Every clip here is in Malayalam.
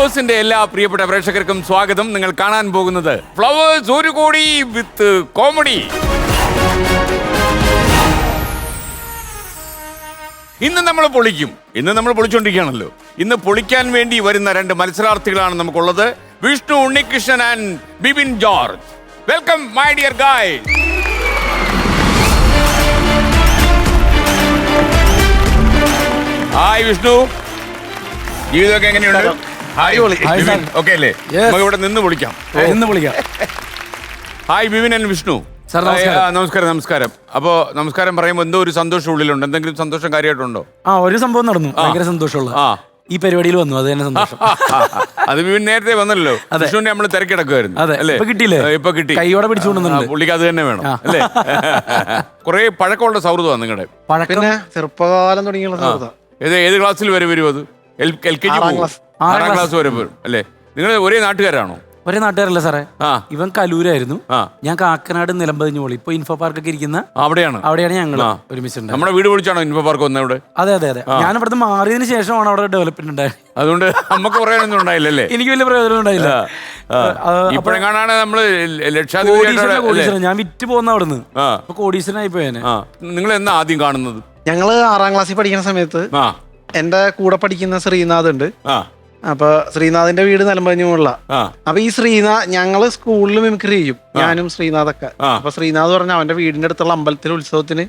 ഫ്ലവേഴ്സിന്റെ എല്ലാ പ്രിയപ്പെട്ട പ്രേക്ഷകർക്കും സ്വാഗതം. നിങ്ങൾ കാണാൻ പോകുന്നത് ഫ്ലവേഴ്സ് ഒരു കോടി വിത്ത് കോമഡി. ഇന്ന് നമ്മൾ പൊളിച്ചുകൊണ്ടിരിക്കുകയാണല്ലോ. ഇന്ന് പൊളിക്കാൻ വേണ്ടി വരുന്ന രണ്ട് മത്സരാർത്ഥികളാണ് നമുക്കുള്ളത്. Vishnu Unnikrishnan and Bibin George. Welcome my dear guys. Hi Vishnu, ജീവിതമൊക്കെ എങ്ങനെയുണ്ട്? ഓക്കെ അല്ലേ? നമുക്ക് ഇവിടെ നിന്ന് വിളിക്കാം. Hi Bibin and Vishnu. നമസ്കാരം. അപ്പോ നമസ്കാരം പറയുമ്പോൾ എന്തോ ഒരു സന്തോഷം ഉള്ളിലുണ്ട്. എന്തെങ്കിലും സന്തോഷം കാര്യമായിട്ടുണ്ടോ? ഒരു സംഭവം നടന്നു, ഭയങ്കര സന്തോഷമുള്ള ഈ പരിപാടിയിൽ വന്നു, അത് തന്നെ സന്തോഷം. അത് ബിബിൻ നേരത്തെ വന്നല്ലോ. വിഷ്ണുവിനെ നമ്മൾ തിരക്കിടക്കുമായിരുന്നു അല്ലേ? കിട്ടിയില്ലേ? ഇപ്പൊ കിട്ടി, കൈയോടെ പിടിച്ചുകൊണ്ടുവന്നു. പുള്ളിക്ക് അത് തന്നെ വേണം അല്ലേ? കുറെ പഴക്കമുള്ള സൗഹൃദമാണ് നിങ്ങളുടെ. പിന്നെ ചെറുപ്പകാലം തുടങ്ങിയുള്ള സൗഹൃദം. ഏത് ക്ലാസ്സിൽ വരെ വരും അത്? LKG 6ാം ക്ലാസ് വരെ വരും അല്ലേ? നിങ്ങൾ ഒരേ നാട്ടുകാരാണോ? ഒരേ നാട്ടുകാരല്ല സാറേ. ഇവൻ കലൂരായിരുന്നു, ഞാൻ കാക്കനാട് നിലമ്പതിഞ്ഞു പോളി. ഇപ്പൊ ഇൻഫോ പാർക്കൊക്കെ ഇരിക്കുന്ന അവിടെയാണ് ഞങ്ങൾ ഒരുമിച്ചുണ്ട്. നമ്മുടെ വീട് വിളിച്ചാണോ ഇൻഫോ പാർക്ക് വന്നത് അവിടെ? അതെ. ഞാൻ ഇവിടുത്തെ മാറിയതിന് ശേഷമാണ് അവിടെ ഡെവലപ്മെന്റ് ഉണ്ടായത്. അതുകൊണ്ട് നമുക്ക് പറയാനൊന്നും ഉണ്ടായില്ലല്ലേ? എനിക്ക് വലിയ പ്രയോജനം ഉണ്ടായില്ല. ഇപ്പോഴെങ്ങാണ് നമ്മള് ഞാൻ വിറ്റ് പോകുന്ന അവിടുന്ന് കോടീശ്വരനായി പോയേനെ. നിങ്ങൾ എന്നാ ആദ്യം കാണുന്നത്? ഞങ്ങള് 6ാം ക്ലാസ്സിൽ പഠിക്കുന്ന സമയത്ത് എന്റെ കൂടെ പഠിക്കുന്ന ശ്രീനാഥ് ഉണ്ട്. അപ്പൊ ശ്രീനാഥിന്റെ വീട് നിലമ്പഞ്ഞുള്ള. അപ്പൊ ഈ ഞങ്ങള് സ്കൂളിൽ മിമിക്രി ചെയ്യും, ഞാനും ശ്രീനാഥൊക്കെ. അപ്പൊ ശ്രീനാഥ് പറഞ്ഞ അവന്റെ വീടിന്റെ അടുത്തുള്ള അമ്പലത്തിലെ ഉത്സവത്തിന്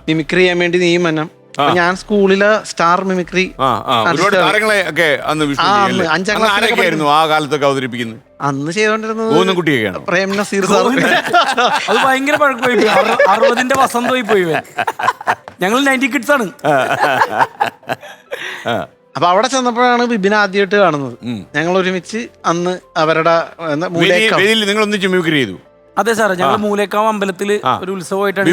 മിമിക്രി ചെയ്യാൻ വേണ്ടി നീ മന്നം. ഞാൻ സ്കൂളിലെ സ്റ്റാർ മിമിക്രി അന്ന് ചെയ്തോണ്ടിരുന്നത് പ്രേം നസീർ സാർ. അത് ഭയങ്കര പഴക്കമായി പോയി. 60ന്റെ വസന്തമായി പോയി. ഞങ്ങൾ 90 കിഡ്സ് ആണ്. അപ്പൊ അവിടെ ചെന്നപ്പോഴാണ് ബിബിൻ ആദ്യമായിട്ട് കാണുന്നത്. ഞങ്ങൾ ഒരുമിച്ച് അന്ന് അവരുടെ നിങ്ങൾ ഒന്നിച്ച് മിമിക്രി ചെയ്തു. അതെ സാറേ, ഞങ്ങൾ മൂലേക്കാവ് അമ്പലത്തില് ഒരു ഉത്സവമായിട്ടാണ്.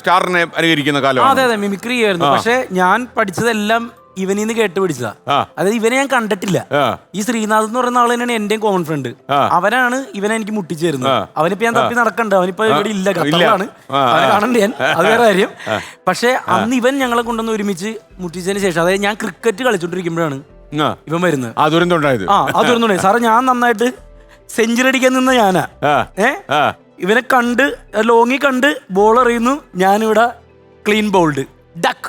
സ്റ്റാറിനെ അനുകരിക്കുന്ന കാലം. അതെ, മിമിക്രി ചെയ്യായിരുന്നു. പക്ഷെ ഞാൻ പഠിച്ചതെല്ലാം ഇവനിന്ന് കേട്ട് പിടിച്ചതാ. അതായത് ഇവനെ ഞാൻ കണ്ടിട്ടില്ല. ഈ ശ്രീനാഥ് എന്ന് പറയുന്ന ആൾ തന്നെയാണ് എന്റെയും കോമൺ ഫ്രണ്ട്. അവനാണ് ഇവനെ എനിക്ക് മുട്ടിച്ചു തരുന്നത്. അവനിപ്പോ ഞാൻ തപ്പി നടക്കണ്ട, അവനിപ്പോ ഇവിടെ ഇല്ല, ഖത്തറിലാണ്. അവനെ കാണണ്ട ഞാൻ, അത് വേറെ കാര്യം. പക്ഷെ അന്ന് ഇവൻ ഞങ്ങളെ കൊണ്ടുവന്ന് ഒരുമിച്ച് മുട്ടിച്ചതിന് ശേഷം, അതായത് ഞാൻ ക്രിക്കറ്റ് കളിച്ചോണ്ടിരിക്കുമ്പോഴാണ് ഇവൻ വരുന്നത്. ആ ദുരന്തം സാറേ. ഞാൻ നന്നായിട്ട് സെഞ്ചുറി അടിക്കാൻ നിന്ന ഞാനാ. ഇവനെ കണ്ട് ലോങ്ങി കണ്ട് ബോൾ എറിയുന്നു, ഞാനിവിടെ ക്ലീൻ ബോൾഡ് ഡക്ക്.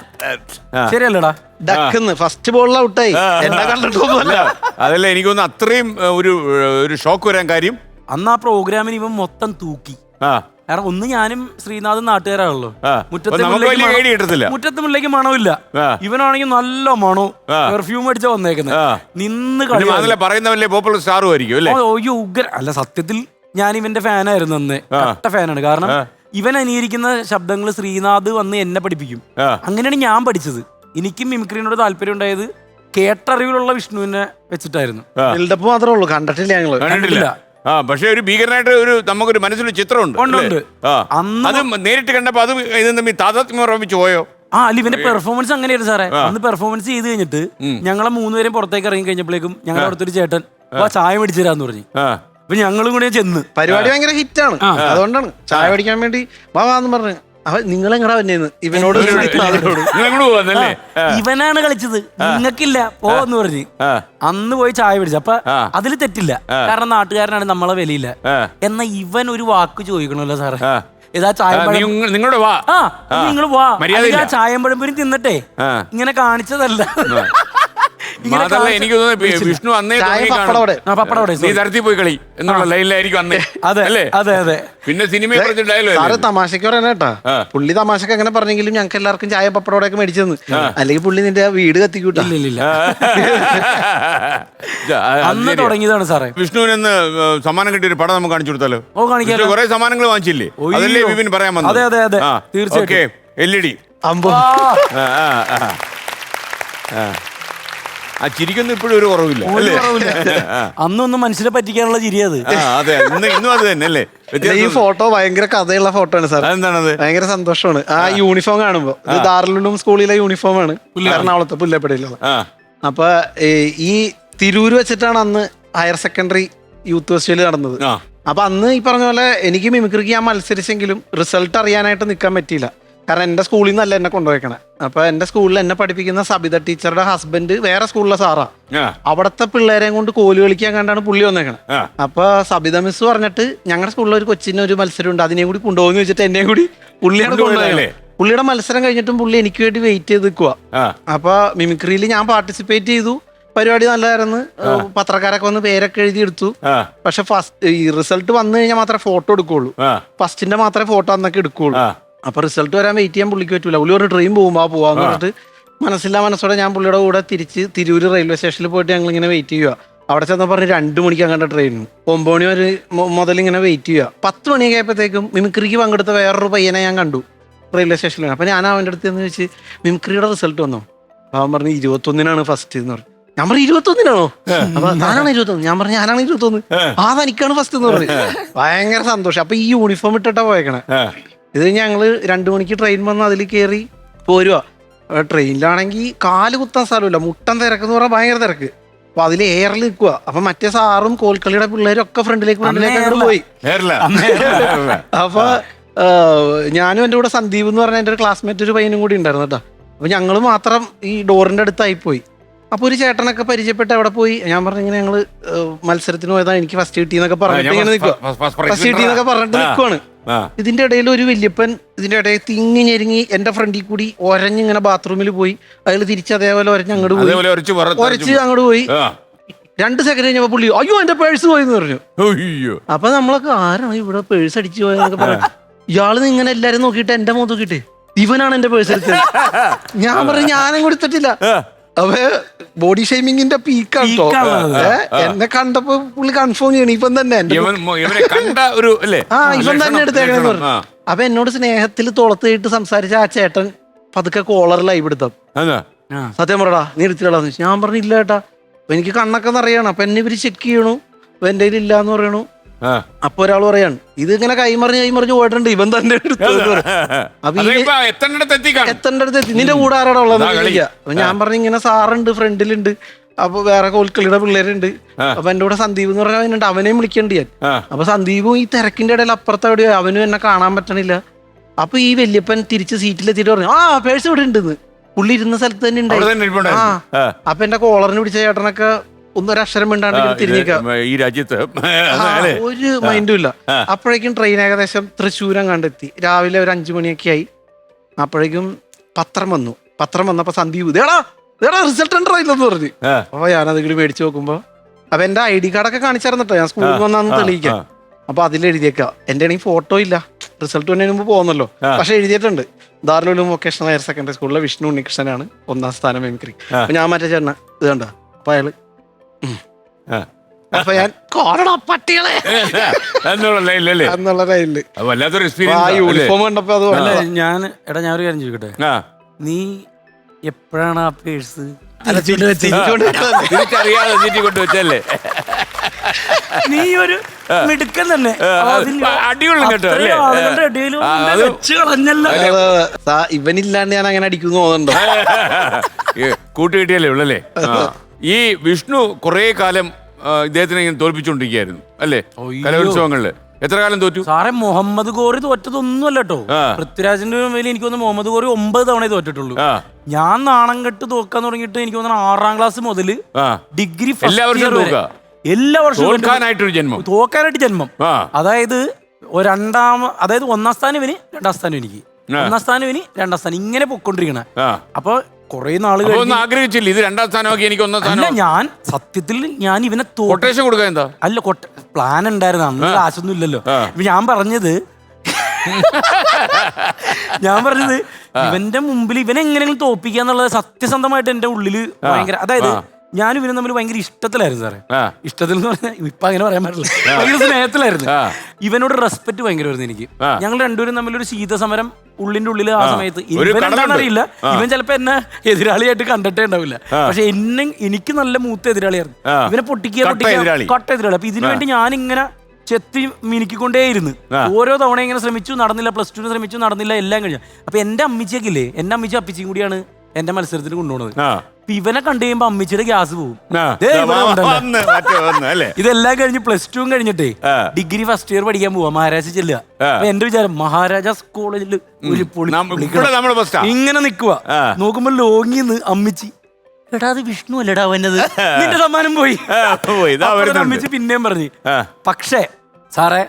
ശരിയല്ലടാ? ഡക്ക് ഫസ്റ്റ് ബോളിൽ ഔട്ടായി. അതല്ല, എനിക്കൊന്ന് അത്രയും ഒരു ഷോക്ക് വരാൻ കാര്യം, അന്ന് ആ പ്രോഗ്രാമിന് ഇവൻ മൊത്തം തൂക്കി. കാരണം ഒന്ന് ഞാനും ശ്രീനാഥും നാട്ടുകാരാണല്ലോ. മുറ്റത്ത് മുല്ലേക്ക് മണമില്ല, ഇവനാണെങ്കിൽ നല്ല മണോ, പെർഫ്യൂം അടിച്ചാ വന്നേക്കുന്നത്. നിന്ന് പറയുന്നവല്ലേ പോപ്പുലർ സ്റ്റാറും ആയിരിക്കും. ഉഗ്ര അല്ല, സത്യത്തിൽ ഞാൻ ഇവന്റെ ഫാനായിരുന്നു അന്ന്. കട്ട ഫാനാണ്. കാരണം ഇവൻ അനുകരിക്കുന്ന ശബ്ദങ്ങൾ ശ്രീനാഥ് വന്ന് എന്നെ പഠിപ്പിക്കും. അങ്ങനെയാണ് ഞാൻ പഠിച്ചത്. എനിക്കും മിമിക്രീനോട് താല്പര്യം ഉണ്ടായത് കേട്ടറിവിലുള്ള വിഷ്ണുവിനെ വെച്ചിട്ടായിരുന്നു. മാത്രമേ ഉള്ളൂ, കണ്ടിട്ടില്ല ഞങ്ങള്. കണ്ടിട്ടില്ല. പക്ഷെ ഒരു ഭീകരനായിട്ട് നമുക്കൊരു മനസ്സിലൊരു ചിത്രമുണ്ട്. അത് നേരിട്ട് കണ്ടപ്പോ അത് തമ്മിൽ താതാത്മ്യം ഉറപ്പിച്ചു പോയോ? അല്ല, ഇവന്റെ പെർഫോമൻസ് അങ്ങനെയായിരുന്നു സാറേ. അന്ന് പെർഫോമൻസ് ചെയ്ത് കഴിഞ്ഞിട്ട് ഞങ്ങളെ 3 പേരും പുറത്തേക്ക് ഇറങ്ങി കഴിഞ്ഞപ്പോഴേക്കും ഞങ്ങളുടെ അടുത്തൊരു ചേട്ടൻ ചായ മേടിച്ചു തരാന്ന് പറഞ്ഞു. അപ്പൊ ഞങ്ങളും കൂടെ ചെന്ന്, പരിപാടി ഭയങ്കര ഹിറ്റാണ്, അതുകൊണ്ടാണ് ചായ മേടിക്കാൻ വേണ്ടി വാന്ന് പറഞ്ഞു. നിങ്ങൾ എങ്ങടാ വന്നേന്ന് ഇവനോട് ഇവനാണ് കളിച്ചത്, നിങ്ങൾക്കില്ല പോന്ന് പറഞ്ഞ് അന്ന് പോയി ചായ പിടിച്ചു. അപ്പൊ അതിൽ തെറ്റില്ല, കാരണം നാട്ടുകാരനാണ്, നമ്മളെ വിലയില്ല. എന്നാ ഇവൻ ഒരു വാക്ക് ചോദിക്കണല്ലോ സാറേ, ഏതാ ചായമ്പഴം, നിങ്ങളുടെ വാ, നിങ്ങൾ വാ, ചായമ്പഴം പോലും തിന്നട്ടെ, ഇങ്ങനെ കാണിച്ചതല്ല. എനിക്ക് തോന്നുന്നു വിഷ്ണു അന്നേ നീ തരത്തി പോയി കളി എന്നുള്ള ലൈനിലായിരിക്കും അന്നേ. അതെ. പിന്നെ സിനിമയെ കുറിച്ച് ഡയലോഗ് തമാശക്ക് പറയാനേട്ടാ, പുള്ളി തമാശക്ക് അങ്ങനെ പറഞ്ഞെങ്കിലും ഞങ്ങൾക്ക് എല്ലാവർക്കും ചായ പപ്പടോടൊക്കെ മേടിച്ചെന്ന്. അല്ലെങ്കിൽ പുള്ളി നിന്റെ വീട് കത്തിക്കൂട്ട. അന്ന് തുടങ്ങിയതാണ് സാറേ. വിഷ്ണുവിന് സമ്മാനം കിട്ടിയ ഒരു പടം നമുക്ക് കാണിച്ചു കൊടുത്താലോ? കുറെ സമ്മാനങ്ങൾ വാങ്ങിച്ചില്ലേ? അതല്ലേ വിപിൻ പറയാൻ വന്നത്? അതെ തീർച്ചയായും. LED ആ ചിരിക്കൊന്നും ഇപ്പോഴും ഒരു കുറവില്ല. അന്നൊന്നും മനുഷ്യരെ പറ്റിക്കാനുള്ള ചിരിയത്. ഇന്നും അത് തന്നെ അല്ലേ? ഈ ഫോട്ടോ ഭയങ്കര കഥയുള്ള ഫോട്ടോ ആണ് സാർ. എന്താണത്? ഭയങ്കര സന്തോഷമാണ് ആ യൂണിഫോം കാണുമ്പോ. ദാറുൽ സ്കൂളിലെ യൂണിഫോം ആണ്, എറണാകുളത്ത് പുല്ലപ്പടിയിലുള്ള. അപ്പൊ ഈ തിരൂര് വെച്ചിട്ടാണ് അന്ന് ഹയർ സെക്കൻഡറി യൂത്ത് ഫെസ്റ്റിവൽ നടന്നത്. അപ്പൊ അന്ന് ഈ പറഞ്ഞ പോലെ എനിക്ക് മിമിക്രിക്ക് ഞാൻ മത്സരിച്ചെങ്കിലും റിസൾട്ട് അറിയാനായിട്ട് നിൽക്കാൻ പറ്റിയില്ല. കാരണം എൻ്റെ സ്കൂളിൽ നിന്നല്ല എന്നെ കൊണ്ടുപോയിക്കണേ. അപ്പൊ എൻ്റെ സ്കൂളിൽ എന്നെ പഠിപ്പിക്കുന്ന സബിത ടീച്ചറുടെ ഹസ്ബൻഡ് വേറെ സ്കൂളിലെ സാറാ. അവിടത്തെ പിള്ളേരെയും കൊണ്ട് കോല് കളിക്കാൻ കണ്ടാണ് പുള്ളി വന്നേക്കണേ. അപ്പൊ സബിത മിസ് പറഞ്ഞിട്ട് ഞങ്ങളുടെ സ്കൂളിൽ ഒരു കൊച്ചിന് ഒരു മത്സരം ഉണ്ട്, അതിനെയും കൂടി കൊണ്ടുപോകുന്ന വെച്ചിട്ട് എന്നെയും കൂടി പുള്ളിയാണ് കൊണ്ടുപോയത്. പുള്ളിയുടെ മത്സരം കഴിഞ്ഞിട്ടും പുള്ളി എനിക്ക് വേണ്ടി വെയിറ്റ് ചെയ്ത് നിൽക്കുക. അപ്പൊ മിമിക്രിയിൽ ഞാൻ പാർട്ടിസിപ്പേറ്റ് ചെയ്തു. പരിപാടി നല്ലതായിരുന്നു. പത്രക്കാരൊക്കെ വന്ന് പേരൊക്കെ എഴുതി എടുത്തു. പക്ഷെ ഫസ്റ്റ് ഈ റിസൾട്ട് വന്നു കഴിഞ്ഞാൽ മാത്രമേ ഫോട്ടോ എടുക്കുള്ളൂ. ഫസ്റ്റിന്റെ മാത്രമേ ഫോട്ടോ അന്നൊക്കെ എടുക്കുള്ളൂ. അപ്പൊ റിസൾട്ട് വരാൻ വെയിറ്റ് ചെയ്യാൻ പുള്ളിക്ക് പറ്റൂല. പുള്ളി ഒരു ട്രെയിൻ പോവാന്ന് പറഞ്ഞിട്ട് മനസ്സില്ലാ മനസ്സോടെ ഞാൻ പുള്ളിയുടെ കൂടെ തിരിച്ച് തിരൂര് റെയിൽവേ സ്റ്റേഷനിൽ പോയിട്ട് ഞങ്ങൾ ഇങ്ങനെ വെയിറ്റ് ചെയ്യുക. അവിടെ ചെന്ന് പറഞ്ഞ് 2 മണിക്ക് അങ്ങോട്ട് ട്രെയിൻ, 9 മണി വരെ മുതൽ ഇങ്ങനെ വെയിറ്റ് ചെയ്യുക. 10 മണിയൊക്കെ ആയപ്പോഴത്തേക്കും മിമിക്രിക്ക് പങ്കെടുത്ത വേറൊരു പയ്യനെ ഞാൻ കണ്ടു റെയിൽവേ സ്റ്റേഷനിൽ. അപ്പൊ ഞാൻ അവൻ്റെ അടുത്ത് എന്ന് വെച്ച് മിമിക്രിയുടെ റിസൾട്ട് വന്നോ? അവൻ പറഞ്ഞു 21-നാണ് ഫസ്റ്റ് എന്ന് പറഞ്ഞു. ഞാൻ പറഞ്ഞു 21-നാണോ? അപ്പൊ ഞാനാണ് 21. ഞാൻ പറഞ്ഞു ഞാനാണ് 21. അതെനിക്കാണ് ഫസ്റ്റ് എന്ന് പറഞ്ഞു. ഭയങ്കര സന്തോഷം. അപ്പൊ ഈ യൂണിഫോം ഇട്ടിട്ടാ പോയേക്കണേ. ഇത് ഞങ്ങള് 2 മണിക്ക് ട്രെയിൻ വന്ന് അതിൽ കയറി പോരുക. ട്രെയിനിലാണെങ്കിൽ കാല് കുത്താൻ സ്ഥലമില്ല, മുട്ടൻ തിരക്ക് എന്ന് പറഞ്ഞാൽ ഭയങ്കര തിരക്ക്. അപ്പൊ അതിൽ എയറിൽ നിൽക്കുക. അപ്പൊ മറ്റേ സാറും കോൽക്കളിയുടെ പിള്ളേരും ഒക്കെ ഫ്രണ്ടിലേക്ക് അങ്ങോട്ട് പോയി. അപ്പൊ ഞാനും എൻ്റെ കൂടെ സന്ദീപ് എന്ന് പറഞ്ഞ എൻ്റെ ഒരു ക്ലാസ്മേറ്റ് ഒരു പയ്യനും കൂടി ഉണ്ടായിരുന്നു കേട്ടോ. അപ്പൊ ഞങ്ങൾ മാത്രം ഈ ഡോറിന്റെ അടുത്തായി പോയി. അപ്പൊ ഒരു ചേട്ടനൊക്കെ പരിചയപ്പെട്ട് അവിടെ പോയി. ഞാൻ പറഞ്ഞു ഇങ്ങനെ ഞങ്ങള് മത്സരത്തിന് പോയതാ, എനിക്ക് ഫസ്റ്റ് കിട്ടിയെന്നൊക്കെ പറഞ്ഞിട്ട് ഇങ്ങനെ നിൽക്കുക. ഫസ്റ്റ് കിട്ടിയെന്നൊക്കെ പറഞ്ഞിട്ട് നിൽക്കുവാണ്. ഇതിന്റെ ഇടയിൽ ഒരു വല്യപ്പൻ ഇതിന്റെ ഇടയിൽ തിങ്ങി ഞെരുങ്ങി എന്റെ ഫ്രണ്ടിൽ കൂടി ഒരഞ്ഞിങ്ങനെ ബാത്റൂമിൽ പോയി. അയാൾ തിരിച്ച് അതേപോലെ ഒരഞ്ഞ് അങ്ങോട്ട് പോയി, ഒരച്ച് അങ്ങോട്ട് പോയി. 2 സെക്കൻഡ് കഴിഞ്ഞപ്പോ പുള്ളി അയ്യോ എന്റെ പേഴ്സ് പോയി എന്ന് പറഞ്ഞു. അപ്പൊ നമ്മളൊക്കെ ആരാണ് ഇവിടെ പേഴ്സ് അടിച്ചു പോയെന്നൊക്കെ പറഞ്ഞു. ഇയാള് ഇങ്ങനെ എല്ലാരും നോക്കിയിട്ട് എന്റെ മുഖത്ത് നോക്കിയിട്ട് ഇവനാണ് എന്റെ പേഴ്സ് എടുത്തത്. ഞാൻ പറഞ്ഞു ഞാനും കൊടുത്തിട്ടില്ല. അപ്പൊ ബോഡി ഷെയ്മിങ്ങിന്റെ പീക്കാണോ? എന്നെ കണ്ടപ്പോ പുള്ളി കൺഫേം ചെയ്യണം ഇവൻ തന്നെ ഇവൻ തന്നെ എടുത്തേക്കെന്ന് പറഞ്ഞു. അപ്പൊ എന്നോട് സ്നേഹത്തിൽ തുളത്തിയിട്ട് സംസാരിച്ച ആ ചേട്ടൻ പതുക്കെ കോളറിലായി പിടുത്തം. സത്യം പറടാ നീ എടുത്തിടാന്ന് വെച്ചു. ഞാൻ പറഞ്ഞു ഇല്ല ചേട്ടാ, അപ്പൊ എനിക്ക് കണ്ണൊക്കെ നിറയാണ്. അപ്പൊ എന്നെ ഇവര് ചെക്ക് ചെയ്യണു, അപ്പൊ എന്റെ കയ്യിൽ ഇല്ലാന്ന് പറയണു. അപ്പൊ ഒരാൾ പറയാണ് ഇത് ഇങ്ങനെ കൈമറിഞ്ഞ് ഓടണ്ട് ഇവൻ തന്നെ എത്തേണ്ടടുത്ത് നിന്റെ കൂടെ ആരാടാ ഉള്ളതെന്ന് ചോദിക്കുക. അപ്പൊ ഞാൻ പറഞ്ഞു ഇങ്ങനെ സാറുണ്ട് ഫ്രണ്ടിലുണ്ട്, അപ്പൊ വേറെ കോൽക്കളിയുടെ പിള്ളേരുണ്ട്. അപ്പൊ എന്റെ കൂടെ സന്ദീപ് എന്ന് പറഞ്ഞാൽ അവനെയും വിളിക്കേണ്ടി ഞാൻ. അപ്പൊ സന്ദീപും ഈ തിരക്കിന്റെ ഇടയിൽ അപ്പുറത്തെ എവിടെയോ അവനും എന്നെ കാണാൻ പറ്റണില്ല. അപ്പൊ ഈ വല്യപ്പൻ തിരിച്ച് സീറ്റിലെത്തിയിട്ട് പറഞ്ഞു ആ പേഴ്സ് ഇവിടെ ഉണ്ടെന്ന്. പുള്ളി ഇരുന്ന സ്ഥലത്ത് തന്നെ ഉണ്ടായി. അപ്പൊ എന്റെ കോളറിന് പിടിച്ച ചേട്ടനൊക്കെ ഒന്നൊരക്ഷരം മിണ്ടാണ്ട് തിരിഞ്ഞേക്കാം. ഈ രാജ്യത്ത് ഒരു മൈൻഡും ഇല്ല. അപ്പോഴേക്കും ട്രെയിൻ ഏകദേശം തൃശ്ശൂരം കണ്ടെത്തി. രാവിലെ ഒരു 5 മണിയൊക്കെ ആയി. അപ്പോഴേക്കും പത്രം വന്നപ്പോ സന്ദീപ് ദേടാ റിസൾട്ട് ഉണ്ടോ ഇല്ലെന്ന് പറഞ്ഞു. അപ്പൊ ഞാനത് കൂടി മേടിച്ചു നോക്കുമ്പോ അപ്പൊ എന്റെ ID കാർഡൊക്കെ കാണിച്ചായിരുന്നട്ടോ, ഞാൻ സ്കൂളിൽ വന്നാന്ന് തെളിയിക്കാം. അപ്പൊ അതിലെഴുതിയേക്കാം എന്റെ ആണെങ്കിൽ ഫോട്ടോ ഇല്ല, റിസൾട്ട് വന്നതിന് മുമ്പ് പോകുന്നല്ലോ. പക്ഷെ എഴുതിയിട്ടുണ്ട് ദാറുൽ വൊക്കേഷണൽ ഹയർ സെക്കൻഡറി സ്കൂളിലെ വിഷ്ണു ഉണ്ണികൃഷ്ണനാണ് 1ാം സ്ഥാനം മിമിക്രി. അപ്പൊ ഞാൻ മറ്റേ ചേട്ടന ഇത് കണ്ട. അപ്പൊ അയാള് അപ്പൊ ഞാൻ പട്ടികളെ എന്നുള്ള ലൈനില് യൂണിഫോം കണ്ടപ്പോ അത് ഞാനൊരു കാര്യം ചോദിക്കട്ടെ, നീ എപ്പോഴാണ് ആ പേഴ്സ് കൊണ്ടുവച്ചല്ലേ? നീ ഒരു മിടുക്കൻ തന്നെ. ഇവനില്ലാണ്ട് ഞാൻ അങ്ങനെ അടിക്കുന്നു തോന്നുന്നുണ്ടോ? കൂട്ടുകിട്ടിയല്ലേ ഉള്ളല്ലേ? ഈ വിഷ്ണു കുറെ കാലം ഇദ്ദേഹത്തിനെ ഇങ്ങനെ തോൽപ്പിച്ചുകൊണ്ടിരിക്കുകയായിരുന്നു അല്ലേ കലോത്സവങ്ങളില്? എത്ര കാലം തോറ്റു സാറേ? മുഹമ്മദ് ഗോറി തോറ്റതൊന്നും അല്ല കേട്ടോ. പൃഥ്വിരാജിന്റെ മേലെ എനിക്ക് തോന്നുന്നു മുഹമ്മദ് ഗോറി 9 തവണ തോറ്റിട്ടുള്ളൂ. ഞാൻ നാണം കെട്ട് തോക്കാൻ തുടങ്ങിയിട്ട് എനിക്ക് തോന്നുന്നു 6ാം ക്ലാസ് മുതൽ ഡിഗ്രി എല്ലാ വർഷവും തോക്കാനായിട്ട് ജന്മം. അതായത് അതായത് 1ാം സ്ഥാനം ഇവന്, 2ാം സ്ഥാനം എനിക്ക്, 1ാം സ്ഥാനം ഇവന്, 2ാം സ്ഥാനം, ഇങ്ങനെ പൊക്കൊണ്ടിരിക്കണ. അപ്പൊ കൊറേ നാള് ആഗ്രഹിച്ചില്ല ഇത് 2ാം സ്ഥാനമാക്കി എനിക്ക് 1ാം സ്ഥാനം. ഞാൻ സത്യത്തിൽ ഞാൻ ഇവനെ കൊട്ടേഷൻ കൊടുക്കാൻ എന്താ അല്ല പ്ലാൻ ഉണ്ടായിരുന്നു, അന്ന് കാശൊന്നും ഇല്ലല്ലോ. ഞാൻ പറഞ്ഞത് ഇവന്റെ മുമ്പിൽ ഇവനെ എങ്ങനെയെങ്കിലും തോപ്പിക്കാന്നുള്ളത് സത്യസന്ധമായിട്ട് എന്റെ ഉള്ളില് ഭയങ്കര, അതായത് ഞാനും ഇവനും തമ്മിൽ ഭയങ്കര ഇഷ്ടത്തിലായിരുന്നു സാറേ. ഇഷ്ടത്തിൽ എന്ന് പറഞ്ഞാൽ ഇപ്പൊ അങ്ങനെ പറയാൻ പറ്റില്ല, ഭയങ്കര സ്നേഹത്തിലായിരുന്നു. ഇവനോട് റെസ്പെക്ട് ഭയങ്കരമായിരുന്നു എനിക്ക്. ഞങ്ങൾ രണ്ടുപേരും തമ്മിലൊരു ശീതസമരം ഉള്ളിന്റെ ഉള്ളില് ആ സമയത്ത്. ഇവനെന്താണെന്നറിയില്ല, ഇവൻ ചിലപ്പോ എന്നെ എതിരാളിയായിട്ട് കണ്ടിട്ടേ ഉണ്ടാവില്ല. പക്ഷെ എനിക്ക് നല്ല മൂത്ത എതിരാളിയായിരുന്നു. ഇവനെ പൊട്ടിക്കുക കട്ട എതിരാളി. അപ്പൊ ഇതിനു വേണ്ടി ഞാനിങ്ങനെ ചെത്തി മിനിക്കൊണ്ടേയിരുന്നു. ഓരോ തവണ ഇങ്ങനെ ശ്രമിച്ചു, നടന്നില്ല. +2 ശ്രമിച്ചു, നടന്നില്ല. എല്ലാം കഴിഞ്ഞു. അപ്പൊ എന്റെ അമ്മിച്ചേക്കില്ലേ, എന്റെ അമ്മിച്ചും അപ്പിച്ചിയും കൂടിയാണ് എന്റെ മത്സരത്തിന് കൊണ്ടുപോകുന്നത്. ഇവനെ കണ്ടു കഴിയുമ്പോ അമ്മച്ചിയുടെ ഗ്യാസ് പോകും. അല്ലേ? ഇതെല്ലാം കഴിഞ്ഞ് +2 കഴിഞ്ഞിട്ടേ ഡിഗ്രി ഫസ്റ്റ് ഇയർ പഠിക്കാൻ പോവാ, മഹാരാജ ചെല്ലുക. അപ്പൊ എന്റെ വിചാരം മഹാരാജാസ് കോളേജിൽ ഒരു ഇങ്ങനെ നിക്കുവാ. നോക്കുമ്പോ ലോങ്ങിന്ന് അമ്മിച്ചി, എടാ അത് വിഷ്ണു അല്ലടാ വന്നത്, നിന്റെ സമ്മാനം പോയി. അമ്മിച്ചി പിന്നെയും പറഞ്ഞു, പക്ഷേ സാറേ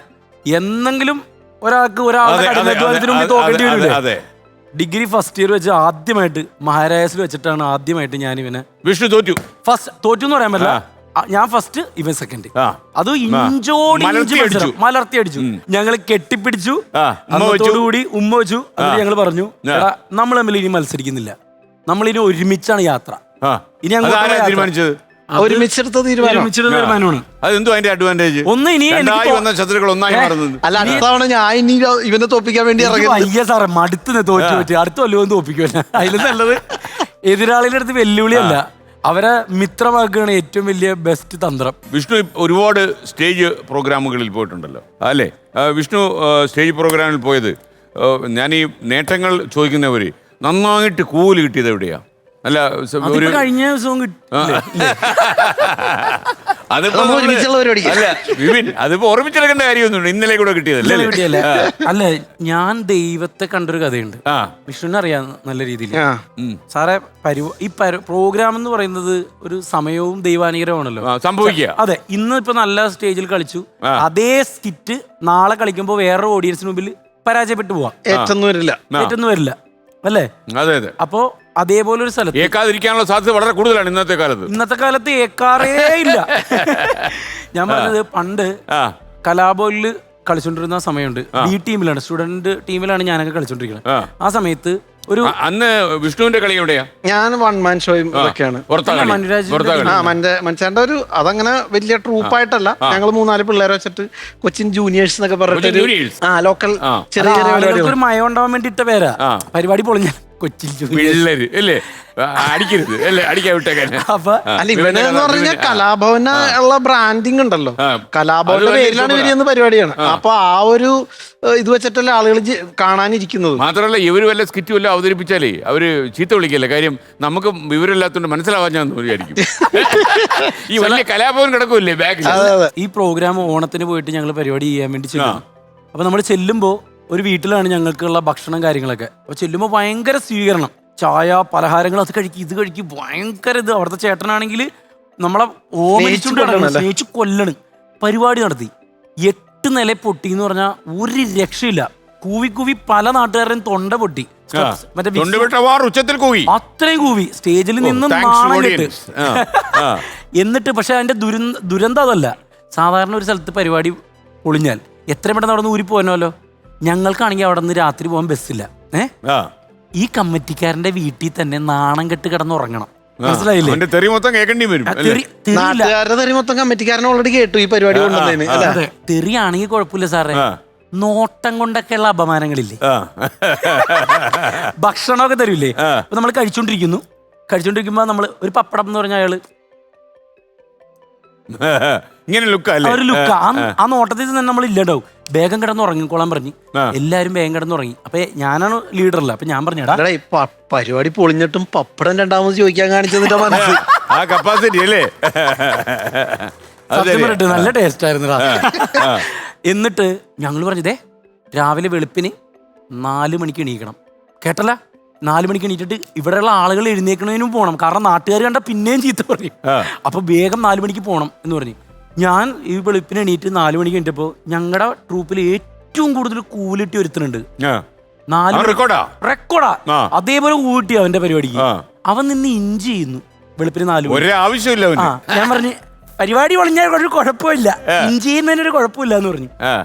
എന്നെങ്കിലും ഒരാളുടെ കഠിനാധ്വാനത്തിന് മുമ്പിൽ തോക്കേണ്ടി വരില്ലേ? ഡിഗ്രി ഫസ്റ്റ് ഇയർ വെച്ച് ആദ്യമായിട്ട് മഹാരാജാസിൽ വെച്ചിട്ടാണ് ആദ്യമായിട്ട് ഞാൻ ഇവനെ വിഷ്ണു തോറ്റു എന്ന് പറയാൻ പറ്റില്ല. ഞാൻ ഫസ്റ്റ്, ഇവൻ സെക്കൻഡ്. അത് ഇഞ്ചോടി മലർത്തി അടിച്ചു. ഞങ്ങൾ കെട്ടിപ്പിടിച്ചു, കൂടി ഉമ്മ വെച്ചു. എന്നിട്ട് ഞങ്ങൾ പറഞ്ഞു, നമ്മൾ തമ്മിൽ ഇനി മത്സരിക്കുന്നില്ല, നമ്മളിനി ഒരുമിച്ചാണ് യാത്ര. ഇനി തീരുമാനിച്ചത് ഒരുമിച്ചെടുത്ത തീരുമാനമാണ്. അതെന്തോ അതിന്റെ അഡ്വാൻറ്റേജ്? ഒന്ന് ഇനി ശത്രുക്കൾ ഒന്നായി മാറുന്നത്. അല്ല, അടുത്തവണ ഞാൻ ഇനി ഇവനെ തോപ്പിക്കാൻ വേണ്ടി അയ്യ സാറേ മടുത്തുന്ന തോറ്റു പറ്റി, അടുത്ത വല്ലതും തോപ്പിക്കുമല്ല. അതിൽ നല്ലത് എതിരാളിയുടെ അടുത്ത് വെല്ലുവിളിയല്ല, അവരെ മിത്രമാക്കുകയാണ് ഏറ്റവും വലിയ ബെസ്റ്റ് തന്ത്രം. വിഷ്ണു ഒരുപാട് സ്റ്റേജ് പ്രോഗ്രാമുകളിൽ പോയിട്ടുണ്ടല്ലോ അല്ലേ? വിഷ്ണു സ്റ്റേജ് പ്രോഗ്രാമിൽ പോയത്, ഞാൻ ഈ നേട്ടങ്ങൾ ചോദിക്കുന്നവര് നന്നായിട്ട് കൂലി കിട്ടിയത് എവിടെയാ? അല്ല, ഒരു കഴിഞ്ഞ ദിവസവും അതിപ്പോ ഓർമ്മിച്ചെടുക്കേണ്ട കാര്യമൊന്നുമില്ല, ഇന്നലെ കൂടെ കിട്ടിയതല്ലേ? അല്ല, ഞാൻ ദൈവത്തെ കണ്ടൊരു കഥയുണ്ട്. വിഷ്ണുവിനെ അറിയാം നല്ല രീതിയിൽ. സാറേ, ഈ പ്രോഗ്രാം എന്ന് പറയുന്നത് ഒരു സമയവും ദൈവാനുഗ്രഹമാണല്ലോ സംഭവിക്കുക. അതെ, ഇന്ന് ഇപ്പൊ നല്ല സ്റ്റേജിൽ കളിച്ചു, അതേ സ്കിറ്റ് നാളെ കളിക്കുമ്പോ വേറെ ഓഡിയൻസിന് മുമ്പിൽ പരാജയപ്പെട്ടു പോവാം, ഏറ്റൊന്നും വരില്ല അല്ലേ? അതെ അതെ. അപ്പോ അതേപോലെ ഒരു സ്ഥലത്ത് ഏക്കാതിരിക്കാനുള്ള സാധ്യത വളരെ കൂടുതലാണ് ഇന്നത്തെ കാലത്ത് ഏക്കാറേ ഇല്ല. ഞാൻ പറഞ്ഞത്, പണ്ട് കലാഭവനിൽ കളിച്ചോണ്ടിരുന്ന സമയമുണ്ട്. ബി ടീമിലാണ്, സ്റ്റുഡന്റ് ടീമിലാണ് ഞാനൊക്കെ കളിച്ചോണ്ടിരിക്കുന്നത്. ആ സമയത്ത് ഒരു അന്ന് വിഷ്ണുവിന്റെ കളി എവിടെയാ? ഞാൻ വൺ മാൻ ഷോയും ഇതൊക്കെയാണ്. മനുഷ്യന്റെ ഒരു അതങ്ങനെ വലിയ ട്രൂപ്പായിട്ടല്ല, ഞങ്ങൾ 3-4 പിള്ളേരെ വെച്ചിട്ട് കൊച്ചിൻ ജൂനിയേഴ്സ് എന്നൊക്കെ പറഞ്ഞിട്ട് ലോക്കൽ ചെറിയ ഒരു മയം ഉണ്ടാവാൻ വേണ്ടി ഇട്ട പേരാ. പരിപാടി പൊളിഞ്ഞ കൊച്ചിൻ പിള്ളേര് അല്ലേ? അടിക്കരുത് അല്ലേ? അടിക്കാൻ വിട്ടേക്കാൻ. അല്ല, ഇവനെന്ന് പറഞ്ഞാൽ കലാഭവന ഉള്ള ബ്രാൻഡിങ് ഉണ്ടല്ലോ, കലാഭവന്റെ പേരിലാണ് ഇവരെന്ന് പരിപാടിയാണ്. അപ്പൊ ആ ഒരു ഇത് വെച്ചിട്ടല്ലേ ആളുകൾ കാണാനിരിക്കുന്നത്. മാത്രമല്ല, ഇവര് വല്ല സ്കിറ്റ് വല്ല അവതരിപ്പിച്ചാലേ അവര് ചീത്ത വിളിക്കല്ലേ. കാര്യം നമുക്ക് വിവരമില്ലാത്തോണ്ട് മനസ്സിലാവാൻ ഞാൻ വിചാരിക്കും. ഈ വലിയ കലാഭവൻ കിടക്കൂല്ലേ ബാക്കിൽ. ഈ പ്രോഗ്രാം ഓണത്തിന് പോയിട്ട് ഞങ്ങൾ പരിപാടി ചെയ്യാൻ വേണ്ടി ചെല്ലും. അപ്പൊ നമ്മൾ ചെല്ലുമ്പോ ഒരു വീട്ടിലാണ് ഞങ്ങൾക്കുള്ള ഭക്ഷണം കാര്യങ്ങളൊക്കെ. അപ്പൊ ചെല്ലുമ്പോൾ ഭയങ്കര സ്വീകരണം, ചായ പലഹാരങ്ങൾ, അത് കഴിക്കും ഇത് കഴിക്കും, ഭയങ്കര ഇത്. അവിടുത്തെ ചേട്ടനാണെങ്കിൽ നമ്മളെ സ്നേഹിച്ചു കൊല്ലണ്. പരിപാടി നടത്തി 8 നില പൊട്ടി എന്ന് പറഞ്ഞാൽ ഒരു രക്ഷയില്ല. കൂവി പല നാട്ടുകാരുടെയും തൊണ്ട പൊട്ടി, അത്രയും കൂവി സ്റ്റേജിൽ നിന്നും നാണം കെട്ട്. എന്നിട്ട് പക്ഷെ അതിന്റെ ദുരന്തം അതല്ല, സാധാരണ ഒരു സ്ഥലത്ത് പരിപാടി പൊളിഞ്ഞാൽ എത്രയും പെട്ടെന്ന് അവിടെ നിന്ന് ഊരി പോകാനല്ലോ. ഞങ്ങൾക്കാണെങ്കിൽ അവിടെ നിന്ന് രാത്രി പോകാൻ ബസ്സില്ല. ഈ കമ്മിറ്റിക്കാരന്റെ വീട്ടിൽ തന്നെ നാണം കെട്ട് കിടന്നുറങ്ങണം. മനസ്സിലായില്ലേ? കമ്മിറ്റിക്കാരനെ ഓൾറെഡി കേട്ടു ഈ പരിപാടി കൊണ്ടുവന്നതിന്. തെറിയാണെങ്കിൽ കുഴപ്പമില്ല സാറേ, നോട്ടം കൊണ്ടൊക്കെയുള്ള അപമാനങ്ങളില്ലേ, ഭക്ഷണമൊക്കെ തരൂലേ. അപ്പൊ നമ്മൾ കഴിച്ചോണ്ടിരിക്കുമ്പോ നമ്മള് ഒരു പപ്പടം എന്ന് പറഞ്ഞ അയാള് ഇങ്ങനെ ഒരു ലുക്ക്, ആ നോട്ടത്തിൽ തന്നെ നമ്മൾ ഇല്ലണ്ടാവും. വേഗം കിടന്നുറങ്ങിക്കോളാൻ പറഞ്ഞു. എല്ലാരും വേഗം കിടന്നുറങ്ങി. അപ്പൊ ഞാനാണ് ലീഡറല്ല. അപ്പൊ ഞാൻ പറഞ്ഞാ പരിപാടി പൊളിഞ്ഞിട്ടും പപ്പടം രണ്ടാമത് ചോദിക്കാൻ കാണിച്ചതിന്റെ മനസ്സ് ആ കപ്പാസിറ്റി അല്ലേ? നല്ല ടേസ്റ്റ് ആയിരുന്നു. എന്നിട്ട് ഞങ്ങൾ പറഞ്ഞതേ രാവിലെ വെളുപ്പിന് 4 മണിക്ക് എണീക്കണം. കേട്ടല്ല, 4 മണിക്ക് എണീറ്റിട്ട് ഇവിടെയുള്ള ആളുകൾ എഴുന്നേക്കണതിനും പോകണം. കാരണം നാട്ടുകാർ കണ്ട പിന്നെയും ചീത്ത പറയും. അപ്പൊ വേഗം 4 മണിക്ക് പോകണം എന്ന് പറഞ്ഞു. ഞാൻ ഈ വെളുപ്പിന് എണീറ്റ് 4 മണിക്ക് എണീറ്റപ്പോ ഞങ്ങളുടെ ട്രൂപ്പിൽ ഏറ്റവും കൂടുതൽ കൂലിട്ടി ഒരുത്തനുണ്ട്. റെക്കോർഡാ അതേപോലെ കൂട്ടി അവന്റെ പരിപാടിക്ക്. അവൻ നിന്ന് ഇഞ്ചി ചെയ്യുന്നു വെളുപ്പിന് 4 മണി. ഞാൻ പറഞ്ഞു, പരിപാടി പൊളിഞ്ഞാൽ ഒരു കുഴപ്പമില്ല, ഇഞ്ചി ചെയ്യുന്നതിനൊരു കുഴപ്പമില്ല എന്ന് പറഞ്ഞു.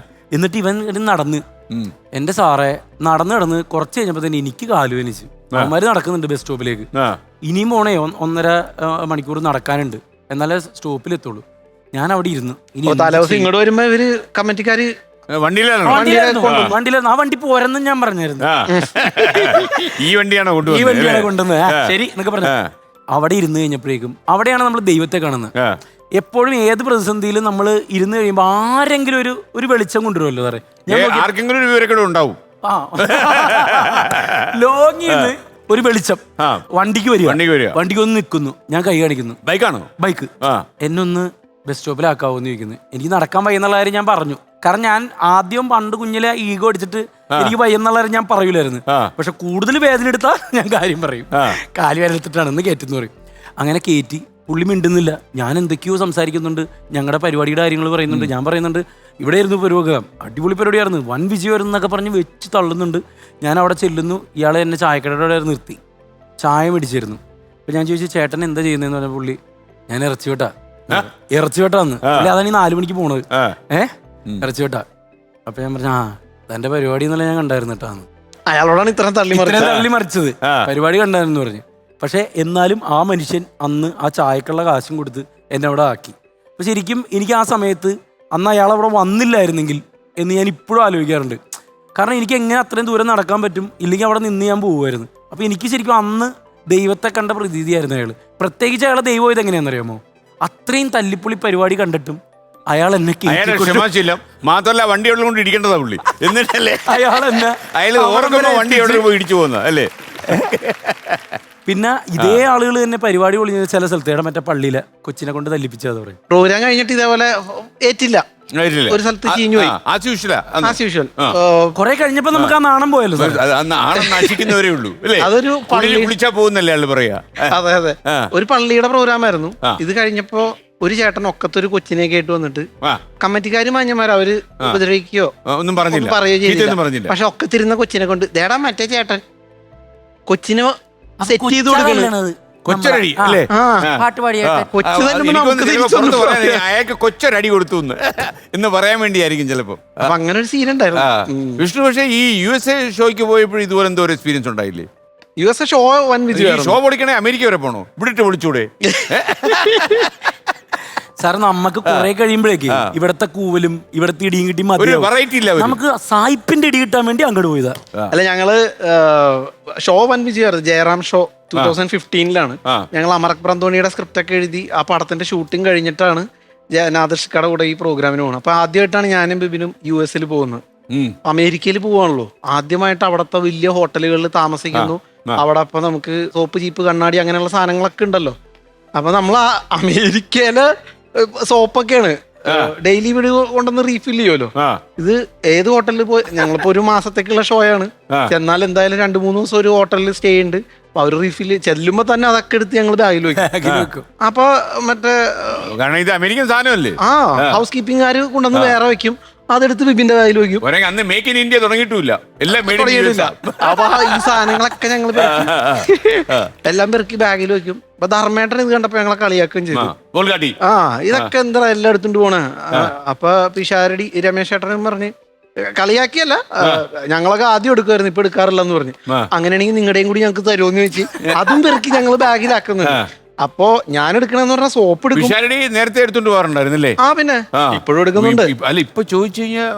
എന്നിട്ട് ഇവൻ നടന്ന്, എന്റെ സാറേ നടന്ന് കുറച്ച് കഴിഞ്ഞപ്പോ തന്നെ എനിക്ക് കാലുവേനിച്ചു. അവന്മാര് നടക്കുന്നുണ്ട് ബസ് സ്റ്റോപ്പിലേക്ക്. ഇനിയും പോണേ 1.5 മണിക്കൂർ നടക്കാനുണ്ട്, എന്നാലേ സ്റ്റോപ്പിലെത്തുള്ളൂ. ഞാൻ അവിടെ ഇരുന്നു. ഇങ്ങോട്ട് വരുമ്പോ ഇവര് കമ്മിറ്റിക്കാര് വണ്ടിയിലായിരുന്നു. ആ വണ്ടി പോരെന്ന് ഞാൻ പറഞ്ഞായിരുന്നു. ഈ വണ്ടിയാണ് കൊണ്ടുവന്നത്. ശരി എന്നൊക്കെ പറഞ്ഞു. അവിടെ ഇരുന്ന് കഴിഞ്ഞപ്പോഴേക്കും അവിടെയാണ് നമ്മൾ ദൈവത്തെ കാണുന്നത്. എപ്പോഴും ഏത് പ്രതിസന്ധിയിലും നമ്മൾ ഇരുന്ന് കഴിയുമ്പോൾ ആരെങ്കിലും ഒരു വെളിച്ചം കൊണ്ടുവരുമല്ലോ സാറേ. ആർക്കെങ്കിലും ഒരു വിവരക്കേട് ഉണ്ടാവും. ലോങ്ങിന്ന് ഒരു വെളിച്ചം വണ്ടിക്ക് വരിക, വണ്ടിക്ക് ഒന്ന് നിൽക്കുന്നു, ഞാൻ കൈ കാണിക്കുന്നു. ബൈക്കാണോ? ബൈക്ക്. എന്നൊന്ന് ബസ് സ്റ്റോപ്പിലാക്കാവോന്ന് ചോദിക്കുന്നു. എനിക്ക് നടക്കാൻ വയ്യെന്നുള്ള കാര്യം ഞാൻ പറഞ്ഞു. കാരണം ഞാൻ ആദ്യം പണ്ട് കുഞ്ഞിലെ ഈഗോ അടിച്ചിട്ട് എനിക്ക് വയ്യെന്നുള്ള കാര്യം ഞാൻ പറയൂലായിരുന്നു. പക്ഷെ കൂടുതൽ വേദന എടുത്താൽ ഞാൻ കാര്യം പറയും. കാല് വേദന എടുത്തിട്ടാണ് ഇന്ന് കയറ്റെന്ന് പറയും. അങ്ങനെ കയറ്റി. പുള്ളി മിണ്ടുന്നില്ല. ഞാൻ എന്തൊക്കെയോ സംസാരിക്കുന്നുണ്ട്, ഞങ്ങളുടെ പരിപാടിയുടെ കാര്യങ്ങൾ പറയുന്നുണ്ട്. ഞാൻ പറയുന്നുണ്ട് ഇവിടെ ആയിരുന്നു പരിപാടി, അടിപൊളി പരിപാടിയായിരുന്നു, വൻ വിജയമായിരുന്നു എന്നൊക്കെ പറഞ്ഞ് വെച്ച് തള്ളുന്നുണ്ട്. ഞാൻ അവിടെ ചെല്ലുന്നു. ഇയാളെ എന്നെ ചായക്കടയുടെ നിർത്തി ചായ മേടിച്ചിരുന്നു. അപ്പം ഞാൻ ചോദിച്ചു ചേട്ടൻ എന്താ ചെയ്യുന്നതെന്ന് പറഞ്ഞ പുള്ളി ഞാൻ ഇറച്ചി വെട്ടാന്ന്. പുള്ളി അതാണ് ഈ 4 മണിക്ക് പോണത്. ഇറച്ചി വെട്ടാ. അപ്പൊ ഞാൻ പറഞ്ഞു തന്റെ പരിപാടി എന്നല്ല ഞാൻ കണ്ടായിരുന്നു കേട്ടാന്ന്. അയാളോടാണ് ഇത്രയും തള്ളി മറിച്ചത്. പരിപാടി കണ്ടായിരുന്നു പറഞ്ഞു. പക്ഷെ എന്നാലും ആ മനുഷ്യൻ അന്ന് ആ ചായക്കുള്ള കാശും കൊടുത്ത് എന്നെ അവിടെ ആക്കി. അപ്പൊ ശരിക്കും എനിക്ക് ആ സമയത്ത് അന്ന് അയാൾ അവിടെ വന്നില്ലായിരുന്നെങ്കിൽ എന്ന് ഞാൻ ഇപ്പോഴും ആലോചിക്കാറുണ്ട്. കാരണം എനിക്ക് എങ്ങനെ അത്രയും ദൂരം നടക്കാൻ പറ്റും, ഇല്ലെങ്കിൽ അവിടെ നിന്ന് ഞാൻ പോകുമായിരുന്നു. അപ്പൊ എനിക്ക് ശരിക്കും അന്ന് ദൈവത്തെ കണ്ട പ്രതീതിയായിരുന്നു അയാൾ. പ്രത്യേകിച്ച് അയാളെ ദൈവം ഇത് എങ്ങനെയാണെന്നറിയാമോ, അത്രയും തല്ലിപ്പൊളി പരിപാടി കണ്ടിട്ടും അയാൾ എന്നെ ക്ഷമാശീലം മാത്രമല്ല വണ്ടി കൊണ്ട് ഇരിക്കേണ്ടതാ പുള്ളി. എന്നിട്ടല്ലേ അയാൾ എന്നെ വണ്ടി എവിടെ പോയി ഇടിച്ചു പോകുന്ന അല്ലേ. പിന്നെ ഇതേ ആളുകൾ തന്നെ പരിപാടി പൊളിഞ്ഞ ചില സ്ഥലത്തേടെ മറ്റേ പള്ളിയിലെ കൊച്ചിനെ കൊണ്ട് തല്ലിപ്പിച്ചത് പറയും. പ്രോഗ്രാം കഴിഞ്ഞിട്ട് ഇതേപോലെ ഏറ്റില്ല, ഒരു സ്ഥലത്ത് ചീഞ്ഞു പോയി. കുറെ കഴിഞ്ഞപ്പോ നമുക്ക് ആ നാണം പോയല്ലോ. നശിക്കുന്നവരേ ഉള്ളൂ അല്ലേ. അതൊരു പള്ളി വിളിച്ചാ പോകുന്നല്ലേ ആള് പറയാ. അതെ അതെ, ഒരു പള്ളിയുടെ പ്രോഗ്രാം ആയിരുന്നു. ഇത് കഴിഞ്ഞപ്പോ ഒരു ചേട്ടൻ ഒക്കത്തൊരു കൊച്ചിനെ കേട്ട് വന്നിട്ട് കമ്മിറ്റിക്കാര് മാന്യന്മാര് അവര് ഉപദ്രവിക്കുകയോ ഒന്നും പറഞ്ഞില്ല, പറയുകയോ. പക്ഷെ ഒക്കത്തിരുന്ന കൊച്ചിനെ കൊണ്ട് ദേടാ മറ്റേ ചേട്ടൻ കൊച്ചിനെ സെറ്റ് ചെയ്ത് കൊടുക്കണത്. കൊച്ചരടി അല്ലേ, അയാൾക്ക് കൊച്ചരടി കൊടുത്തു എന്ന് പറയാൻ വേണ്ടിയായിരിക്കും ചിലപ്പോ. അങ്ങനെ ഒരു സീൻ ഉണ്ടായിരുന്നു. വിഷ്ണു, പക്ഷേ ഈ USA ഷോയ്ക്ക് പോയപ്പോഴും ഇതുപോലെ എന്തോ ഒരു എക്സ്പീരിയൻസ് ഉണ്ടായില്ലേ? USA ഷോ വൻ വിജയം. ഷോ പൊളിക്കണേ അമേരിക്ക വരെ പോണോ? ഇവിടെ വിളിച്ചൂടെ? സാർ നമുക്ക് കുറെ കഴിയുമ്പോഴേക്ക് ഇവിടത്തെ കൂവലും ഇവിടത്തെ ഇടിയും കിട്ടി നമുക്ക് സായിപ്പിന്റെ ഇടി കിട്ടാൻ വേണ്ടി അങ്ങോട്ട് പോയതാ. അല്ല, ഞങ്ങള് ഷോ വൻ വിജയമായിരുന്നു. ജയറാം ഷോ 2015 ഞങ്ങൾ അമറക് ബ്രന്തോണിയുടെ സ്ക്രിപ്റ്റ് ഒക്കെ എഴുതി ആ പടത്തിന്റെ ഷൂട്ടിംഗ് കഴിഞ്ഞിട്ടാണ് നാദർഷിക്കയുടെ കൂടെ ഈ പ്രോഗ്രാമിന് പോകുന്നത്. അപ്പൊ ആദ്യമായിട്ടാണ് ഞാനും ബിബിനും US പോകുന്നത്. അമേരിക്കയിൽ പോവാണല്ലോ. ആദ്യമായിട്ട് അവിടത്തെ വലിയ ഹോട്ടലുകളിൽ താമസിക്കുന്നു. അവിടെ അപ്പൊ നമുക്ക് സോപ്പ്, ചീപ്പ്, കണ്ണാടി അങ്ങനെയുള്ള സാധനങ്ങളൊക്കെ ഉണ്ടല്ലോ. അപ്പൊ നമ്മൾ അമേരിക്കയിലെ സോപ്പൊക്കെയാണ് ഡെയിലി വീട് കൊണ്ടൊന്ന് റീഫിൽ ചെയ്യുമല്ലോ. ഇത് ഏത് ഹോട്ടലിൽ പോയി, ഞങ്ങളിപ്പോ ഒരു മാസത്തേക്കുള്ള ഷോ ആണ്. ചെന്നാൽ എന്തായാലും 2-3 ദിവസം ഒരു ഹോട്ടലിൽ സ്റ്റേ ഉണ്ട്. അപ്പൊ അവർ റീഫിൽ ചെല്ലുമ്പോ തന്നെ അതൊക്കെ എടുത്ത് ഞങ്ങൾ ബാഗിൽ വെക്കും. അപ്പൊ മറ്റേ അമേരിക്കൻ സാധനമല്ലേ, ഹൗസ് കീപ്പിംഗുകാര് കൊണ്ടുവന്ന് വേറെ വെക്കും. അതെടുത്ത് ബിബിന്റെ ബാഗിൽ വെക്കും. അന്ന് മേക്ക് ഇൻ ഇന്ത്യ തുടങ്ങിയിട്ടില്ല, അപ്പൊ ഈ സാധനങ്ങളൊക്കെ ഞങ്ങൾ എല്ലാം പെറുക്കി ബാഗിൽ വെക്കും. അപ്പൊ ധർമ്മേട്ടൻ ഇത് കണ്ടപ്പോ ഞങ്ങളെ കളിയാക്കുകയും ചെയ്തു. ഇതൊക്കെ എന്താ എല്ലാം എടുത്തോണ്ട് പോണേ. അപ്പൊ പിഷാരടി രമേശ് ചേട്ടനും പറഞ്ഞ് കളിയാക്കിയല്ല, ഞങ്ങളൊക്കെ ആദ്യം എടുക്കുമായിരുന്നു, ഇപ്പൊ എടുക്കാറില്ലെന്ന് പറഞ്ഞു. അങ്ങനെയാണെങ്കിൽ നിങ്ങളുടെയും കൂടി ഞങ്ങൾക്ക് തരുമെന്ന് വെച്ച് അതും പെറുക്കി ഞങ്ങൾ ബാഗിലാക്കുന്നുണ്ട്. അപ്പോ ഞാൻ എടുക്കണെന്ന് പറഞ്ഞാൽ സോപ്പ് എടുക്കും. നേരത്തെ എടുത്തോണ്ട് പോകാറുണ്ടായിരുന്നല്ലേ? പിന്നെ ഇപ്പോഴും എടുക്കുന്നുണ്ട്. അല്ല, ഇപ്പൊ ചോദിച്ചു കഴിഞ്ഞാൽ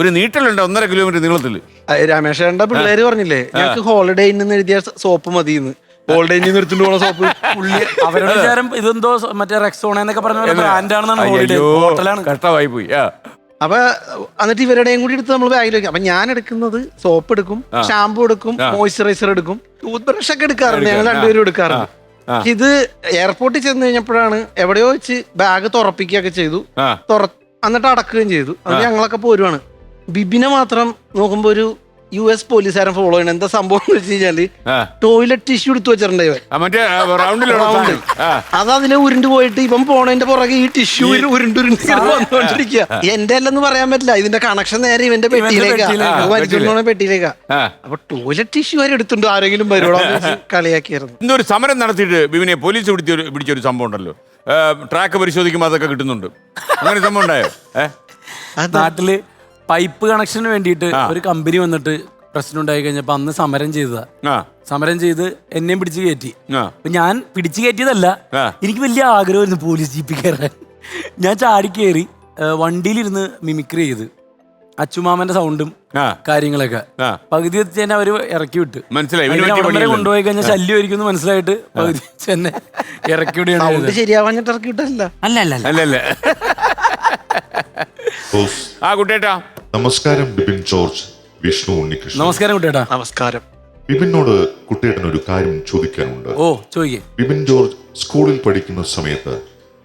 ഒരു നീട്ടലുണ്ട് 1.5 കിലോമീറ്റർ നീളത്തില്. രമേശേട്ടന്റെ പിള്ളേര് പറഞ്ഞില്ലേ ഞങ്ങൾക്ക് ഹോളിഡേ ഇന്ന് എഴുതിയ സോപ്പ് മതിയെന്ന്. ഹോളിഡേ ഇന്ന് എടുത്തോണ്ട് പോണ സോപ്പ് അവരുടെ വിചാരം ഇതെന്തോ മറ്റേ റെക്സോണ എന്നൊക്കെ പറഞ്ഞ ബ്രാൻഡാണെന്നാണ്. കഷ്ടമായി പോയി. അപ്പൊ എന്നിട്ട് ഇവരുടെയും കൂടി എടുത്ത് നമ്മൾ ബാഗിൽ വെക്കും. അപ്പൊ ഞാൻ എടുക്കുന്നത് സോപ്പ് എടുക്കും, ഷാമ്പു എടുക്കും, മോയ്സ്ചറൈസർ എടുക്കും, ടൂത്ത് ബ്രഷ് ഒക്കെ എടുക്കാറുണ്ട്. ഞങ്ങൾ രണ്ടുപേരും എടുക്കാറുണ്ട്. ഇത് എയർപോർട്ടിൽ ചെന്ന് കഴിഞ്ഞപ്പോഴാണ് എവിടെയോ വെച്ച് ബാഗ് തുറപ്പിക്കുകയൊക്കെ ചെയ്തു. എന്നിട്ട് അടക്കുകയും ചെയ്തു. അത് ഞങ്ങളൊക്കെ പോരുവാണ്. ബിബിനെ മാത്രം നോക്കുമ്പോ ഒരു US പോലീസുകാരൻ ഫോളോ ചെയ്യണം. എന്താ സംഭവം എന്ന് വെച്ച് കഴിഞ്ഞാല് ടോയ്ലറ്റ് ടിഷ്യൂ എടുത്തു വെച്ചിട്ടുണ്ടായി. അത് അതിലെ ഉരുണ്ട് പോയിട്ട് ഇവൻ പോണതിന്റെ പുറകെ ഈ ടിഷ്യൂ വന്നുകൊണ്ടിരിക്കുക. എന്റെ അല്ലെന്ന് പറയാൻ പറ്റില്ല, ഇതിന്റെ കണക്ഷൻ നേരെ ഇവന്റെ പെട്ടിയിലേക്കാ. അപ്പൊ ടോയ്ലറ്റ് ടിഷ്യൂ വരെ എടുത്തുണ്ട്. ആരെങ്കിലും പരിപാടി കളിയാക്കിയായിരുന്നു. ഇന്നൊരു സമരം നടത്തിയിട്ട് ബിബിനെ പോലീസ് പിടിച്ചൊരു സംഭവം ഉണ്ടല്ലോ, ട്രാക്ക് പരിശോധിക്കുമ്പോൾ അതൊക്കെ കിട്ടുന്നുണ്ട്. അങ്ങനെ സംഭവം ഉണ്ടായോ? നാട്ടില് പൈപ്പ് കണക്ഷന് വേണ്ടിയിട്ട് ഒരു കമ്പനി വന്നിട്ട് പ്രശ്നം ഉണ്ടായി കഴിഞ്ഞപ്പോ അന്ന് സമരം ചെയ്തതാ. സമരം ചെയ്ത് എന്നെയും പിടിച്ചു കയറ്റി. അപ്പൊ ഞാൻ പിടിച്ചു കയറ്റിയതല്ല, എനിക്ക് വലിയ ആഗ്രഹമായിരുന്നു പോലീസ് ജീപ്പിൽ കയറാൻ. ഞാൻ ചാടി കയറി വണ്ടിയിലിരുന്ന് മിമിക്രി ചെയ്ത് അച്ചുമാമന്റെ സൗണ്ടും കാര്യങ്ങളൊക്കെ പകുതി വെച്ച് തന്നെ അവര് ഇറക്കി വിട്ട്. മനസ്സിലായി, കൊണ്ടുപോയി കഴിഞ്ഞാൽ ശല്യമായിരിക്കും മനസ്സിലായിട്ട് പകുതി തന്നെ ഇറക്കി വിടുകയാണ്. ശരിയാവാഞ്ഞിട്ട് ഇറക്കി വിട്ടല്ല. അല്ല നമസ്കാരം ബിപിൻ ജോർജ്, വിഷ്ണു ഉണ്ണികൃഷ്ണൻ. നമസ്കാരം കുട്ടേട്ടാ. നമസ്കാരം. വിപിനോട് കുട്ടിയേട്ടൻ ഒരു കാര്യം ചോദിക്കാനുണ്ട്. ഓ ചോദിക്കേ. വിപിൻ ജോർജ് സ്കൂളിൽ പഠിക്കുന്ന സമയത്ത്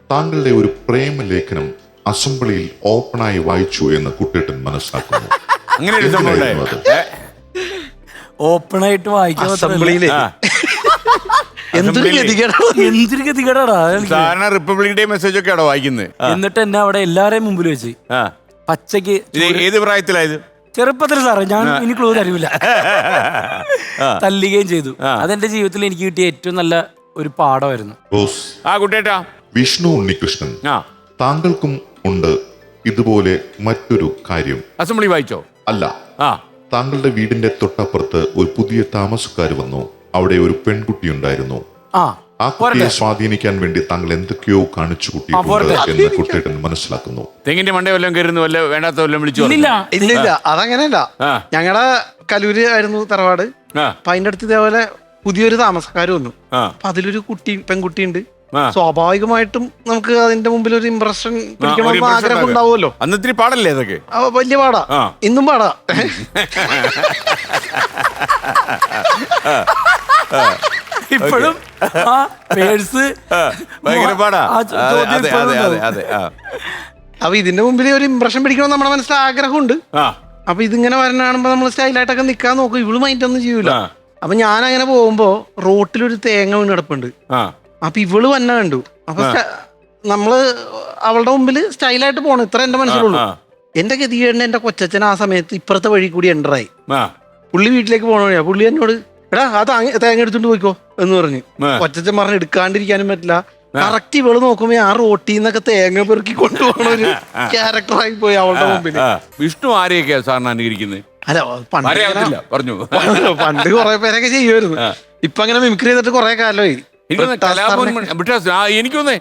താങ്കളുടെ ഒരു പ്രേമലേഖനം അസംബ്ലിയിൽ ഓപ്പണായി വായിച്ചു എന്ന് കുട്ടിയേട്ടൻ മനസ്സിലാക്കുന്നു. അങ്ങനെ ഒരു സംഭവം എന്തായിരുന്നു ഉണ്ടായോ? അത്? ഓപ്പണായിട്ട് വായിക്കാൻ അസംബ്ലിയിലെ എന്തൊരു എന്തൊരു ഗതികേടാടാ. സാധാരണ റിപ്പബ്ലിക് ഡേ മെസ്സേജ് ഒക്കെ ആണോ വായിക്കുന്നത്? എന്നിട്ട് എന്നെ അവിടെ എല്ലാരെയും മുമ്പിൽ വെച്ച് പച്ചക്ക് ഇത് ഏത് പ്രായത്തിലായത്? ചെറുപ്പത്തിൽ സാറേ, ഞാൻ ഇനി ക്ലൂ തരൂല. തല്ലുകയും ചെയ്തു. അതെന്റെ ജീവിതത്തിൽ എനിക്ക് കിട്ടിയ ഏറ്റവും നല്ല ഒരു പാഠമായിരുന്നു. ബോസ്, കുട്ടേട്ടാ, വിഷ്ണു ഉണ്ണികൃഷ്ണൻ, ആ താങ്കൾക്കും ഉണ്ട് ഇതുപോലെ മറ്റൊരു കാര്യം. അസംബ്ലി വായിച്ചോ? അല്ല, ആ താങ്കളുടെ വീടിന്റെ തൊട്ടപ്പുറത്ത് ഒരു പുതിയ താമസക്കാർ വന്നു. അവിടെ ഒരു പെൺകുട്ടി ഉണ്ടായിരുന്നു. ആ കുട്ടിയെ സ്വാധീനിക്കാൻ വേണ്ടി താങ്കൾ എന്തൊക്കെയോ കാണിച്ചു കുട്ടിയിട്ടുണ്ട് എന്ന് കുട്ടിയേട്ടൻ മനസ്സിലാക്കുന്നു. തെങ്ങിന്റെ മണ്ടേ വല്ലതും കയറുന്നു, വല്ല വേണ്ടാത്ത വല്ലതും വിളിച്ചു? ഇല്ല, അതങ്ങനെയല്ല. ഞങ്ങളുടെ കലൂര് ആയിരുന്നു തറവാട്. അപ്പൊ അതിന്റെ അടുത്ത് ഇതേപോലെ പുതിയൊരു താമസക്കാർ വന്നു. അപ്പൊ അതിലൊരു പെൺകുട്ടി ഉണ്ട്. സ്വാഭാവികമായിട്ടും നമുക്ക് അതിന്റെ മുമ്പിൽ ഒരു ഇംപ്രഷൻ പിടിക്കണമെന്ന് ആഗ്രഹം ഉണ്ടാവുമല്ലോ. അന്നത്തിരി പാടല്ലേ അതൊക്കെ? വലിയ പാടാ, ഇന്നും പാടാ. ഇപ്പോഴും പേഴ്സ് ഭയങ്കര പാടാ. അപ്പൊ ഇതിന്റെ മുമ്പിൽ ഒരു ഇംപ്രഷൻ പിടിക്കണം നമ്മുടെ മനസ്സിൽ ആഗ്രഹമുണ്ട്. അപ്പൊ ഇതിങ്ങനെ വരണ കാണുമ്പോ നമ്മൾ സ്റ്റൈലായിട്ടൊക്കെ നിക്കാൻ നോക്കും. ഇവള് മൈൻഡ് ഒന്നും ചെയ്യൂല. അപ്പൊ ഞാൻ അങ്ങനെ പോകുമ്പോ റോട്ടിലൊരു തേങ്ങ വീണ് കിടപ്പുണ്ട്. അപ്പൊ ഇവള് വന്നെ കണ്ടു. അപ്പൊ നമ്മള് അവളുടെ മുമ്പിൽ സ്റ്റൈലായിട്ട് പോണം, ഇത്ര എന്റെ മനസ്സിലുള്ളൂ. എന്റെ ഗതികേടിന് എന്റെ കൊച്ചച്ഛൻ ആ സമയത്ത് ഇപ്പുറത്തെ വഴി കൂടി എൻ്ററായി. പുള്ളി വീട്ടിലേക്ക് പോണ വഴിയാ. പുള്ളി എന്നോട് എടാ ആ തേങ്ങ എടുത്തോണ്ട് പോയിക്കോ എന്ന് പറഞ്ഞു. കൊച്ചച്ഛൻ പറഞ്ഞ് എടുക്കാണ്ടിരിക്കാനും പറ്റില്ല. കറക്റ്റ് ഇവള് നോക്കുമ്പോ ആ റോട്ടിൽ നിന്നൊക്കെ തേങ്ങ പെറുക്കി കൊണ്ടുപോകണ ഒരു ക്യാരക്ടറായി പോയി അവളുടെ മുമ്പിൽ. വിഷ്ണു ആരെയൊക്കെയാ സാറിന് അനുകരിക്കുന്നത്? അല്ല, പറഞ്ഞു പണ്ട് കുറെ പേരൊക്കെ ചെയ്യുമായിരുന്നു. ഇപ്പൊ അങ്ങനെ മിമിക്രി ചെയ്തിട്ട് കുറെ കാലമായി. എനിക്കൊന്നേ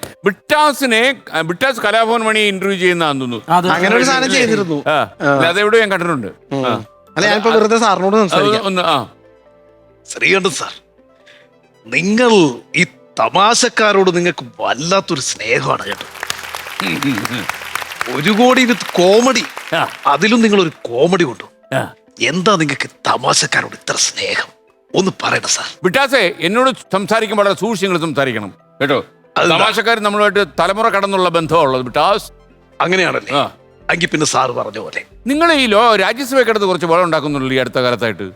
ബിട്ടാസ് കലാഭവൻ മണി ഇന്റർവ്യൂ ചെയ്യുന്നതാന്ന് തോന്നുന്നു. അങ്ങനെ ഒരു സാധനം ചെയ്തിരുന്നു. അതെവിടെ ഞാൻ കണ്ടിട്ടുണ്ട്. അല്ല, ഞാനിപ്പോ വെറുതെ സാറിനോട് സംസാരിക്കാം. ശ്രീകണ്ഠൻ സാർ, നിങ്ങൾ ഈ തമാശക്കാരോട് നിങ്ങൾക്ക് വല്ലാത്തൊരു സ്നേഹമാണ് കേട്ടോ. 1 കോടി വിത്ത് കോമഡി, അതിലും നിങ്ങളൊരു കോമഡി കൊണ്ടു. എന്താ നിങ്ങൾക്ക് തമാശക്കാരോട് ഇത്ര സ്നേഹം? ഒന്ന് പറയണം സാർ. ബിട്ടാസേ, എന്നോട് സംസാരിക്കുമ്പോൾ വളരെ സൂക്ഷിച്ച് സംസാരിക്കണം കേട്ടോ. തമാശക്കാർ നമ്മളുമായിട്ട് തലമുറ കടന്നുള്ള ബന്ധമുള്ളത് ബിട്ടാസ്. അങ്ങനെയാണല്ലേ? എങ്കിൽ പിന്നെ സാറ് പറഞ്ഞ പോലെ നിങ്ങൾ ഈ രാജ്യസഭയ്ക്കടുത്ത് കുറച്ച് ബഹളം ഉണ്ടാക്കുന്നുള്ളൂ ഈ അടുത്ത കാലത്തായിട്ട്.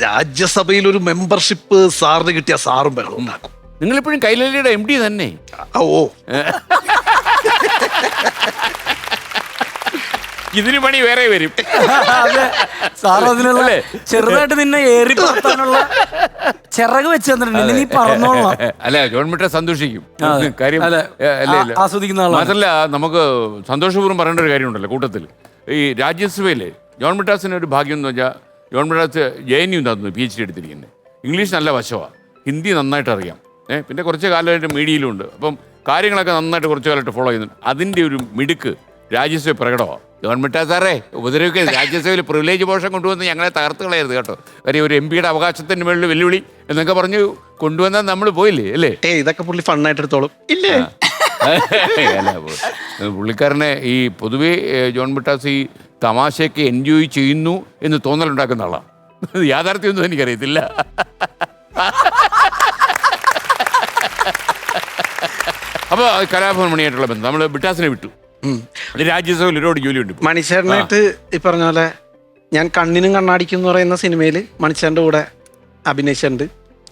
രാജ്യസഭയിൽ ഒരു മെമ്പർഷിപ്പ് സാറിന് കിട്ടിയ സാറും ബഹളം ഉണ്ടാക്കും. നിങ്ങളിപ്പോഴും കൈലലിയുടെ MD തന്നെ. ഓ, ഇതിന് പണി വേറെ വരും. സാർ അതിനുള്ള ചെറുതായിട്ട് നിന്നെ ഏറി പറത്താനുള്ള ചിറക് വെച്ച് തന്നിട്ടുണ്ട്, നീ പറഞ്ഞോളാം. അല്ല, ഗവൺമെന്റ് സന്തോഷിക്കും കാര്യം ആസ്വദിക്കുന്ന മാത്രല്ല. നമുക്ക് സന്തോഷപൂർവ്വം പറയേണ്ട ഒരു കാര്യമുണ്ടല്ലോ കൂട്ടത്തിൽ. ഈ രാജ്യസഭയിലെ ജോൺ ബ്രിട്ടാസിന് ഒരു ഭാഗ്യം എന്ന് വെച്ചാൽ, ജോൺ ബ്രിട്ടാസ് JNU തന്നു PhD എടുത്തിരിക്കുന്നത്. ഇംഗ്ലീഷ് നല്ല വശമാണ്, ഹിന്ദി നന്നായിട്ട് അറിയാം, പിന്നെ കുറച്ച് കാലമായിട്ട് മീഡിയയിലുണ്ട്. അപ്പം കാര്യങ്ങളൊക്കെ നന്നായിട്ട് കുറച്ച് കാലമായിട്ട് ഫോളോ ചെയ്യുന്നുണ്ട്. അതിൻ്റെ ഒരു മിടുക്ക് രാജ്യസഭ പ്രകടമാണ്. ഗവൺമെന്റ് സാറേ ഉപദ്രവിക്കുക, രാജ്യസഭയിൽ പ്രിവിലേജ് പോഷൻ കൊണ്ടുവന്ന് ഞങ്ങളെ തകർത്ത് കളയരുത് കേട്ടോ. കാര്യം ഒരു MP യുടെ അവകാശത്തിന് മേളിൽ വെല്ലുവിളി എന്നൊക്കെ പറഞ്ഞ് കൊണ്ടുവന്നാൽ നമ്മൾ പോയില്ലേ അല്ലേ? ഇതൊക്കെ പുള്ളി ഫണ്ണായിട്ട് എടുത്തോളും. ഇല്ലേ? അല്ല, പുള്ളിക്കാരനെ ഈ പൊതുവേ ജോൺ ബ്രിട്ടാസ് ഈ തമാശയൊക്കെ എൻജോയ് ചെയ്യുന്നു എന്ന് തോന്നലുണ്ടാക്കുന്ന ആളാണ്. യാഥാർത്ഥ്യമൊന്നും എനിക്കറിയത്തില്ല. അപ്പൊ കലാഭവൻ മണിയായിട്ടുള്ള ബന്ധം നമ്മൾ ബ്രിട്ടാസിനെ വിട്ടു. രാജ്യസഭയിൽ ഒരുപാട് ജോലിയുണ്ട്. മണിച്ചേട്ടനായിട്ട് ഈ പറഞ്ഞ പോലെ ഞാൻ കണ്ണിനും കണ്ണാടിക്കും എന്ന് പറയുന്ന സിനിമയിൽ മണിച്ചേട്ടൻ്റെ കൂടെ അഭിനയിച്ചിട്ടുണ്ട്.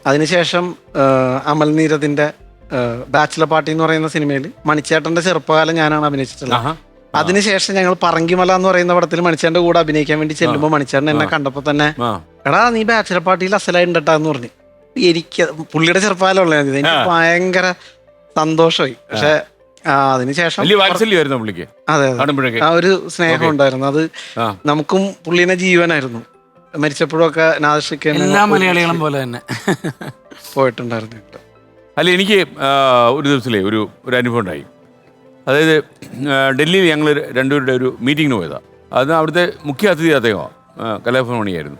അതിനുശേഷം അമൽ നീരദിന്റെ ബാച്ചിലർ പാർട്ടി എന്ന് പറയുന്ന സിനിമയിൽ മണിച്ചേട്ടന്റെ ചെറുപ്പകാലം ഞാനാണ് അഭിനയിച്ചിട്ടുള്ളത്. അതിനുശേഷം ഞങ്ങൾ പറങ്കിമല എന്ന് പറയുന്ന പടത്തിൽ മണിച്ചേട്ടന്റെ കൂടെ അഭിനയിക്കാൻ വേണ്ടി ചെല്ലുമ്പോൾ മണിച്ചേട്ടൻ എന്നെ കണ്ടപ്പോ തന്നെ എടാ നീ ബാച്ചിലർ പാർട്ടിയിൽ അസലായിട്ടുണ്ടാന്ന് പറഞ്ഞു. എനിക്ക് പുള്ളിയുടെ ചെറുപ്പകാലമുള്ള എനിക്ക് ഭയങ്കര സന്തോഷമായി. പക്ഷെ അതിനുശേഷം അതെ ആ ഒരു സ്നേഹം ഉണ്ടായിരുന്നു. അത് നമുക്കും പുള്ളിനെ ജീവനായിരുന്നു. മരിച്ചപ്പോഴൊക്കെ എല്ലാ മലയാളികളും പോലെ തന്നെ പോയിട്ടുണ്ടായിരുന്നു. അല്ല, എനിക്ക് ഒരു ദിവസത്തിലെ ഒരു അനുഭവം ഉണ്ടായി. അതായത് ഡൽഹിയിൽ ഞങ്ങൾ രണ്ടുപേരുടെ ഒരു മീറ്റിങ്ങിന് പോയതാണ്. അത് അവിടുത്തെ മുഖ്യ അതിഥി അദ്ദേഹമാണ്, കലാഭവൻ മണിയായിരുന്നു.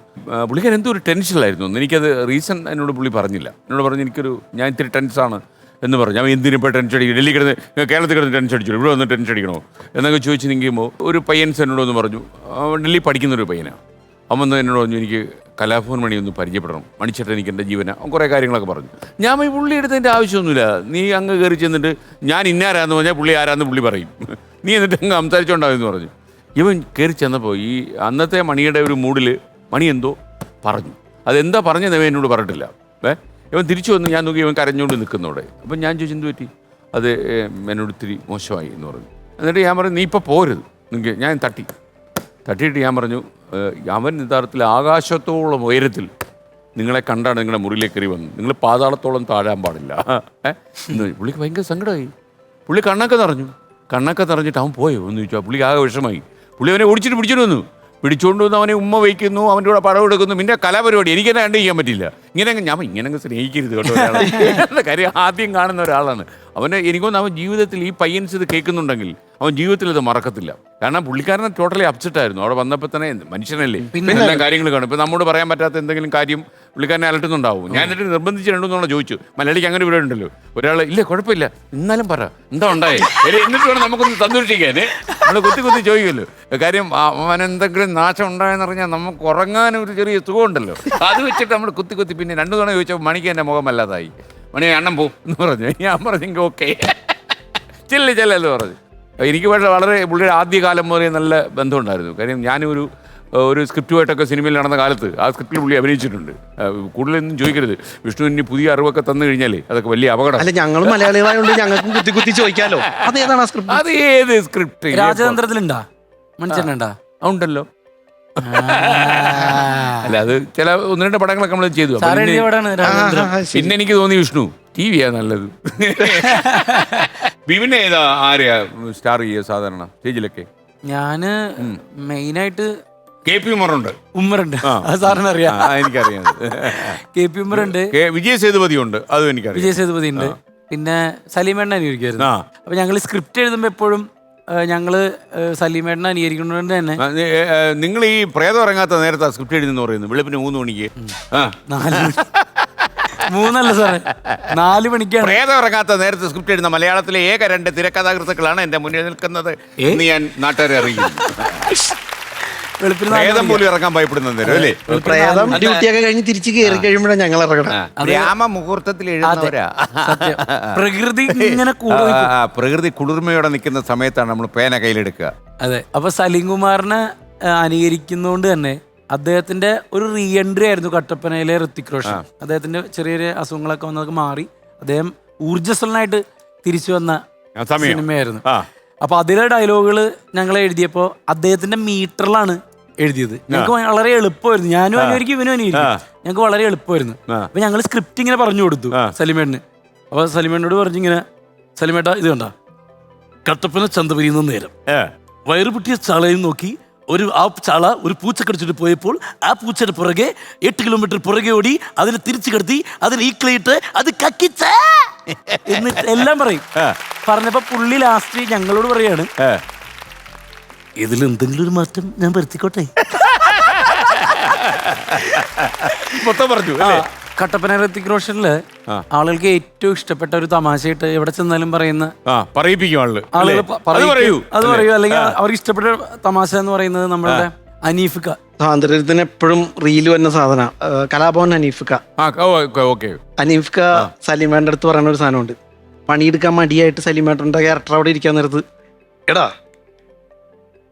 പുള്ളിക്കാരൻ എന്തോ ഒരു ടെൻഷനിലായിരുന്നു. എനിക്കത് റീസൺ എന്നോട് പുള്ളി പറഞ്ഞില്ല. എന്നോട് പറഞ്ഞ് ഞാൻ ഇത്തിരി ടെൻസാണ് എന്ന് പറഞ്ഞു. ഞാൻ എന്തിനിപ്പോൾ ടെൻഷൻ അടിക്കും, ഡൽഹി കിടന്ന് കേരളത്തിൽ കിടന്ന് ടെൻഷൻ അടിച്ചു, ഇവിടെ വന്ന് ടെൻഷൻ അടിക്കണോ എന്നൊക്കെ ചോദിച്ച് നിൽക്കുമ്പോൾ ഒരു പയ്യൻ എന്നോട് ഒന്ന് പറഞ്ഞു. ഡൽഹി പഠിക്കുന്നൊരു പയ്യനാണ്. അവൻ വന്ന് എന്നോട് പറഞ്ഞു എനിക്ക് കലാഭവൻ മണി ഒന്ന് പരിചയപ്പെടണം, മണിച്ചേട്ടൻ എനിക്ക് എൻ്റെ ജീവന, അവൻ കുറേ കാര്യങ്ങളൊക്കെ പറഞ്ഞു. ഞാൻ ഈ പുള്ളി എടുത്തതിൻ്റെ ആവശ്യമൊന്നുമില്ല, നീ അങ്ങ് കയറി ചെന്നിട്ട് ഞാൻ ഇന്നാരാന്ന് പറഞ്ഞാൽ പുള്ളി ആരാന്ന് പുള്ളി പറയും, നീ എന്നിട്ട് അങ്ങ് സംസാരിച്ചോണ്ടാവെന്ന് പറഞ്ഞു. ഇവൻ കയറി ചെന്നപ്പോൾ ഈ അന്നത്തെ മണിയുടെ ഒരു മൂഡിൽ മണി എന്തോ പറഞ്ഞു. അതെന്താ പറഞ്ഞത് ഇവൻ എന്നോട് പറഞ്ഞിട്ടില്ല. ഇവൻ തിരിച്ചു വന്ന് ഞാൻ നോക്കി ഇവൻ കരഞ്ഞുകൊണ്ട് നിൽക്കുന്നവിടെ. അപ്പം ഞാൻ ചോദിച്ചു എന്ത് പറ്റി? അത് എന്നോട് ഇത്തിരി മോശമായി എന്ന് പറഞ്ഞു. എന്നിട്ട് ഞാൻ പറഞ്ഞു നീ ഇപ്പോൾ പോരുത്, നിങ്ങൾക്ക് ഞാൻ തട്ടിയിട്ട് ഞാൻ പറഞ്ഞു അവൻ യഥാർത്ഥത്തിൽ ആകാശത്തോളം ഉയരത്തിൽ നിങ്ങളെ കണ്ടാണ് നിങ്ങളുടെ മുറിയിലേക്ക് കയറി വന്നു, നിങ്ങൾ പാതാളത്തോളം താഴാൻ പാടില്ല. പുള്ളിക്ക് ഭയങ്കര സങ്കടമായി. പുള്ളി കണ്ണൊക്കെ നിറഞ്ഞിട്ട് അവൻ പോയോ എന്ന് ചോദിച്ചാൽ പുള്ളിക്ക് ആകെ വിഷമായി. പുള്ളി അവനെ ഓടിച്ചിട്ട് പിടിച്ചുകൊണ്ട് വന്ന് അവനെ ഉമ്മ വയ്ക്കുന്നു, അവൻ്റെ കൂടെ പടം എടുക്കുന്നു. പിന്നെ കലാപരിപാടി എനിക്കെന്നെ കണ്ടു ചെയ്യാൻ പറ്റില്ല. ഇങ്ങനെ സ്നേഹിക്കരുത് കേട്ടോ ഒരാളെ. കാര്യം ആദ്യം കാണുന്ന ഒരാളാണ് അവന്. എനിക്കൊന്ന് അവൻ ജീവിതത്തിൽ ഈ പയ്യൻസ് ഇത് കേൾക്കുന്നുണ്ടെങ്കിൽ അവൻ ജീവിതത്തിൽ ഇത് മറക്കത്തില്ല. കാരണം പുള്ളിക്കാരനെ ടോട്ടലി അപ്സെറ്റ് ആയിരുന്നു. അവിടെ വന്നപ്പോൾ തന്നെ മനുഷ്യനല്ലേ, പിന്നെ എല്ലാ കാര്യങ്ങൾ കാണും. ഇപ്പം നമ്മോട് പറയാൻ പറ്റാത്ത എന്തെങ്കിലും കാര്യം പുള്ളിക്കാരനെ അലട്ടുന്നുണ്ടാവും. ഞാൻ എന്നിട്ട് നിർബന്ധിച്ച് രണ്ടെന്നോളം ചോദിച്ചു, മലയാളിക്ക് അങ്ങനെ ഇവിടെ ഉണ്ടല്ലോ ഒരാൾ, ഇല്ല കുഴപ്പമില്ല എന്നാലും പറ എന്താ ഉണ്ടായേ, എന്നിട്ട് വേണം നമുക്കൊന്ന് സന്തോഷിക്കാൻ. നമ്മൾ കുത്തി ചോദിക്കുമല്ലോ. കാര്യം അവൻ എന്തെങ്കിലും നാശം ഉണ്ടായെന്ന് പറഞ്ഞാൽ നമുക്ക് ഉറങ്ങാനും ഒരു ചെറിയ സുഖമുണ്ടല്ലോ. അത് വെച്ചിട്ട് നമ്മൾ കുത്തി പിന്നെ 2 തവണ ചോദിച്ചപ്പോൾ മണിക്ക് എൻ്റെ മുഖം വല്ലാതായി. മണി അണ്ണം പോ എന്ന് പറഞ്ഞു. ഞാൻ പറഞ്ഞു ഓക്കെ ചെല്ലെന്ന് പറഞ്ഞു. എനിക്ക് പക്ഷേ വളരെ പുള്ളിയുടെ ആദ്യകാലം മുതലേ നല്ല ബന്ധമുണ്ടായിരുന്നു. കാര്യം ഞാനൊരു സ്ക്രിപ്റ്റുമായിട്ടൊക്കെ സിനിമയിൽ നടന്ന കാലത്ത് ആ സ്ക്രിപ്റ്റിൽ പുള്ളി അഭിനയിച്ചിട്ടുണ്ട്. കൂടുതലൊന്നും ചോദിക്കരുത്, വിഷ്ണുവിന് പുതിയ അറിവൊക്കെ തന്നു കഴിഞ്ഞാലേ അതൊക്കെ വലിയ അപകടം. അല്ല ഞങ്ങൾ മലയാളികളായതുകൊണ്ട് ഞങ്ങൾക്ക് കുത്തി ചോദിക്കാലോ. അതേതാണ് ആ സ്ക്രിപ്റ്റ്? അത് ഏത് സ്ക്രിപ്റ്റ്? രാജതന്ത്രത്തിലുണ്ടാ മനസ്സിലുണ്ടാ? ഉണ്ടല്ലോ. അല്ല അത് ചില 1-2 പടങ്ങളൊക്കെ നമ്മൾ ചെയ്തു. പിന്നെ എനിക്ക് തോന്നി വിഷ്ണു TV നല്ലത്. ബിബിനെ ഏതാ ആരെയാ സ്റ്റാർ ചെയ്യുക സാധാരണ സ്റ്റേജിലൊക്കെ? ഞാന് മെയിനായിട്ട് KP ഉമ്മറുണ്ട്. സാറിന് അറിയാം, എനിക്കറിയാം. KP ഉമ്മറുണ്ട്, വിജയ് സേതുപതി ഉണ്ട്, അതും എനിക്കറിയാം. വിജയ് സേതുപതി ഉണ്ട്, പിന്നെ സലീമേട്ടൻ അനുകരിക്കായിരുന്നു. അപ്പൊ ഞങ്ങൾ സ്ക്രിപ്റ്റ് എഴുതുമ്പോ എപ്പോഴും ഞങ്ങള് സലീമേട്ടനെ അനുകരിക്കുന്നതുകൊണ്ട് തന്നെ നിങ്ങൾ ഈ പ്രേതം ഇറങ്ങാത്ത നേരത്തെ സ്ക്രിപ്റ്റ് എഴുതുന്ന പറയുന്നു വെളുപ്പിന് 3 മണിക്ക്. 3 സാറേ 4 മണിക്കാണ് പ്രേതം ഇറങ്ങാത്ത നേരത്തെ സ്ക്രിപ്റ്റ് എഴുതുന്ന മലയാളത്തിലെ ഏക 2 തിരക്കഥാകൃത്തുക്കളാണ് എന്റെ മുന്നിൽ നിൽക്കുന്നത് എന്ന് ഞാൻ നാട്ടുകാരെ അറിയിക്കുന്നു. പ്രേതം പോലും ഇറങ്ങാൻ ഭയപ്പെടുന്ന നേരം അല്ലേ? പ്രേതം ഡ്യൂട്ടിയൊക്കെ കഴിഞ്ഞ് തിരിച്ച് കയറി കഴിയുമ്പോഴാണ് ഞങ്ങൾ ഇറങ്ങണം. ഗ്രാമ മുഹൂർത്തത്തിൽ എഴുതുന്നവരാ. പ്രകൃതി ഇങ്ങനെ പ്രകൃതി കുളിർമയോടെ നിൽക്കുന്ന സമയത്താണ് നമ്മൾ പേന കയ്യിലെടുക്കുക. അതെ. അപ്പൊ സലീം കുമാറിനെ അനുകരിക്കുന്നതുകൊണ്ട് തന്നെ അദ്ദേഹത്തിന്റെ ഒരു റീ എൻട്രി ആയിരുന്നു കട്ടപ്പനയിലെ ഋത്തിക് റോഷൻ. അദ്ദേഹത്തിന്റെ ചെറിയ അസുഖങ്ങളൊക്കെ വന്നതൊക്കെ മാറി അദ്ദേഹം ഊർജ്ജസ്വലനായിട്ട് തിരിച്ചു വന്ന സിനിമയായിരുന്നു. അപ്പൊ അതിലെ ഡയലോഗുകൾ ഞങ്ങൾ എഴുതിയപ്പോ അദ്ദേഹത്തിന്റെ മീറ്ററിലാണ് എഴുതിയത്. ഞങ്ങൾക്ക് വളരെ എളുപ്പമായിരുന്നു. ഞാനും അനുകരിക്കും ഇവനും അനുകരിക്കും. ഞങ്ങൾക്ക് വളരെ എളുപ്പമായിരുന്നു. അപ്പൊ ഞങ്ങൾ സ്ക്രിപ്റ്റ് ഇങ്ങനെ പറഞ്ഞു കൊടുത്തു സലിമേട്ടന്. അപ്പൊ സലിമേട്ടനോട് പറഞ്ഞിങ്ങനെ, സലിമേട്ട ഇത് കണ്ട കട്ടപ്പന ചന്ത പിരിയുന്ന നേരം വയറ് പൊട്ടിയ ചാളയും നോക്കി ആ ചാള ഒരു പൂച്ച കടിച്ചിട്ട് പോയപ്പോൾ ആ പൂച്ചയുടെ പുറകെ 8 കിലോമീറ്റർ പുറകെ ഓടി അതിനെ തിരിച്ചു കിടത്തി അതിന് ഈക്കളിയിട്ട് അത് കക്കിച്ച എന്നിട്ട് എല്ലാം പറയും. പറഞ്ഞപ്പോ പുള്ളി ലാസ്റ്റ് ഞങ്ങളോട് പറയാണ്, ഇതിൽ എന്തെങ്കിലും ഒരു മാറ്റം ഞാൻ വരുത്തിക്കോട്ടെ. മൊത്തം പറഞ്ഞു. കട്ടപ്പന ഋത്തിക് റോഷനില് ആളുകൾക്ക് ഏറ്റവും ഇഷ്ടപ്പെട്ട ഒരു തമാശയായിട്ട് എവിടെ ചെന്നാലും പറയുന്ന പറയിപ്പിക്കും ആളുകൾ. അത് പറയൂ അല്ലെങ്കിൽ അവർക്ക് ഇഷ്ടപ്പെട്ട തമാശ എന്ന് പറയുന്നത് നമ്മളുടെ അനീഫിക്ക. സ്വാതന്ത്ര്യത്തിന് എപ്പോഴും റീല് വന്ന സാധന കലാഭവൻ അനീഫിക്ക. അനീഫിക്ക സലീമേട്ടൻ്റെ അടുത്ത് പറയുന്ന ഒരു സാധനമുണ്ട്. പണിയെടുക്കാൻ മടിയായിട്ട് സലീമേട്ടൻ്റെ ക്യാരക്ടർ അവിടെ ഇരിക്കാൻ നേരത്ത്, എടാ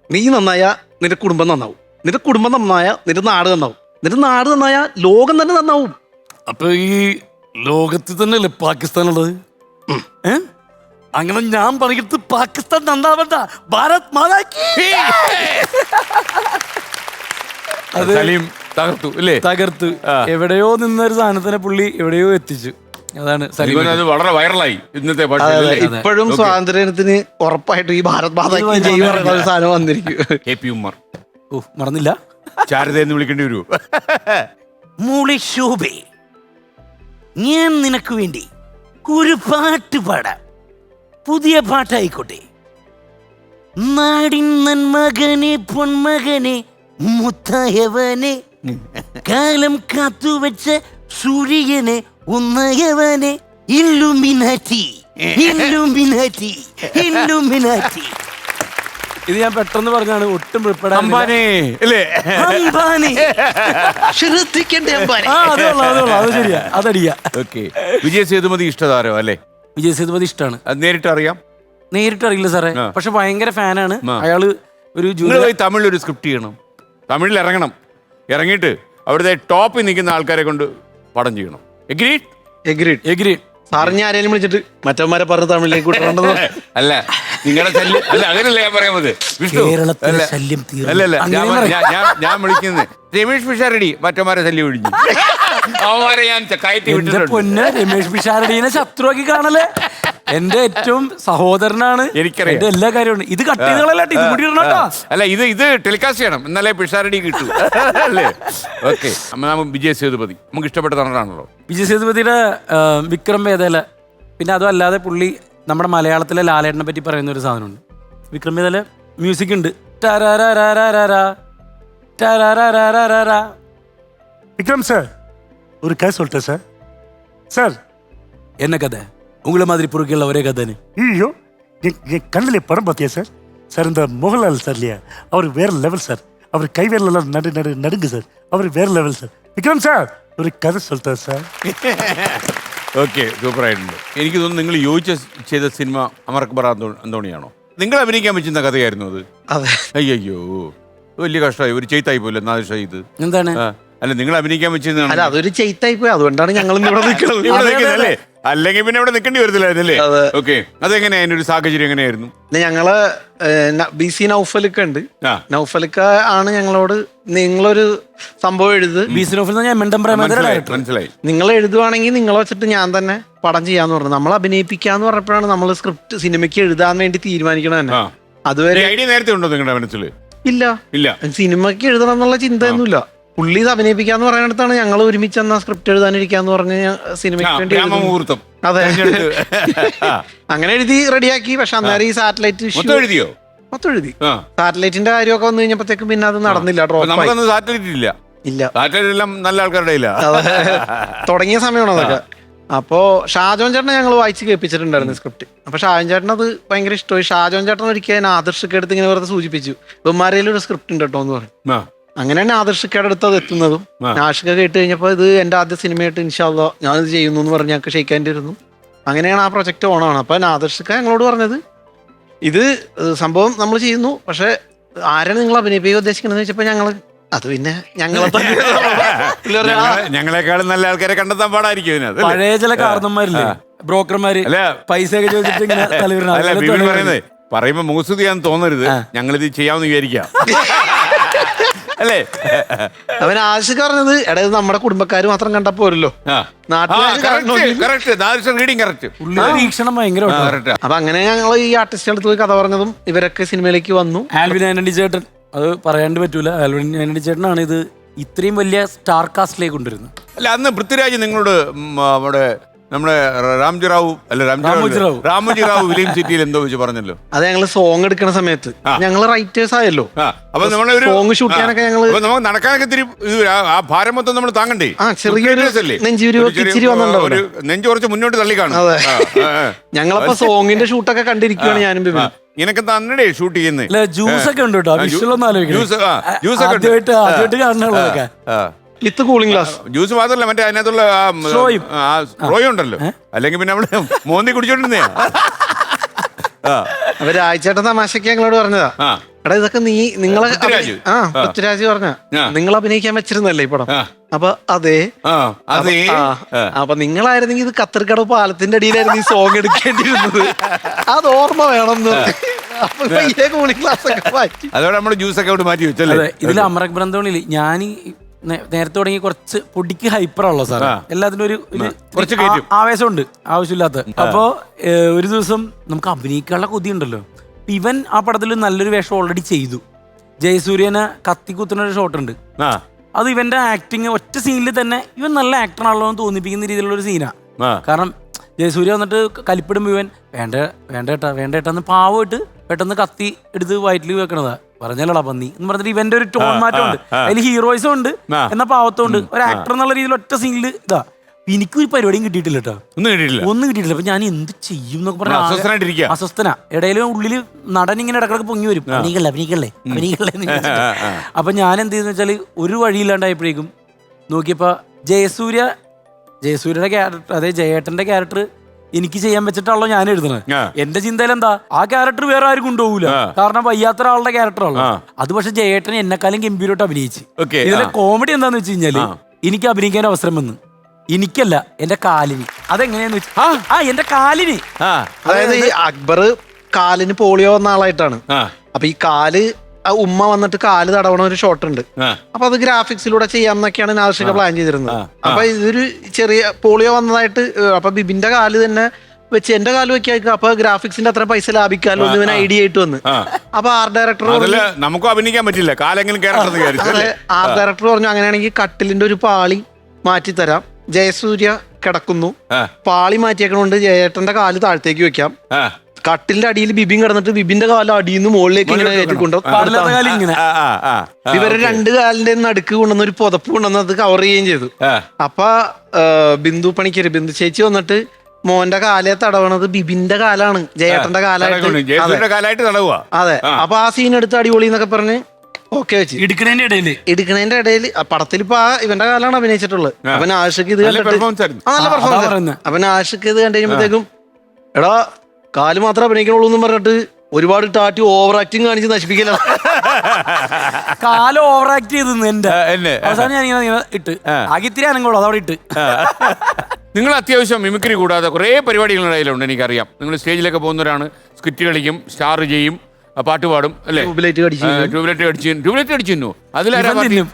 നീ നന്നായ നിന്റെ കുടുംബം നന്നാവും, നിന്റെ കുടുംബം നന്നായ നിന്റെ നാട് നന്നാവും, നിന്റെ നാട് നന്നായ ലോകം തന്നെ നന്നാവും. അപ്പൊ ഈ ലോകത്തിൽ തന്നെയല്ലേ പാകിസ്ഥാൻ ഉള്ളത്? അങ്ങനെ ഞാൻ പറയുന്നത് പാകിസ്ഥാൻ നന്നാവണ്ട, ഭാരത് മാതാ കീ. തകർത്തു. എവിടെയോ നിന്നൊരു സാധനത്തിനെ പുള്ളി എവിടെയോ എത്തിച്ചു. അതാണ് വളരെ വൈറലായി ഇന്നത്തെ. ഇപ്പോഴും സ്വാതന്ത്ര്യത്തിന് ഉറപ്പായിട്ടും ഈ ഭാരത് മാതാ കീ ജയ് പറയുന്ന ഒരു സാധനം വന്നിരിക്കും. KP ഉമ്മർ മറന്നില്ല, ചാരുതയെന്ന് വിളിക്കേണ്ടി വരൂ. മോളെ ശോഭേ, ഞാൻ നിനക്ക് വേണ്ടി ഒരു പാട്ട് പാടാം. പുതിയ പാട്ടായിക്കോട്ടെ. നാടിൻ നന്മകനെ പൊന്മകനെ മുത്തായവനെ കാലം കാത്തുവെച്ച സൂര്യനെ ഒന്നയവനെ ഇല്ലുമിനാറ്റി ഇല്ലുമിനാറ്റി ഇല്ലുമിനാറ്റി. ഇത് ഞാൻ പെട്ടെന്ന് പറഞ്ഞാണ്, ഒട്ടും പ്രിപ്പയർഡ് അംബാനി അല്ലേ? അംബാനി. ശ്രദ്ധിക്കണ്ടേ അമ്പാനെ? ആ, അത് കൊള്ളാം, അത് കൊള്ളാം, അത് ശരിയാ, അതടിയാ. ഓക്കെ. വിജയ് സേതുപതി ഇഷ്ടതാരം അല്ലേ? വിജയ് സേതുപതി ഇഷ്ടമാണ്. അത് നേരിട്ട് അറിയാം? നേരിട്ട് അറിയില്ല സാറേ, പക്ഷെ ഭയങ്കര ഫാനാണ് അയാള്. ഒരു നിങ്ങൾ പോയി തമിഴിൽ ഒരു സ്ക്രിപ്റ്റ് ചെയ്യണം, തമിഴിൽ ഇറങ്ങണം, ഇറങ്ങിയിട്ട് അവിടുത്തെ ടോപ്പിൽ നിൽക്കുന്ന ആൾക്കാരെ കൊണ്ട് പടം ചെയ്യണം. എഗ്രീഡ്? എഗ്രി. സാറിന് ആരെങ്കിലും വിളിച്ചിട്ട് മറ്റന്മാരെ പറഞ്ഞ് തമിഴിലേക്ക് വിട്ടിട്ടുണ്ടെന്ന് അല്ല, നിങ്ങളുടെ ശല്യം അല്ല, അങ്ങനെയല്ല ഞാൻ പറയുന്നത്. വിഷ്ണു കേരളത്തിലെ അല്ല, ശല്യം തീർന്നു. അല്ലല്ല, അങ്ങനെ ഞാൻ വിളിക്കുന്നത് രമേഷ് പിഷാരടി മറ്റന്മാരെ ശല്യം ഒഴിഞ്ഞു. അവന്മാരെ ഞാൻ കയറ്റി എന്റെ വിട്ടിട്ടുണ്ട്. പൊന്ന് രമേഷ് പിഷാരടീനെ ശത്രുവാക്കി കാണല്ലേ? എന്റെ ഏറ്റവും സഹോദരനാണ്, എനിക്കറിയാം. എന്റെ എല്ലാ കാര്യവും. ഇത് കട്ട് ചെയ്തോളല്ല, ഇത് കൂടി ഇടണം കേട്ടോ. അല്ല, ഇത് ടെലികാസ്റ്റ് ചെയ്യണം, എന്നാലേ പിഷാരടി കിട്ടൂ അല്ലേ? ഓക്കെ. നമുക്ക് വിജയ് സേതുപതി നമുക്ക് ഇഷ്ടപ്പെട്ട നടനാണല്ലോ. വിജയ് സേതുപതിയുടെ വിക്രം വേദല, പിന്നെ അതും അല്ലാതെ പുള്ളി നമ്മുടെ മലയാളത്തിലെ ലാലേട്ടനെ പറ്റി പറയുന്ന ഒരു സാധനമുണ്ട്. വിക്രം വേദല മ്യൂസിക് ഉണ്ട്. விக்ரம் சார் ஒரு கதை சொல்லிட்டேன் சார். சார் என்ன கதை? உங்களை மாதிரி பொறுக்கில் ஒரே கதைன்னு. ஐயோ, என் கண்ணில் படம் பார்த்தியா சார்? சார் இந்த மோகன்லால் சார் இல்லையா, அவர் வேற லெவல் சார். அவர் கை விரலெல்லாம் நடுங்கு சார். அவர் வேற லெவல் சார். விக்ரம் சார் ഒരു കഥ சொல்லிட்டேன் സാർ. ഓക്കെ, സൂപ്പറായിട്ടുണ്ട്. എനിക്ക് തോന്നുന്നു നിങ്ങൾ ചെയ്ത സിനിമ അമർ അക്ബർ അന്തോണിയാണോ? നിങ്ങൾ അഭിനയിക്കാൻ പറ്റുന്ന കഥയായിരുന്നു അത്? അതെ. അയ്യോ, വലിയ കഷ്ടമായി, ഒരു ചെയ്ത്തായി പോലെ നാദിഷ ഇത്. എന്താണ്? അല്ല, നിങ്ങൾ അഭിനയിക്കാൻ അല്ല, പറ്റുന്നതാണ്. അതൊരു ചെയ്ത്തായി പോയി, അതുകൊണ്ടാണ് ഞങ്ങൾ ഇവിടെ നിൽക്കുന്നത്. ഇവിടെ നിൽക്കുന്നല്ലേ? അല്ലെങ്കിൽ പിന്നെ ഇവിടെ നിൽക്കേണ്ടി വരത്തില്ലായിരുന്നല്ലേ? അതെ. ഓക്കെ. അതെങ്ങനെയാ, അതിന്റെ ഒരു സാഹചര്യം എങ്ങനെയായിരുന്നു? ഞങ്ങള് BC നൗഫലിക്ക ഉണ്ട്. ആ. നൗഫലിക്ക ആണ് ഞങ്ങളോട് നിങ്ങളൊരു സംഭവം എഴുത്, മനസ്സിലായി. നിങ്ങൾ എഴുതുവാണെങ്കിൽ നിങ്ങൾ വെച്ചിട്ട് ഞാൻ തന്നെ പടം ചെയ്യാന്ന് പറഞ്ഞു. നമ്മൾ അഭിനയിപ്പിക്കാന്ന് പറഞ്ഞപ്പോഴാണ് നമ്മൾ സ്ക്രിപ്റ്റ് സിനിമയ്ക്ക് എഴുതാൻ വേണ്ടി തീരുമാനിക്കണം തന്നെ. അതുവരെ ഐഡിയ നേരത്തെ ഉണ്ടോ നിങ്ങളുടെ മനസ്സിൽ? ഇല്ല, സിനിമയ്ക്ക് എഴുതണം എന്നുള്ള ചിന്തയൊന്നുമില്ല. പുള്ളി ഇത് അഭിനയിപ്പിക്കാന്ന് പറയുന്നിടത്താണ് ഞങ്ങൾ ഒരുമിച്ച് എന്നാ സ്ക്രിപ്റ്റ് എഴുതാനിരിക്കാന്ന് പറഞ്ഞ് സിനിമയ്ക്ക് വേണ്ടി മുഹൂർത്തം. അതെ, അങ്ങനെ എഴുതി റെഡിയാക്കി. പക്ഷെ അന്നേരം ഈ സാറ്റലൈറ്റ് എഴുതിയോ? മൊത്തം എഴുതി. സാറ്റലൈറ്റിന്റെ കാര്യമൊക്കെ വന്നു കഴിഞ്ഞപ്പോഴത്തേക്കും പിന്നെ അത് നടന്നില്ല, ഡ്രോപ്പ് നമുക്കൊന്നും സാറ്റലൈറ്റ് ഇല്ല. സാറ്റലൈറ്റ് എല്ലാം നല്ല ആൾക്കാരുടെ ഇല്ല. തുടങ്ങിയ സമയമാണ് അതൊക്കെ. അപ്പോ ഷാജോൻ ചേട്ടനെ ഞങ്ങൾ വായിച്ച് കേൾപ്പിച്ചിട്ടുണ്ടായിരുന്നു സ്ക്രിപ്റ്റ്. അപ്പൊ ഷാജോൻ ചേട്ടൻ അത് ഭയങ്കര ഇഷ്ടമായി. ഷാജോൻ ചേട്ടൻ ഒരിക്കൽ ആദർശൊക്കെ എടുത്ത് ഇങ്ങനെ വെറുതെ സൂചിപ്പിച്ചു, ഇവന്മാരേലും ഒരു സ്ക്രിപ്റ്റ് ഉണ്ട് കേട്ടോ എന്ന് പറഞ്ഞു. അങ്ങനെയാണ് ആദർശക്കയുടെ അടുത്ത് അത് എത്തുന്നതും. ആഷിക കേട്ട് കഴിഞ്ഞപ്പോൾ ഇത് എന്റെ ആദ്യ സിനിമയായിട്ട് ഇൻഷാല്ലാ ഞാനിത് ചെയ്യുന്നു എന്ന് പറഞ്ഞ് ഞങ്ങൾക്ക് ക്ഷയിക്കാണ്ടിരുന്നു. അങ്ങനെയാണ് ആ പ്രൊജക്ട് ഓണാണ്. അപ്പൊ ആദർശക്ക ഞങ്ങളോട് പറഞ്ഞത്, ഇത് സംഭവം നമ്മൾ ചെയ്യുന്നു, പക്ഷെ ആരാണ് നിങ്ങൾ അഭിനയിപ്പിക്കാൻ ഉദ്ദേശിക്കണമെന്ന് വെച്ചപ്പോ ഞങ്ങള് അത് പിന്നെ ഞങ്ങളെക്കാളും നല്ല ആൾക്കാരെ കണ്ടെത്താൻ പാടായിരിക്കും. പഴയ ചില കാരണന്മാരില്ലേ, ബ്രോക്കർമാര്, പൈസ ഒക്കെ ചോദിച്ചിട്ട് പറയുമ്പോ മൂസുതിയാന്ന് തോന്നരുത്, ഞങ്ങളിത് ചെയ്യാമെന്ന് വിചാരിക്കാം അല്ലേ? അവൻ ആശിക പറഞ്ഞത്, എടാ ഇത് നമ്മുടെ കുടുംബക്കാര് മാത്രം കണ്ടാ പോരല്ലോ, അപ്പൊ അങ്ങനെ ഞങ്ങൾ ഈ ആർട്ടിസ്റ്റ് അടുത്ത് പോയി കഥ പറഞ്ഞതും ഇവരൊക്കെ സിനിമയിലേക്ക് വന്നു. ആൽവിൻ ആന്റണി ചേട്ടൻ, അത് പറയാണ്ട് പറ്റൂല, ആൽവിൻ ആന്റണി ചേട്ടനാണ് ഇത് ഇത്രയും വലിയ സ്റ്റാർ കാസ്റ്റിലേക്ക് കൊണ്ടുവരുന്നത്. അല്ല, അന്ന് പൃഥ്വിരാജ് നിങ്ങളോട് അവിടെ നമ്മുടെ രാംജി റാവു ഫിലിം സിറ്റിയിൽ എന്തോ വെച്ച് പറഞ്ഞല്ലോ. അത് ഞങ്ങള് സോങ് എടുക്കുന്ന സമയത്ത് ഞങ്ങള് റൈറ്റേഴ്സ് ആയല്ലോ, അപ്പൊ നമ്മളൊരു സോങ് ഷൂട്ട് ചെയ്യാനൊക്കെ ഞങ്ങള് നമുക്ക് നടക്കാനൊക്കെ ഇത്തിരി ആ ഭാരം മൊത്തം നമ്മൾ താങ്ങണ്ടേ? ചെറിയൊരു നെഞ്ച് കുറച്ച് മുന്നോട്ട് തള്ളി കാണും. ഞങ്ങളപ്പോ സോങ്ങിന്റെ ഷൂട്ടൊക്കെ കണ്ടിരിക്കുകയാണ് ഞാനും. ഇങ്ങനൊക്കെ തന്നടേ ഷൂട്ട് ചെയ്യുന്നത്. ജ്യൂസ് ഒക്കെ ഉണ്ട് കേട്ടോ, വിത്ത് കൂളിംഗ് ഗ്ലാസ്. ജ്യൂസ് മാത്രല്ല, മറ്റേ അതിനകത്തുള്ള റോയും ഉണ്ടല്ലോ, അല്ലെങ്കിൽ പിന്നെ നമ്മള് മോന്തി കുടിച്ചോണ്ടിരുന്നേ. അവര് ആഴ്ചയുടെ തമാശക്ക് ഞങ്ങളോട് പറഞ്ഞതാ, എടാ ഇതൊക്കെ നിങ്ങളെ പൃഥ്വിരാജ് പറഞ്ഞ നിങ്ങൾ അഭിനയിക്കാൻ വെച്ചിരുന്നല്ലേ ഈ പടം? അപ്പൊ അതെ, അപ്പൊ നിങ്ങളായിരുന്നെങ്കിൽ ഇത് കത്തർക്കടവ് പാലത്തിന്റെ അടിയിലായിരുന്നു ഈ സോങ് എടുക്കേണ്ടിയിരുന്നത്, അത് ഓർമ്മ വേണം. അതോടെ നമ്മള് ജ്യൂസ് ഒക്കെ മാറ്റി വെച്ചല്ലേ. ഇതിൽ അമർ അക്ബർ അന്തോണിയില് ഞാൻ നേരത്തെ തുടങ്ങി കുറച്ച് പൊടിക്ക് ഹൈപ്പറാണല്ലോ സാർ, എല്ലാത്തിനും ഒരു ആവേശമുണ്ട് ആവശ്യമില്ലാത്ത. അപ്പോ ഒരു ദിവസം നമുക്ക് അഭിനയിക്കാനുള്ള കൊതി ഉണ്ടല്ലോ. ഇവൻ ആ പടത്തിൽ നല്ലൊരു വേഷം ഓൾറെഡി ചെയ്തു. ജയസൂര്യനെ കത്തിക്കുത്തുന്ന ഒരു ഷോട്ട് ഉണ്ട്, അത് ഇവന്റെ ആക്ടിങ് ഒറ്റ സീനിൽ തന്നെ ഇവൻ നല്ല ആക്ടറാണല്ലോ എന്ന് തോന്നിപ്പിക്കുന്ന രീതിയിലുള്ള ഒരു സീനാ. കാരണം ജയസൂര്യ വന്നിട്ട് കലിപ്പിടുമ്പോ ഇവൻ വേണ്ടേട്ടാന്ന് പാവമായിട്ട് പെട്ടെന്ന് കത്തി എടുത്ത് വയറ്റിൽ വെക്കണതാ. പറഞ്ഞല്ലോടാ പന്നി എന്ന് പറഞ്ഞിട്ട് ഇവന്റെ ഒരു ടോൺ മാറ്റം ഉണ്ട്, അതിൽ ഹീറോയിസും ഉണ്ട് എന്നാ പാവത്തും ഉണ്ട്. ഒരു ആക്ടർ എന്നുള്ള രീതിയിൽ ഒറ്റ സീനിൽ ഇതാ. എനിക്കൊരു പരിപാടിയും കിട്ടിയിട്ടില്ല കേട്ടോ, ഒന്നും കിട്ടിയിട്ടില്ല. ഒന്നും കിട്ടിയിട്ടില്ല. അപ്പൊ ഞാൻ എന്ത് ചെയ്യും എന്നൊക്കെ പറഞ്ഞാൽ അസ്വസ്ഥനായിട്ടിരിക്കുക. അസ്വസ്ഥന. ഇടയിലും ഉള്ളില് നടൻ ഇങ്ങനെ ഇടക്കിടക്ക് പൊങ്ങി വരും, അഭിനയിക്കല്ലേ. അപ്പൊ ഞാൻ എന്ത് ചെയ്തെന്ന് വെച്ചാല് ഒരു വഴിയില്ലാണ്ടായപ്പോഴേക്കും നോക്കിയപ്പോ ജയസൂര്യയുടെ ക്യാരക്ടർ, അതായത് ജയേട്ടന്റെ ക്യാരക്ടർ എനിക്ക് ചെയ്യാൻ വെച്ചിട്ടാണല്ലോ ഞാൻ എഴുതുന്നത്. എന്റെ ചിന്തയിൽ എന്താ, ആ ക്യാരക്ടർ വേറെ ആരും കൊണ്ടുപോകൂല, കാരണം വയ്യാത്ത ഒരാളുടെ ക്യാരക്ടറാണല്ലോ. അത് പക്ഷെ ജയേട്ടൻ എന്നെക്കാളും ഗംഭീരമായിട്ട് അഭിനയിച്ച്. ഇതിലെ കോമഡി എന്താന്ന് വെച്ച് കഴിഞ്ഞാല് എനിക്ക് അഭിനയിക്കാൻ അവസരം വന്നു, എനിക്കല്ല എന്റെ കാലിന്. അതെങ്ങനെയാന്ന് വെച്ചാൽ എന്റെ കാലിന്, അതായത് ഈ അക്ബർ കാലിന് പോളിയോ വന്ന ആളായിട്ടാണ്. അപ്പൊ ഈ കാല് ഉമ്മ വന്നിട്ട് കാല് തടവണ ഒരു ഷോട്ട് ഉണ്ട്. അപ്പൊ അത് ഗ്രാഫിക്സിലൂടെ ചെയ്യാമെന്നൊക്കെയാണ് നാസിക പ്ലാൻ ചെയ്തിരുന്നത്. അപ്പൊ ഇതൊരു ചെറിയ പോളിയോ വന്നതായിട്ട്, അപ്പൊ ബിബിന്റെ കാല് തന്നെ വെച്ച് എന്റെ കാല് വെക്കാ, അപ്പൊ ഗ്രാഫിക്സിന്റെ അത്ര പൈസ ലാഭിക്കാലോ എന്ന് ഐഡിയ ആയിട്ട് വന്ന്. അപ്പൊ ആർട്ട് ഡയറക്ടർ നമുക്കും അഭിനയിക്കാൻ പറ്റില്ല, കാലെങ്കിലും ആർട്ട് ഡയറക്ടർ പറഞ്ഞു അങ്ങനെയാണെങ്കിൽ കട്ടിലിന്റെ ഒരു പാളി മാറ്റി തരാം. ജയസൂര്യ കിടക്കുന്നു, പാളി മാറ്റിയേക്കണോണ്ട് ജയേട്ടന്റെ കാല് താഴത്തേക്ക് വെക്കാം, കട്ടിലിന്റെ അടിയിൽ ബിബിൻ കിടന്നിട്ട് ബിബിന്റെ കാലം അടിയിൽ നിന്ന് മുകളിലേക്ക് ഇങ്ങനെ കയറ്റിക്കൊണ്ടു. ഇവരെ രണ്ട് കാലിന്റെ നടുക്ക് കൊണ്ടുവന്ന ഒരു പുതപ്പ് കൊണ്ടുവന്ന് അത് കവർ ചെയ്യുകയും ചെയ്തു. അപ്പൊ ബിന്ദു ചേച്ചി വന്നിട്ട് മോന്റെ കാലെ തടവണത് ബിബിന്റെ കാലാണ്, ജയേട്ടന്റെ കാലായിട്ട്. അതെ. അപ്പൊ ആ സീൻ എടുത്ത് അടിപൊളി എന്നൊക്കെ പറഞ്ഞ് ഓക്കെ വെച്ച് എടുക്കണേന്റെ ഇടയിൽ പടത്തിൽ ഇപ്പൊ ഇവന്റെ കാലാണ് അഭിനയിച്ചിട്ടുള്ളത്. അവൻ ആഷിക്ക് ഇത് കണ്ടിട്ട് നല്ല പെർഫോമൻസ്. അവൻ ആഷിക്ക് ഇത് കണ്ടു കഴിയുമ്പോഴത്തേക്കും എടാ കാല് മാത്രമേ അഭിനയിക്കണുള്ളൂ എന്ന് പറഞ്ഞിട്ട് ഒരുപാട് ടാറ്റി ഓവർ ആക്ടിങ് കാണിച്ച് നശിപ്പിക്കില്ല. കാല് ഓവർ ആക്ട് ചെയ്തു എന്റെ അവസാനം ഞാൻ ഇട്ട് ആകിത്തിരി അനങ്ങോളൂ അതവിടെ ഇട്ട്. നിങ്ങൾ അത്യാവശ്യം മിമിക്രി കൂടാതെ കുറേ പരിപാടികളുടെ ഇടയിലുണ്ട്, എനിക്കറിയാം. നിങ്ങൾ സ്റ്റേജിലൊക്കെ പോകുന്നവരാണ്, സ്കിറ്റ് കളിക്കും, സ്റ്റാർ ചെയ്യും, പാട്ട് പാടും അല്ലേ? ട്യൂബ്ലൈറ്റ് അടിച്ചു അതിലാരും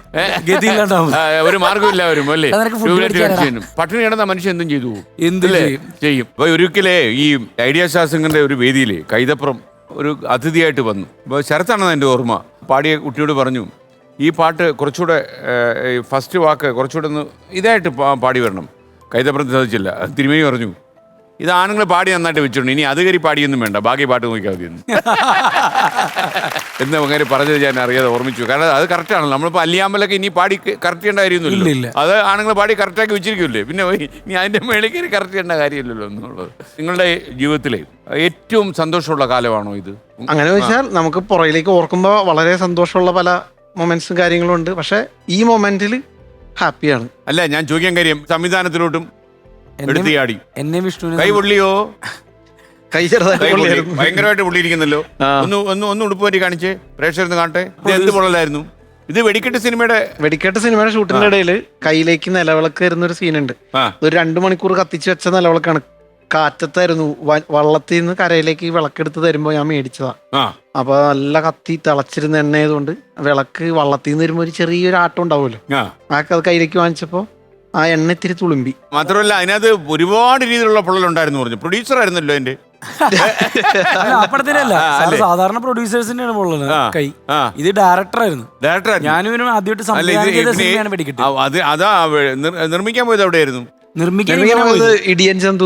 ഒരു മാർഗമില്ല വരും അല്ലേ? ട്യൂബ്ലൈറ്റ് അടിച്ചു പട്ടിണി കിടന്ന മനുഷ്യൻ എന്തും ചെയ്യും. അപ്പൊ ഒരിക്കലേ ഈ ഐഡിയ ശാസ്ത്രങ്ങളുടെ ഒരു വേദിയിൽ കൈതപ്പുറം ഒരു അതിഥിയായിട്ട് വന്നു. അപ്പോൾ ശരത്താണെന്ന് എൻ്റെ ഓർമ്മ. പാടിയ കുട്ടിയോട് പറഞ്ഞു, ഈ പാട്ട് കുറച്ചുകൂടെ ഫസ്റ്റ് വാക്ക് കുറച്ചുകൂടെ ഒന്ന് ഇതായിട്ട് പാടി വരണം. കൈതപ്പുറം സാധിച്ചില്ല. തിരുമേനി പറഞ്ഞു, ഇത് ആണുങ്ങൾ പാടി നന്നായിട്ട് വെച്ചിട്ടുണ്ട്, ഇനി അത് കയറി പാടിയൊന്നും വേണ്ട, ബാക്കി പാട്ട് നോക്കിയാൽ മതി എന്ന് അങ്ങനെ പറഞ്ഞത് ഞാൻ അറിയാതെ ഓർമ്മിച്ചു. കാരണം അത് കറക്റ്റാണല്ലോ. നമ്മളിപ്പോൾ അല്ലിയാമ്പലൊക്കെ ഇനി പാടി കറക്റ്റ് ചെയ്യേണ്ട കാര്യമൊന്നുമില്ല, അത് ആണുങ്ങൾ പാടി കറക്റ്റാക്കി വെച്ചിരിക്കുമല്ലേ, പിന്നെ ഇനി അതിൻ്റെ മേളിൽ കയറി കറക്റ്റ് ചെയ്യേണ്ട കാര്യമില്ലല്ലോ എന്നുള്ളത്. നിങ്ങളുടെ ജീവിതത്തിലെ ഏറ്റവും സന്തോഷമുള്ള കാലമാണോ ഇത്? അങ്ങനെ വെച്ചാൽ നമുക്ക് പുറകിലേക്ക് ഓർക്കുമ്പോൾ വളരെ സന്തോഷമുള്ള പല മൊമെന്റ്സും കാര്യങ്ങളും ഉണ്ട്. പക്ഷെ ഈ മൊമെന്റിൽ ഹാപ്പിയാണ്. അല്ല, ഞാൻ ചോദിക്കാൻ കാര്യം സംവിധാനത്തിലോട്ടും എടുത്തിയാടി എന്നെ വിഷ്ണു കൈ പൊള്ളിയോ? കൈ ചെറുതായിട്ട് ഭയങ്കരമായിട്ട് പൊള്ളിയിരിക്കുന്നല്ലോ. ഒന്ന് ഉടുപ്പ് പറ്റി കാണിച്ചേ, പ്രേക്ഷകർ കാണട്ടെ. ഇത് എന്ത് പൊള്ളലായിരുന്നു? ഇത് വെടിക്കെട്ട് സിനിമയുടെ ഷൂട്ടിന്റെ ഇടയിൽ കയ്യിലേക്ക് നിലവിളക്ക് വരുന്ന ഒരു സീനുണ്ട്. ഒരു 2 മണിക്കൂർ കത്തിച്ച് വെച്ച നിലവിളക്കാണ്. കാറ്റത്തായിരുന്നു. വള്ളത്തിൽ നിന്ന് കരയിലേക്ക് വിളക്കെടുത്ത് തരുമ്പോ ഞാൻ മേടിച്ചതാ. അപ്പൊ നല്ല കത്തി തിളച്ചിരുന്ന എണ്ണ ആയതുകൊണ്ട് വിളക്ക് വള്ളത്തിൽ നിന്ന് വരുമ്പോ ഒരു ചെറിയൊരു ആട്ടം ഉണ്ടാവുമല്ലോ, അത് കയ്യിലേക്ക് വാങ്ങിച്ചപ്പോ ആ എണ്ണ ഇത്തിരി തുളുമ്പി. മാത്രമല്ല അതിനകത്ത് ഒരുപാട് രീതിയിലുള്ള പൊള്ളലുണ്ടായിരുന്നു പറഞ്ഞു. പ്രൊഡ്യൂസർ ആയിരുന്നല്ലോ എന്റെ അപ്പഴത്തിനല്ല, സാധാരണ പ്രൊഡ്യൂസേഴ്സിന്റെ കൈ. ഇത് ഡയറക്ടറായിരുന്നു. ഞാനും ആദ്യമായിട്ട് സംവിധാനം ചെയ്ത സിനിമയാണ് വെടിക്കെട്ട്. അതാ നിർമ്മിക്കാൻ പോയത് എവിടെയായിരുന്നു? ഇടിയൻ ചന്തു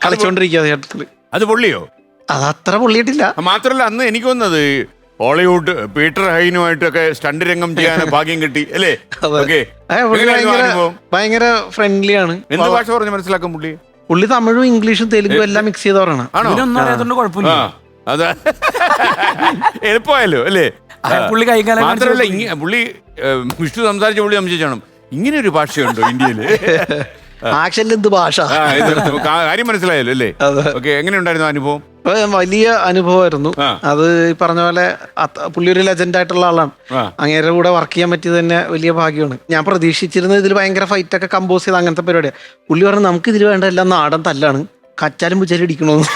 കളിച്ചോണ്ടിരിക്കുക. അത് പൊള്ളിയോ? അത് അത്ര പൊള്ളിയിട്ടില്ല. മാത്രമല്ല അന്ന് എനിക്ക് വന്നത് ഹോളിവുഡ് പീറ്റർ ഹൈനുമായിട്ടൊക്കെ സ്റ്റണ്ട് രംഗം ചെയ്യാൻ ഭാഗ്യം കിട്ടി അല്ലേ? ഭയങ്കര ഫ്രണ്ട്ലി ആണ്. എന്ത് ഭാഷ പറഞ്ഞ് മനസ്സിലാക്കും പുള്ളി തമിഴും ഇംഗ്ലീഷും തെലുങ്കും എല്ലാം മിക്സ് ചെയ്തവരാണ്. കുഴപ്പമില്ല, അതാ എളുപ്പമായല്ലോ അല്ലേ? മാത്രമല്ല പുള്ളി വിഷ്ണു സംസാരിച്ച പുള്ളി സംശയിച്ചാണ്, ഇങ്ങനെ ഒരു ഭാഷയുണ്ടോ ഇന്ത്യയില്? ആക്ഷനിൽ എന്ത് ഭാഷ കാര്യം മനസ്സിലായല്ലോ അല്ലേ? ഓക്കെ, എങ്ങനെയുണ്ടായിരുന്നു അനുഭവം? വലിയ അനുഭവമായിരുന്നു. അത് ഈ പറഞ്ഞ പോലെ പുള്ളി ഒരു ലെജൻഡ് ആയിട്ടുള്ള ആളാണ്. അങ്ങേരുടെ കൂടെ വർക്ക് ചെയ്യാൻ പറ്റിയത് തന്നെ വലിയ ഭാഗ്യമാണ്. ഞാൻ പ്രതീക്ഷിച്ചിരുന്നത് ഇതിൽ ഭയങ്കര ഫൈറ്റ് ഒക്കെ കമ്പോസ് ചെയ്ത് അങ്ങനത്തെ പരിപാടിയാണ്. പുള്ളി പറഞ്ഞു നമുക്ക് ഇതിൽ വേണ്ട എല്ലാം നാടൻ തല്ലാണ്, കച്ചാലും പുച്ചാലും ഇടിക്കണോന്ന്.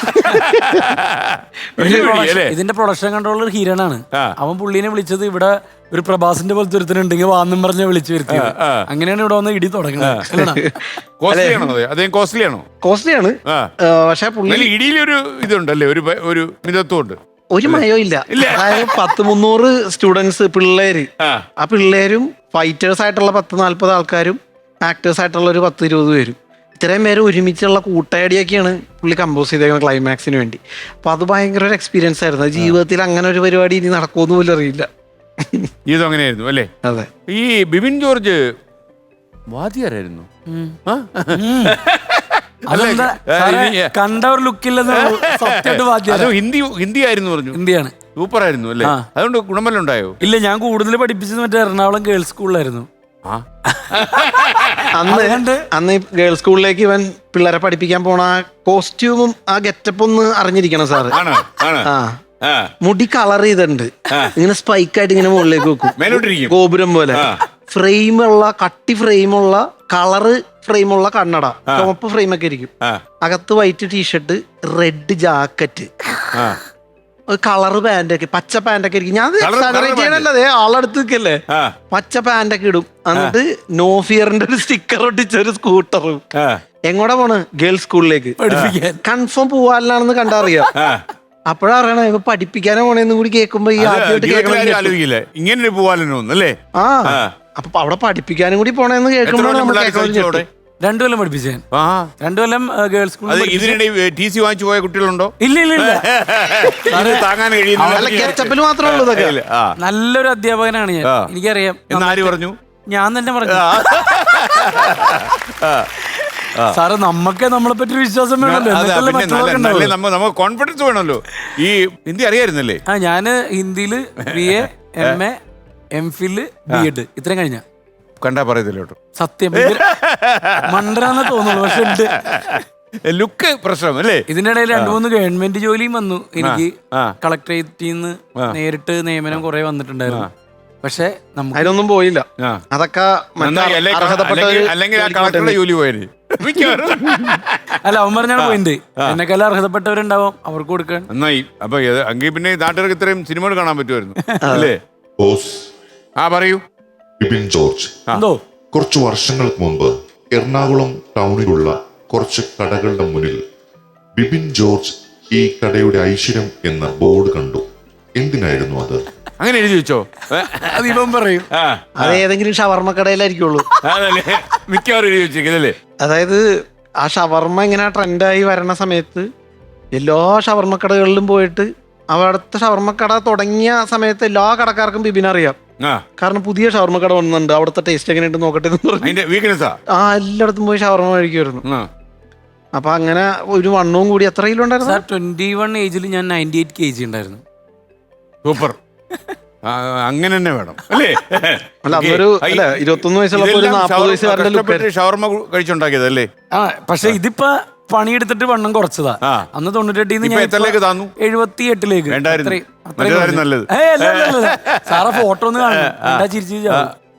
ഇതിന്റെ പ്രൊഡക്ഷൻ കൺട്രോളർ ഹീരനാണ്. അവൻ പുള്ളിനെ വിളിച്ചത് ഇവിടെ ഒരു പ്രഭാസിന്റെ പോലത്തെ ഒരുത്തനുണ്ടെങ്കിൽ വാന്നും പറഞ്ഞ വിളിച്ചു വരുത്തിയത്. അങ്ങനെയാണ് ഇവിടെ വന്ന് ഇടി തുടങ്ങുന്നത്. കോസ്റ്റ്ലിയാണ്. പക്ഷെ പുള്ളി ഇടിയിലൊരു ഇതുണ്ടല്ലേ, ഒരു മിതത്വമുണ്ട്, ഒരു മയോ ഇല്ല. അതായത് 100-300 സ്റ്റുഡൻസ് പിള്ളേര്, ആ പിള്ളേരും ഫൈറ്റേഴ്സ് ആയിട്ടുള്ള 10-40 ആൾക്കാരും ആക്ടേഴ്സ് ആയിട്ടുള്ള ഒരു 10-20 പേരും, ഇത്രയും പേര് ഒരുമിച്ചുള്ള കൂട്ടയടിയൊക്കെയാണ് പുള്ളി കമ്പോസ് ചെയ്തേക്കുന്നത് ക്ലൈമാക്സിന് വേണ്ടി. അപ്പൊ അത് ഭയങ്കര ഒരു എക്സ്പീരിയൻസ് ആയിരുന്നു. ജീവിതത്തിൽ അങ്ങനെ ഒരു പരിപാടി ഇനി നടക്കുമെന്ന് പോലും അറിയില്ല. ജീവിതം അങ്ങനെയായിരുന്നു അല്ലേ? അതെ. ഈ ബിബിൻ ജോർജ് വാദ്യാരായിരുന്നു ആ? അതെന്താ സാറേ, കണ്ട ഒരു ലുക്കില്ലെന്ന് സത്യമായിട്ട് അത് വാദ്യം ഹിന്ദി ആയിരുന്നു പറഞ്ഞു. ഹിന്ദിയാണ്. സൂപ്പർ ആയിരുന്നു അല്ലേ? അതുകൊണ്ട് ഗുണമല്ല ഉണ്ടായോ? ഇല്ല, ഞാൻ കൂടുതൽ പഠിപ്പിച്ചത് മറ്റേ എറണാകുളം ഗേൾസ് സ്കൂളിലായിരുന്നു. ആ അന്ന് ഈ ഗേൾസ് സ്കൂളിലേക്ക് ഇവൻ പിള്ളേരെ പഠിപ്പിക്കാൻ പോണ ആ കോസ്റ്റ്യൂമും ആ ഗെറ്റപ്പ് ഒന്ന് അറിഞ്ഞിരിക്കണം സാറ്. ആണ് ആണ് ആ ആ മുടി കളർ ചെയ്തിട്ടുണ്ട്, ഇങ്ങനെ സ്പൈക്കായിട്ട് ഇങ്ങനെ മുകളിലേക്ക് വെക്കും, മേലോട്ടിരിക്കും. ഗോപുരം പോലെ. ഫ്രെയിമുള്ള കട്ടി ഫ്രെയിമുള്ള കളറ് ഫ്രെയിമുള്ള കണ്ണട, ചുവപ്പ് ഫ്രെയിമൊക്കെ ഇരിക്കും. അകത്ത് വൈറ്റ് ടീഷർട്ട്, റെഡ് ജാക്കറ്റ്, ആ ഒരു കളറ് പാന്റൊക്കെ, പച്ച പാന്റൊക്കെ ഇരിക്കും. ഞാൻ ചെയ്യണല്ലേ, ആളെടുത്ത് നിൽക്കല്ലേ, പച്ച പാന്റൊക്കെ ഇടും. എന്നിട്ട് നോ ഫിയറിന്റെ ഒരു സ്റ്റിക്കർ ഒട്ടിച്ച ഒരു സ്കൂട്ടറും. എങ്ങോട്ടാ പോണ്? ഗേൾസ് സ്കൂളിലേക്ക് പഠിപ്പിക്കാൻ. കൺഫേം പോവാനാണെന്ന് കണ്ടറിയാം. അപ്പോഴാ അറിയണ ഇപ്പൊ പഠിപ്പിക്കാനോ പോണേന്നും കൂടി കേൾക്കുമ്പോ ഈ ആദ്യമായിട്ട് ആലോചിക്കില്ലേ ഇങ്ങനെ പോവാനല്ലേ? ആ അപ്പൊ അവിടെ പഠിപ്പിക്കാനും കൂടി പോണേന്ന് കേൾക്കുമ്പോൾ 2 കൊല്ലം പഠിപ്പിച്ചു ഞാൻ. 2 കൊല്ലം ഗേൾസ് സ്കൂളിൽ. ഇതിനിടെ TC വാങ്ങിച്ചു പോയ കുട്ടികളുണ്ടോ? ഇല്ല ഇല്ല ഇല്ല. ഇത് താങ്ങാൻ കെച്ചപ്പിൽ മാത്രമേ ഉള്ളൂ ഇതൊക്കെ. നല്ലൊരു അധ്യാപകനാണ് ഞാൻ, എനിക്കറിയാം. എന്നാര് പറഞ്ഞു? ഞാൻ തന്നെ പറഞ്ഞു. സാറ് നമ്മക്ക് നമ്മളെ പറ്റി വിശ്വാസം വേണമല്ലോ, നമുക്ക് കോൺഫിഡൻസ് വേണമല്ലോ. ഈ ഹിന്ദി അറിയായിരുന്നല്ലേ? ഞാന് ഹിന്ദിയില് BA, MA, MPhil, B.Ed ഇത്രയും കഴിഞ്ഞ. കണ്ടാ പറയത്തില്ലോട്ടോ, സത്യം മണ്ടരാന്ന് തോന്നുന്നു. പക്ഷെ ഉണ്ട് ലുക്ക് പ്രശ്നം അല്ലേ? ഇതിന്റെ ഇടയിൽ 2-3 ഗവൺമെന്റ് ജോലിയും വന്നു എനിക്ക്. കളക്ടറേറ്റിൽ നിന്ന് നേരിട്ട് നിയമനം കുറെ വന്നിട്ടുണ്ടായിരുന്നു. പക്ഷെ നമുക്ക് അതിനൊന്നും പോയില്ല. അതൊക്കെ അല്ലെങ്കിൽ ആ കളക്ടറുടെ ജോലി പോയത്. അല്ല, അവൻ പറഞ്ഞാണ് പോയിന്റ്. എന്നെക്കാളും അർഹതപ്പെട്ടവരുണ്ടാവും, അവർക്ക് കൊടുക്കാൻ. നന്നായി. അപ്പൊ അങ്കിൽ പിന്നെ നാട്ടുകാർക്ക് ഇത്രയും സിനിമകൾ കാണാൻ പറ്റുമായിരുന്നു അല്ലേ? ആ പറയൂ. ബിപിൻ ജോർജ് എന്തോ കുറച്ചു വർഷങ്ങൾക്ക് മുമ്പ് എറണാകുളം ടൗണിലുള്ള കുറച്ച് കടകളുടെ മുന്നിൽ ബിപിൻ ജോർജ് ഈ കടയുടെ ഐശ്വര്യം എന്ന ബോർഡ് കണ്ടു. എന്തിനായിരുന്നു അത്? അങ്ങനെ എഴുതി വെച്ചോ? അത് ഇവൻ പറയും. അത് ഏതെങ്കിലും ഷവർമ്മ കടയിലായിരിക്കുള്ളൂ. അതല്ലേ മിക്കവാറും എഴുതി വെച്ചേക്കല്ലേ? അതായത് ആ ഷവർമ്മ ഇങ്ങനെ ട്രെൻഡായി വരണ സമയത്ത് എല്ലാ ഷവർമ്മ കടകളിലും പോയിട്ട് അവിടുത്തെ ഷവർമ്മ കട തുടങ്ങിയ സമയത്ത് എല്ലാ കടക്കാർക്കും ബിബിൻ അറിയാം. കാരണം പുതിയ ഷവർമ്മ കട വന്നിട്ടുണ്ട്, അവിടുത്തെ ടേസ്റ്റ് എങ്ങനെയുണ്ട് നോക്കട്ടെ. എല്ലായിടത്തും പോയി ഷവർമ്മ കഴിക്കുമായിരുന്നു. അപ്പൊ അങ്ങനെ ഒരു വണ്ണവും കൂടി. എത്ര കിലോ ഉണ്ടായിരുന്നു? 21 ഏജിൽ ഞാൻ 98 kg ഉണ്ടായിരുന്നു. സൂപ്പർ. അങ്ങനെ തന്നെ വേണം അല്ലേ? അല്ല, അതൊരു 21 വയസ്സുള്ള 40 വയസ്സുകാരുടെ ഷവർമ്മ കഴിച്ചുണ്ടാക്കിയതല്ലേ? പക്ഷെ ഇതിപ്പോ പണിയെടുത്തിട്ട് വണ്ണം കുറച്ചതാ. അന്ന് 98 നല്ലത്. സാറെ ഫോട്ടോ ഒന്ന് കാണാൻ ചിരിച്ചു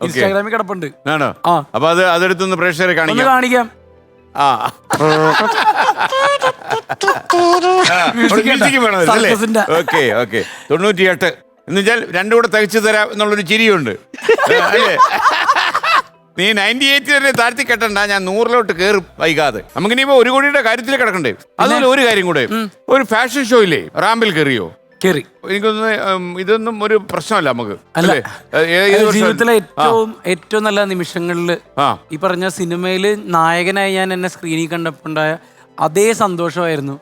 ഇൻസ്റ്റാഗ്രാമിൽ കിടപ്പുണ്ട്. ആണോ? അപ്പൊ അതെടുത്തൊന്ന് പ്രേക്ഷകരെ കാണിക്കാം. കാണിക്കാം. Okay okay. 98 എന്നുവെച്ചാൽ 2 കൂടെ തികച്ചു തരാം എന്നുള്ളൊരു ചിരിയുണ്ട് അല്ലേ? നീ 98 വരെ താഴ്ത്തി കെട്ടണ്ട, ഞാൻ 100-ലോട്ട് കയറും വൈകാതെ. നമുക്കിനിപ്പോ 1 കോടിയുടെ കാര്യത്തിൽ കിടക്കണ്ടേ? അതുപോലെ ഒരു കാര്യം കൂടെ, ഒരു ഫാഷൻ ഷോയില്ലേ റാമ്പിൽ കയറിയോ? കേറി. എനിക്കൊന്ന് ഇതൊന്നും ഒരു പ്രശ്നമല്ല നമുക്ക്. ജീവിതത്തിലെ ഏറ്റവും നല്ല നിമിഷങ്ങളില് ഈ പറഞ്ഞ സിനിമയില് നായകനായി ഞാൻ എന്നെ സ്ക്രീനിൽ കണ്ടപ്പോണ്ടായ അതേ സന്തോഷമായിരുന്നു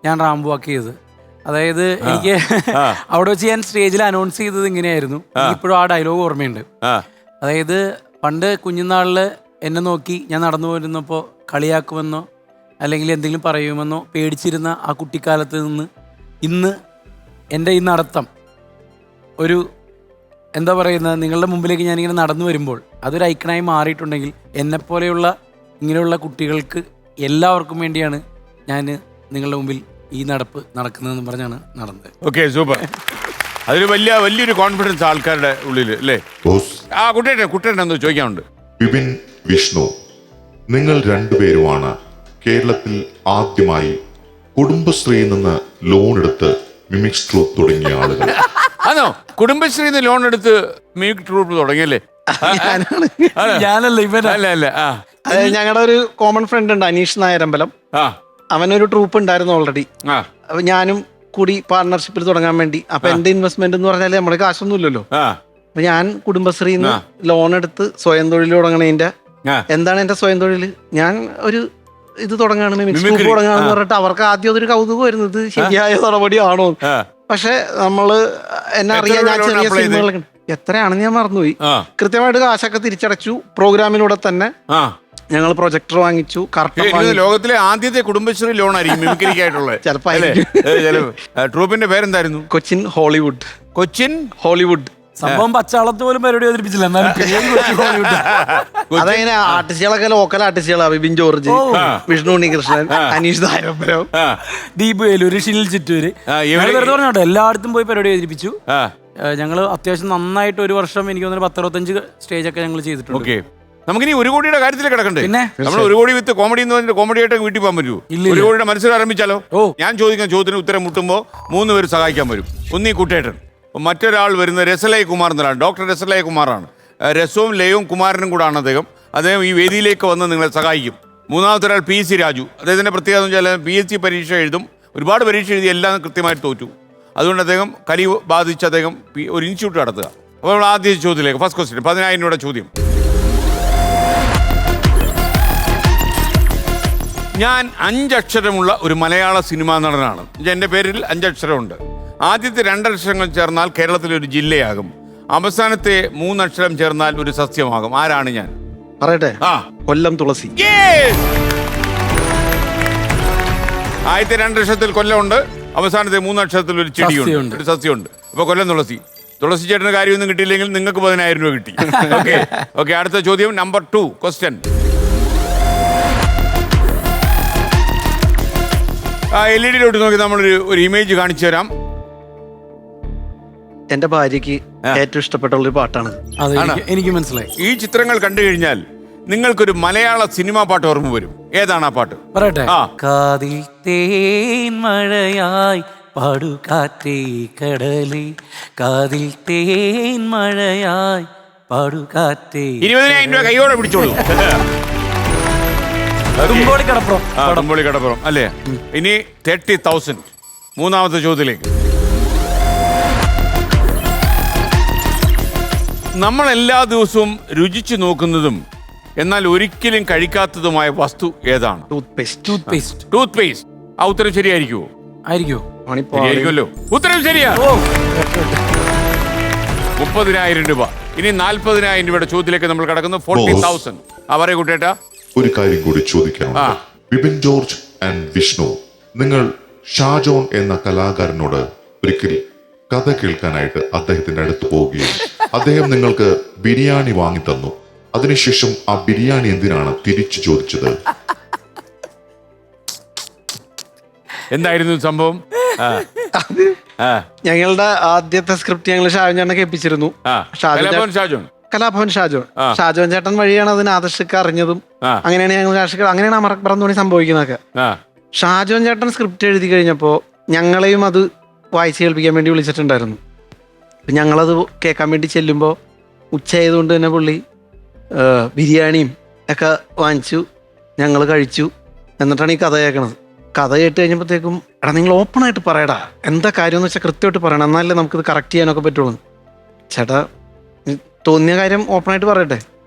ഞാൻ റാംബോ വാക്ക് ചെയ്തത്. അതായത് എനിക്ക് അവിടെ വെച്ച് ഞാൻ സ്റ്റേജിൽ അനൗൺസ് ചെയ്തത് ഇങ്ങനെയായിരുന്നു. ഇപ്പോഴും ആ ഡയലോഗ് ഓർമ്മയുണ്ട്. അതായത് പണ്ട് കുഞ്ഞുനാളില് എന്നെ നോക്കി ഞാൻ നടന്നു പോരുന്നപ്പോൾ കളിയാക്കുമെന്നോ അല്ലെങ്കിൽ എന്തെങ്കിലും പറയുമെന്നോ പേടിച്ചിരുന്ന ആ കുട്ടിക്കാലത്ത് നിന്ന് ഇന്ന് എൻ്റെ ഈ നടത്തം ഒരു എന്താ പറയുന്നത്, നിങ്ങളുടെ മുമ്പിലേക്ക് ഞാനിങ്ങനെ നടന്നു വരുമ്പോൾ അതൊരു ഐക്കണായി മാറിയിട്ടുണ്ടെങ്കിൽ എന്നെപ്പോലെയുള്ള ഇങ്ങനെയുള്ള കുട്ടികൾക്ക് എല്ലാവർക്കും വേണ്ടിയാണ് ഞാൻ നിങ്ങളുടെ മുമ്പിൽ ഈ നടപ്പ് നടക്കുന്നതെന്ന് പറഞ്ഞാണ് നടന്നത്. Okay, super. അതൊരു വലിയൊരു കോൺഫിഡൻസ് ആൾക്കാരുടെ ഉള്ളിൽ അല്ലേ? ആ കുട്ടേട്ടൻ എന്തോ ചോദിക്കാനുണ്ട്. ബിപിൻ, വിഷ്ണു, നിങ്ങൾ രണ്ടുപേരുമാണ് കേരളത്തിൽ ആദ്യമായി കുടുംബശ്രീയിൽ നിന്ന് ലോൺ എടുത്ത് മിമിക്സ് ട്രൂപ്പ് തുടങ്ങിയ ആളുകൾ. ആണോ? കുടുംബശ്രീയിൽ നിന്ന് ലോൺ എടുത്ത് മിമിക് ട്രൂപ്പ് തുടങ്ങിയല്ലേ? ഞാനല്ല, ഇവനല്ല. ഞങ്ങളുടെ ഒരു കോമൺ ഫ്രണ്ട് ഉണ്ട്, അനീഷ് നായരമ്പലം. അവനൊരു ട്രൂപ്പ് ഉണ്ടായിരുന്നു ഓൾറെഡി. അപ്പൊ ഞാനും കൂടി പാർട്ണർഷിപ്പിൽ തുടങ്ങാൻ വേണ്ടി. അപ്പൊ എന്റെ ഇൻവെസ്റ്റ്മെന്റ് എന്ന് പറഞ്ഞാൽ നമ്മുടെ കാശൊന്നുമില്ലല്ലോ. അപ്പൊ ഞാൻ കുടുംബശ്രീന്ന് ലോൺ എടുത്ത് സ്വയം തൊഴിൽ തുടങ്ങണതിന്റെ എന്താണ് എന്റെ സ്വയം തൊഴിൽ, ഞാൻ ഒരു ഇത് തുടങ്ങാണ്, മിമിക്സ് ട്രൂപ്പ് തുടങ്ങാന്ന് പറഞ്ഞിട്ട് അവർക്ക് ആദ്യം അതൊരു കൗതുകമായിരുന്നു, ഇത് ശരിയായ നടപടിയാണോ. പക്ഷെ നമ്മള് എന്നെ അറിയാൻ ഞാൻ ചെറിയ സിനിമകളൊക്കെ എത്രയാണെന്ന് ഞാൻ മറന്നുപോയി. ആ. കൃത്യമായിട്ട് കാശൊക്കെ തിരിച്ചടച്ചു. പ്രോഗ്രാമിലൂടെ തന്നെ ആ ഞങ്ങൾ പ്രൊജക്ടർ വാങ്ങിച്ചു, കർട്ടൻ എനിക്ക് വാങ്ങിച്ചു. ലോകത്തിലെ ആദ്യത്തെ കുടുംബശ്രീ ലോണായിരിക്കും മിമിക്രിക്കായിട്ടുള്ളത്. ചിലപ്പോ അല്ലേ? ആയിരിക്കും. ട്രൂപ്പിന്റെ പേരെന്തായിരുന്നു? കൊച്ചിൻ ഹോളിവുഡ്. കൊച്ചിൻ ഹോളിവുഡ്. സംഭവം പച്ചാളത്ത് പോലും പരിപാടി അവതരിപ്പിച്ചില്ല. എന്നാലും പേര് കൊച്ചു ഹോളിവുഡ്. അതങ്ങനെ ആർട്ടിസ്റ്റുകളൊക്കെ ലോക്കൽ ആർട്ടിസ്റ്റുകളാ. ബിബിൻ ജോർജ്, വിഷ്ണു ഉണ്ണികൃഷ്ണൻ, അനീഷ് നായരപ്പുരം, ദീപ് വേലൂര്, ഷിനിൽ ചിറ്റൂര്. ഇവര് വെറുതെ പറഞ്ഞോട്ടെ എല്ലായിടത്തും പോയി പരിപാടി അവതരിപ്പിച്ചു. ആ ഞങ്ങൾ അത്യാവശ്യം നന്നായിട്ട് ഒരു വർഷം എനിക്ക് തോന്നുന്നു 10-25 സ്റ്റേജൊക്കെ ഞങ്ങൾ ചെയ്തിട്ടുണ്ട്. ഓക്കെ. നമുക്കിനി 1 കോടിയുടെ കാര്യത്തിൽ കിടക്കണ്ടേ? പിന്നെ? നമ്മൾ 1 കോടി വിത്ത് കോമഡി എന്ന് പറഞ്ഞിട്ട് കോമഡി ആയിട്ട് വീട്ടിൽ പോകാൻ പറ്റുമോ? 1 കോടിയുടെ മത്സരം ആരംഭിച്ചാലോ? ഞാൻ ചോദിക്കുന്ന ചോദ്യത്തിന് ഉത്തരം മുട്ടുമ്പോൾ 3 പേര് സഹായിക്കാൻ വരും. ഒന്നീ കുട്ടേട്ടൻ, മറ്റൊരാൾ വരുന്നത് രസലയ കുമാർ എന്നതാണ്. ഡോക്ടർ രസലയ കുമാറാണ്. രസവും ലയവും കുമാരനും കൂടാണ് അദ്ദേഹം ഈ വേദിയിലേക്ക് വന്ന് നിങ്ങളെ സഹായിക്കും. മൂന്നാമത്തെ ഒരാൾ PC രാജു. അദ്ദേഹത്തിൻ്റെ പ്രത്യേകത എന്ന് വെച്ചാൽ PhD പരീക്ഷ എഴുതും. ഒരുപാട് പരീക്ഷ എഴുതി എല്ലാം കൃത്യമായിട്ട് തോറ്റു. അതുകൊണ്ട് അദ്ദേഹം കലി ബാധിച്ച് അദ്ദേഹം ഒരു ഇൻസ്റ്റിറ്റ്യൂട്ട് നടത്തുക. അപ്പോൾ നമ്മൾ ആദ്യ ചോദ്യത്തിലേക്ക് ഫസ്റ്റ് ക്വസ്റ്റ്യൻ 10,000 രൂപയുടെ ചോദ്യം. ഞാൻ 5 അക്ഷരമുള്ള ഒരു മലയാള സിനിമാ നടനാണ്. എൻ്റെ പേരിൽ 5 അക്ഷരമുണ്ട്. ആദ്യത്തെ 2 അക്ഷരങ്ങൾ ചേർന്നാൽ കേരളത്തിലെ ഒരു ജില്ലയാകും. അവസാനത്തെ 3 അക്ഷരം ചേർന്നാൽ ഒരു സസ്യമാകും. ആരാണ് ഞാൻ? പറയട്ടെ. ആ, കൊല്ലം തുളസി. ആദ്യത്തെ 2 അക്ഷരത്തിൽ കൊല്ലമുണ്ട്, അവസാനത്തെ 3 അക്ഷരത്തിൽ ഒരു ചെടിയുണ്ട്, ഒരു സസ്യമുണ്ട്. അപ്പൊ കൊല്ലം തുളസി. തുളസി ചേട്ടന് കാര്യമൊന്നും കിട്ടിയില്ലെങ്കിൽ നിങ്ങൾക്ക് 10,000 രൂപ കിട്ടി. ഓക്കെ. അടുത്ത ചോദ്യം നമ്പർ 2 ക്വസ്റ്റ്യൻ. LED നോക്കി നമ്മളൊരു ഇമേജ് കാണിച്ചു തരാം. എന്റെ ഭാര്യക്ക് ഏറ്റവും ഇഷ്ടപ്പെട്ടുള്ള ഒരു പാട്ടാണ്. എനിക്ക് മനസ്സിലായി. ഈ ചിത്രങ്ങൾ കണ്ടു കഴിഞ്ഞാൽ നിങ്ങൾക്കൊരു മലയാള സിനിമാ പാട്ട് ഓർമ്മ വരും. ഏതാണ് ആ പാട്ട്? പറയട്ടെ. ആ. കാതിൽ തേൻ മഴയായി പാടുകാറ്റേ കടലേ, കാതിൽ തേൻ മഴയായി പാടുകാറ്റേ. 20,000 രൂപ കൈയോടെ പിടിച്ചോളൂ. തുമ്പോളി കടപ്പുറം. തുമ്പോളി കടപ്പുറം അല്ലേ? ഇനി 30,000 മൂന്നാമത്തെ ചോദ്യത്തിലേക്ക്. നമ്മൾ എല്ലാ ദിവസവും രുചിച്ചു നോക്കുന്നതും എന്നാൽ ഒരിക്കലും കഴിക്കാത്തതുമായ വസ്തു ഏതാണ്? Tooth paste. ആ ഉത്തരം ശരിയായിരിക്കുമോ? ശരിയായിരിക്കുമല്ലോ. ഉത്തരം ശരിയാ. 30,000 രൂപ. ഇനി 40,000 രൂപയുടെ ചോദ്യത്തിലേക്ക് നമ്മൾ കടക്കുന്നു. 40,000. അവരെ കൂട്ടേട്ടാ ഒരു കാര്യം കൂടി ചോദിക്കാനുണ്ട്. ബിപിൻ ജോർജ് ആൻഡ് വിഷ്ണു, നിങ്ങൾ ഷാജോൺ എന്ന കലാകാരനോട് ഒരിക്കൽ കഥ കേൾക്കാനായിട്ട് അദ്ദേഹത്തിന്റെ അടുത്ത് പോവുകയും അദ്ദേഹം നിങ്ങൾക്ക് ബിരിയാണി വാങ്ങി തന്നു. അതിനുശേഷം ആ ബിരിയാണി എന്തിനാണ് തിരിച്ചു ചോദിച്ചത്? എന്തായിരുന്നു സംഭവം? ഞങ്ങളുടെ ആദ്യത്തെ സ്ക്രിപ്റ്റ് ഞങ്ങൾ ഷാജോനെ കേൾപ്പിച്ചിരുന്നു. കലാഭവൻ ഷാജോൻ ചേട്ടൻ വഴിയാണ് അതിന് ആദർശിക്ക അറിഞ്ഞതും. അങ്ങനെയാണ് ഞങ്ങൾ അങ്ങനെയാണ് അമറപ്പുറം തോണി സംഭവിക്കുന്നതൊക്കെ. ഷാജോൻ ചേട്ടൻ സ്ക്രിപ്റ്റ് എഴുതി കഴിഞ്ഞപ്പോ ഞങ്ങളെയും അത് വായിച്ച് കേൾപ്പിക്കാൻ വേണ്ടി വിളിച്ചിട്ടുണ്ടായിരുന്നു. അപ്പം ഞങ്ങളത് കേൾക്കാൻ വേണ്ടി ചെല്ലുമ്പോൾ ഉച്ചയായതുകൊണ്ട് തന്നെ പുള്ളി ബിരിയാണിയും ഒക്കെ വാങ്ങിച്ചു, ഞങ്ങൾ കഴിച്ചു. എന്നിട്ടാണ് ഈ കഥ കേൾക്കണത്. കഥ കേട്ട് കഴിഞ്ഞപ്പോഴത്തേക്കും എടാ നിങ്ങൾ ഓപ്പണായിട്ട് പറയടാ, എന്താ കാര്യം എന്ന് വെച്ചാൽ കൃത്യമായിട്ട് പറയണം, എന്നാലേ നമുക്കിത് കറക്റ്റ് ചെയ്യാനൊക്കെ പറ്റുള്ളൂ. ചേട്ടാ തോന്നിയ കാര്യം ഓപ്പണായിട്ട് പറയട്ടെ.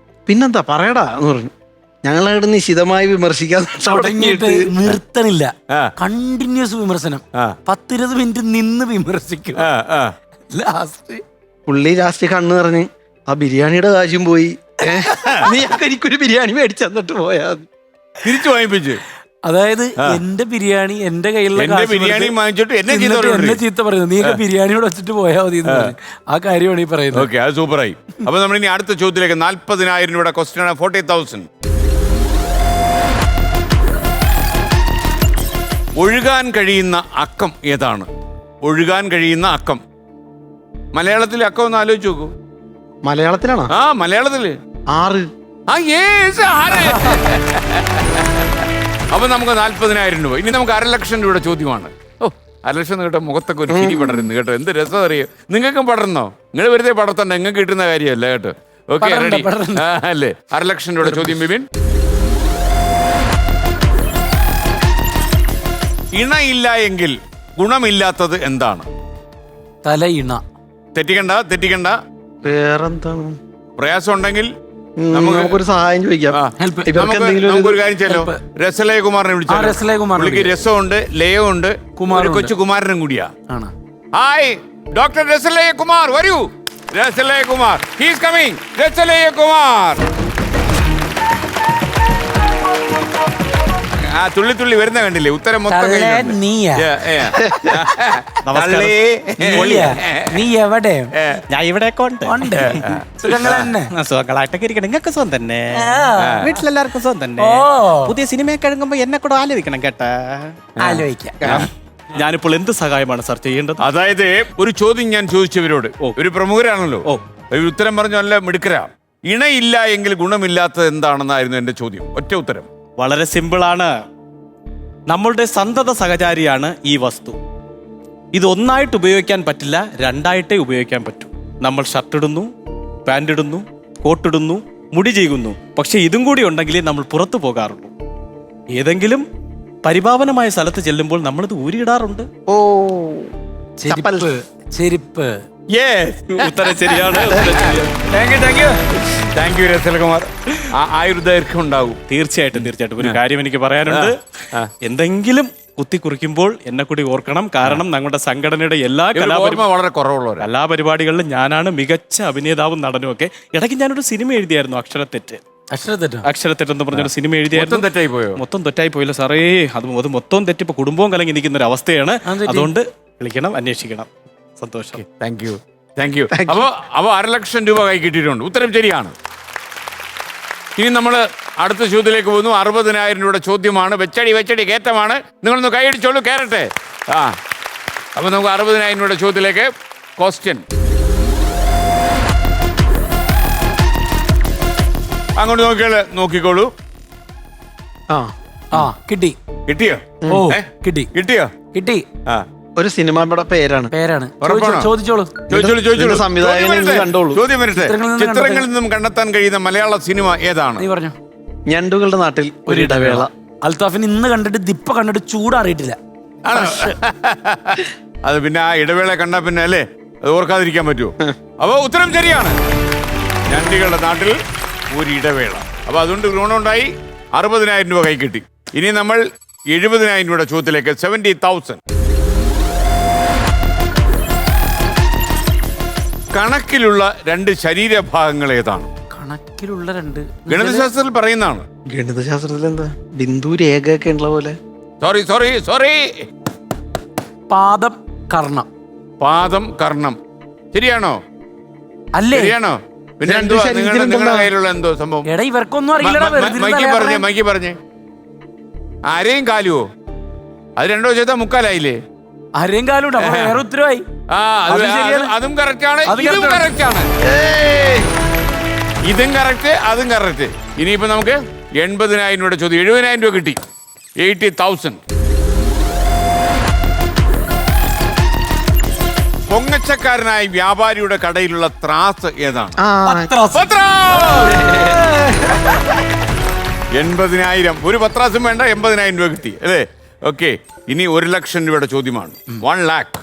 പിന്നെന്താ പറയടാ എന്ന് പറഞ്ഞു. ഞങ്ങളവിടെ നിശിതമായി വിമർശിക്കാൻ തുടങ്ങിയിട്ട് നിർത്തണില്ല. കണ്ടിന്യൂസ് വിമർശനം. 10-20 മിനിറ്റ് നിന്ന് വിമർശിക്കും. പുള്ളി ലാസ്റ്റ് കണ്ണ് പറഞ്ഞ് ആ ബിരിയാണിയുടെ കാശും പോയി, നീ എനിക്കൊരു ബിരിയാണി മേടിച്ചു തന്നിട്ട് പോയാ തിരിച്ചു വാങ്ങിപ്പിച്ച്. അതായത് എന്റെ ബിരിയാണി എന്റെ കയ്യിലുള്ള ബിരിയാണി വാങ്ങിച്ചിട്ട് എന്നെ ചീത്ത പറയുന്നത്, നീ ബിരിയാണിയോട് വെച്ചിട്ട് പോയാൽ മതി. ആ കാര്യമാണ് ഈ പറയുന്നത്. ഓക്കെ, അത് സൂപ്പറായി. അപ്പൊ നമ്മൾ ഇനി അടുത്ത ചോദ്യത്തിലേക്ക് 40,000 രൂപയുടെ ക്വസ്റ്റ്യൻ ആണ്. 40,000. ഒഴുകാൻ കഴിയുന്ന അക്കം ഏതാണ്? ഒഴുകാൻ കഴിയുന്ന അക്കം. മലയാളത്തിലെ അക്കം ഒന്ന് ആലോചിച്ച് നോക്കൂ. മലയാളത്തിലാണോ? ആ, മലയാളത്തില് 6. അപ്പൊ നമുക്ക് 40,000 രൂപ. ഇനി നമുക്ക് 1,00,000 രൂപയുടെ ചോദ്യമാണ്. 1,00,000 കേട്ടോ, മുഖത്തൊക്കെ ഒരു ചിരി പടരുന്നു കേട്ടോ. എന്ത് രസം അറിയോ. നിങ്ങൾക്കും പടർന്നോ? നിങ്ങൾ വെറുതെ പടർത്തണ്ട, നിങ്ങൾക്ക് കിട്ടുന്ന കാര്യമല്ല കേട്ടോ. ഓക്കെ, റെഡി അല്ലേ? 1,00,000 രൂപയുടെ ചോദ്യം ബിബിൻ. ഇണയില്ല എങ്കിൽ ഗുണമില്ലാത്തത് എന്താണ്? തലയിണ. തെറ്റിക്കണ്ട. വേറെന്താണ്? പ്രയാസം ഉണ്ടെങ്കിൽ നമുക്കൊരു സഹായം ചോദിക്കാം. നമുക്കൊരു കാര്യം ചെയ്യല്ലോ, രസലയ കുമാറിനെ വിളിച്ചു. രസമുണ്ട്, ലയമുണ്ട്, ഒരു കൊച്ചു കുമാരനും കൂടിയാ. ഹായ് ഡോക്ടർ രസലയ കുമാർ, വരൂ. രസലയ കുമാർ. He's coming. രസലയ കുമാർ. ആ തുള്ളി തുള്ളി വരുന്ന കണ്ടില്ലേ? ഉത്തരം മൊത്തം തള്ളേ കഴിഞ്ഞുണ്ട്. നീയാ? തള്ളേ. നീ എവിടെ ഞാൻ ഇവിടെയൊക്കെ ഉണ്ട്. ഉണ്ട്? സുഖങ്ങൾ തന്നെ. സുഖങ്ങളായിട്ടൊക്കെ ഇരിക്കണം. നിങ്ങൾക്ക് സുഖം തന്നെ? വീട്ടിലെല്ലാവർക്കും സുഖം തന്നെ? ഓ. പുതിയ സിനിമയൊക്കെ ഇറങ്ങുമ്പോ എന്നെ കൂടെ ആലോചിക്കണം കേട്ടാ. ആലോചിക്കാം. ഞാനിപ്പോൾ എന്ത് സഹായമാണ് സാർ ചെയ്യേണ്ടത്? അതായത് ഒരു ചോദ്യം ഞാൻ ചോദിച്ചവരോട്, ഒരു പ്രമുഖരാണല്ലോ, ഒരു ഉത്തരം പറഞ്ഞു നല്ല മിടുക്കരാ. ഇണയില്ല എങ്കിൽ ഗുണമില്ലാത്തത് എന്താണെന്നായിരുന്നു എന്റെ ചോദ്യം. ഒറ്റ ഉത്തരം. വളരെ സിമ്പിളാണ്. നമ്മളുടെ സന്തത സഹചാരിയാണ് ഈ വസ്തു. ഇത് ഒന്നായിട്ട് ഉപയോഗിക്കാൻ പറ്റില്ല, രണ്ടായിട്ടേ ഉപയോഗിക്കാൻ പറ്റൂ. നമ്മൾ ഷർട്ട് ഇടുന്നു, പാൻ്റ് ഇടുന്നു, കോട്ടിടുന്നു, മുടി ചെയ്യുന്നു. പക്ഷെ ഇതും കൂടി ഉണ്ടെങ്കിലേ നമ്മൾ പുറത്തു പോകാറുള്ളൂ. ഏതെങ്കിലും പരിപാവനമായ സ്ഥലത്ത് ചെല്ലുമ്പോൾ നമ്മളിത് ഊരിയിടാറുണ്ട്. ഓ ചെരുപ്പ്. ചെരുപ്പ്. ഉത്തരം ശരിയാണ്. Thank you രസലകുമാർ. ആയുർദൈർഘ്യം ഉണ്ടാവും. തീർച്ചയായിട്ടും ഒരു കാര്യം എനിക്ക് പറയാനുണ്ട്. എന്തെങ്കിലും കുത്തി കുറിക്കുമ്പോൾ എന്നെ കൂടി ഓർക്കണം. കാരണം ഞങ്ങളുടെ സംഘടനയുടെ എല്ലാ വളരെ കുറവുള്ളവരാ. കലാപരിപാടികളിലും ഞാനാണ് മികച്ച അഭിനേതാവും നടനും ഒക്കെ. ഇടയ്ക്ക് ഞാനൊരു സിനിമ എഴുതിയായിരുന്നു, അക്ഷരത്തെറ്റ് എന്ന് പറഞ്ഞൊരു സിനിമ എഴുതിയായിരുന്നു. മൊത്തം തെറ്റായി പോയില്ല സാറേ. അത് മൊത്തം തെറ്റി ഇപ്പൊ കുടുംബവും കലങ്ങി നിൽക്കുന്ന ഒരു അവസ്ഥയാണ്. അതുകൊണ്ട് വിളിക്കണം, അന്വേഷിക്കണം. സന്തോഷം. Thank you. അപ്പൊ 1,00,000 രൂപ കൈ കിട്ടിയിട്ടുണ്ട്. ഉത്തരം ശരിയാണ്. ഇനി നമ്മൾ അടുത്ത ചോദ്യത്തിലേക്ക് പോകുന്നു. 60,000 രൂപയുടെ ചോദ്യമാണ്. വെച്ചടി കയറ്റമാണ്. നിങ്ങളൊന്ന് കൈയടിച്ചോളൂ, കയറട്ടെ. അപ്പൊ നമുക്ക് 60,000 രൂപയുടെ ചോദ്യത്തിലേക്ക്. ക്വസ്റ്റ്യൻ അങ്ങോട്ട് നോക്കിക്കോളൂ. കിട്ടിയോ? ഒരു സിനിമയുടെ പേരാണ്. ചോദിച്ചോളൂ. സംവിധായകൻ കണ്ടോളൂ. ചോദ്യം വരട്ടെ. ചിത്രങ്ങളിൽ നിന്നും കണ്ടെത്താൻ കഴിയുന്ന മലയാള സിനിമ ഏതാണ്? നീ പറഞ്ഞു. ഞണ്ടുകളുടെ നാട്ടിൽ ഒരു ഇടവേള. അൽത്താഫിന് ഇന്ന് കണ്ടിട്ട് ദിപ്പ കണ്ടിട്ട് ചൂടറിയിട്ടില്ല. അത് പിന്നെ ആ ഇടവേള കണ്ടാ പിന്നെ അല്ലേ അത് ഓർക്കാതിരിക്കാൻ പറ്റുമോ? അപ്പൊ ഉത്തരം ശരിയാണ്. ഞണ്ടുകളുടെ നാട്ടിൽ ഒരു ഇടവേള. അപ്പൊ അതുകൊണ്ട് ഗുണമുണ്ടായി. 60,000 രൂപ കൈ കിട്ടി. ഇനി നമ്മൾ 70,000 രൂപയുടെ ചോദ്യത്തിലേക്ക്. 70,000. കണക്കിലുള്ള 2 ശരീരഭാഗങ്ങൾ ഏതാണ്? കണക്കിലുള്ള 2 ഗണിതശാസ്ത്രത്തിൽ പറയുന്നതാണ്. ഗണിതശാസ്ത്രത്തിൽ എന്താ ബിന്ദു രേഖ ഒക്കെ ഉള്ള പോലെ. സോറി. പാദം, കർണം. പാദം, കർണം. ശരിയാണോ? അല്ലേ? ശരിയാണോ? പിന്നെ എന്തുവാ നിങ്ങളുടെ കയ്യിലുള്ള എന്തോ സംഭവം? എടാ ഇവർക്കൊന്നും അറിയില്ലടാ. മൈക്കി പറഞ്ഞേ. ആരെയും കാലുവോ? അത് 2 ചെയ്താൽ 3/4 അരയും കാലും ഉണ്ട്. അപ്പൊ വേറെ ഉത്തരവായി. അതും കറക്റ്റാണ്, ഇതും കറക്റ്റാണ്. ഇതും കറക്റ്റ്, അതും കറക്റ്റ്. ഇനിയിപ്പോ നമുക്ക് 80,000 രൂപയുടെ ചോദ്യം. 70,000 രൂപ കിട്ടി. 80,000. പൊങ്ങച്ചക്കാരനായ വ്യാപാരിയുടെ കടയിലുള്ള ത്രാസ് ഏതാണ്? 80,000. ഒരു പത്രാസും വേണ്ട, 80,000 രൂപ കിട്ടി അല്ലേ? ഓക്കെ. ഇനി 1,00,000 രൂപയുടെ ചോദ്യമാണ്. 1 lakh.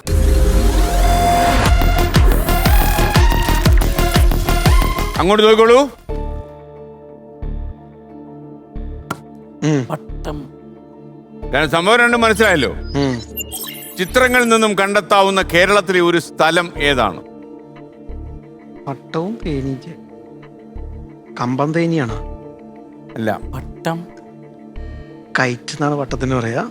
അങ്ങോട്ട് നോക്കിക്കോളൂ. കാരണം സംഭവം രണ്ടും മനസ്സിലായല്ലോ. ചിത്രങ്ങളിൽ നിന്നും കണ്ടെത്താവുന്ന കേരളത്തിലെ ഒരു സ്ഥലം ഏതാണ്? പട്ടവും തേനീച്ച. കമ്പം തേനിയാണോ? അല്ല. പട്ടം കയറ്റ് എന്നാണ് പട്ടത്തിന് പറയാ.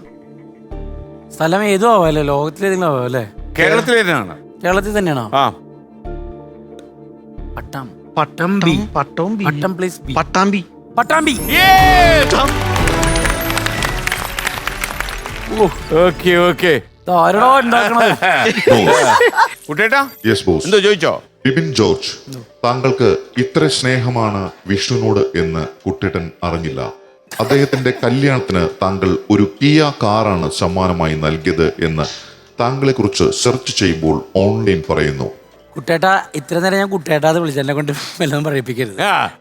സ്ഥലം ഏതോ ആവാല്ലേ? ലോകത്തിലേതെങ്കിലും ആവാല്ലേ? കേരളത്തിലേതാണ്. കേരളത്തിൽ തന്നെയാണോ? പട്ടാമ്പി. ഓക്കെ. ആരോടോ ഉണ്ടാക്കണത്? കുട്ടേട്ടാ യെസ് ബോസ്. എന്തോ ചോദിച്ചോ? ബിപിൻ ജോർജ്, താങ്കൾക്ക് ഇത്ര സ്നേഹമാണ് വിഷ്ണുവിനോട് എന്ന് കുട്ടേട്ടൻ അറിഞ്ഞില്ല. അദ്ദേഹത്തിന്റെ കല്യാണത്തിന് താങ്കൾ ഒരു കിയ കാറാണ് സമ്മാനമായി നൽകിയത് എന്ന് താങ്കളെ കുറിച്ച് സെർച്ച് ചെയ്യുമ്പോൾ ഓൺലൈൻ പറയുന്നു. കുട്ടേട്ടാ, ഇത്ര നേരം ഞാൻ കുട്ടേട്ടാന്ന് വിളിച്ചു. എന്നെ കൊണ്ട് എല്ലാം പറയിപ്പിക്കരുത്.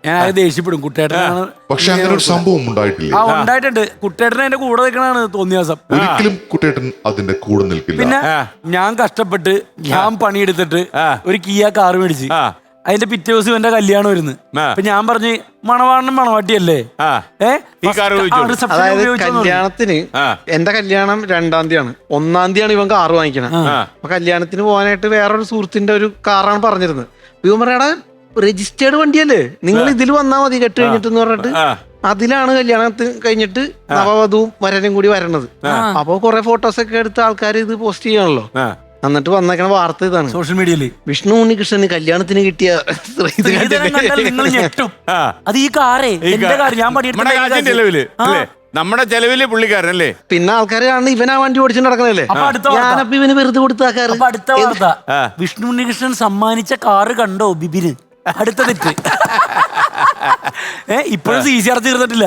ഞാൻ അത് ദേഷ്യപ്പെടും. കുട്ടേട്ടനാണ്. പക്ഷെ അങ്ങനെ ഒരു സംഭവം ഉണ്ടായിട്ടില്ല. ഉണ്ടായിട്ടുണ്ട്. കുട്ടേട്ടൻ എന്റെ കൂടെ നിൽക്കണാണ് തോന്നിയ ദിവസം. ഒരിക്കലും കുട്ടേട്ടൻ അതിന്റെ കൂടെ നിൽക്കില്ല. പിന്നെ ഞാൻ കഷ്ടപ്പെട്ട് ഞാൻ പണിയെടുത്തിട്ട് ഒരു കിയ കാർ മേടിച്ച് അതിന്റെ പിറ്റേ ദിവസം എന്റെ കല്യാണം വരുന്നു. അപ്പൊ ഞാൻ പറഞ്ഞു മണവാണനും മണവാട്ടിയല്ലേ? അതായത് കല്യാണത്തിന് എന്റെ കല്യാണം 2-ാം തീയതിയാണ്. 1-ാം തീയതിയാണ് ഇവൻ കാറ് വാങ്ങിക്കണം. അപ്പൊ കല്യാണത്തിന് പോകാനായിട്ട് വേറൊരു സുഹൃത്തിന്റെ ഒരു കാറാണ് പറഞ്ഞിരുന്നത്. ഇവൻ പറയാടാ രജിസ്റ്റേർഡ് വണ്ടിയല്ലേ, നിങ്ങൾ ഇതിൽ വന്നാൽ മതി കെട്ട് കഴിഞ്ഞിട്ട് എന്ന് പറഞ്ഞിട്ട് അതിലാണ് കല്യാണത്തിന് കഴിഞ്ഞിട്ട് നവവധുവും വരനും കൂടി വരണത്. അപ്പൊ കുറെ ഫോട്ടോസ് ഒക്കെ എടുത്ത് ആൾക്കാർ ഇത് പോസ്റ്റ് ചെയ്യാണല്ലോ. എന്നിട്ട് വന്നേക്കണ വാർത്ത ഇതാണ് സോഷ്യൽ മീഡിയയില്. വിഷ്ണു ഉണ്ണികൃഷ്ണന് കല്യാണത്തിന് കിട്ടിയ നിങ്ങൾ ഞെട്ടും. അത് ഈ കാറേ എന്റെ കാർ, ഞാൻ നമ്മുടെ ചെലവില് പുള്ളിക്കാരനല്ലേ. പിന്നെ ആൾക്കാർ കാണുന്ന ഇവനാ വണ്ടി ഓടിച്ചു നടക്കണല്ലേ. ഞാനപ്പ ഇവന് വെറുതെ കൊടുത്താക്കാറ്. അടുത്ത വാർത്ത, വിഷ്ണു ഉണ്ണികൃഷ്ണൻ സമ്മാനിച്ച കാറ് കണ്ടോ ബിബിന്? അടുത്ത തെറ്റ്. ഇപ്പോഴും CCR തീർന്നിട്ടില്ല.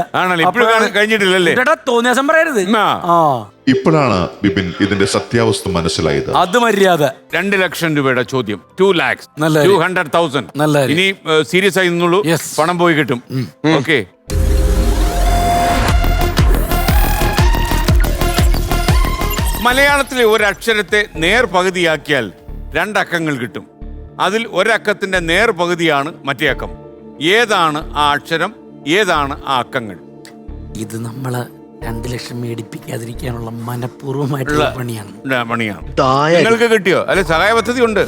കഴിഞ്ഞിട്ടില്ലല്ലേ? തോന്നിയാസം പറയരുത്. ഇപ്പോഴാണ് ബിബിൻ ഇതിന്റെ സത്യാവസ്ഥ മനസ്സിലായത്. അത് മര്യാദ. 2 ലക്ഷം രൂപയുടെ ചോദ്യം, 2,00,000, 200,000. ഇനി സീരിയസ് ആയി നിന്നുള്ളൂ, പണം പോയി കിട്ടും. ഓക്കെ, മലയാളത്തിലെ ഒരക്ഷരത്തെ നേർപകുതിയാക്കിയാൽ 2 അക്കങ്ങൾ കിട്ടും. അതിൽ ഒരക്കത്തിന്റെ നേർപകുതിയാണ് മറ്റേ അക്കം. ഏതാണ് ആ അക്ഷരം, ഏതാണ് ആ അക്കങ്ങൾ? ഇത് നമ്മള് 2 ലക്ഷം മേടിപ്പിക്കാതിരിക്കാനുള്ള മനഃപൂർവ്വമായിട്ടുള്ള പണിയാണ്. നിങ്ങൾക്ക് കിട്ടിയോ? അല്ലെ, സഹായ പദ്ധതി ഉണ്ട്.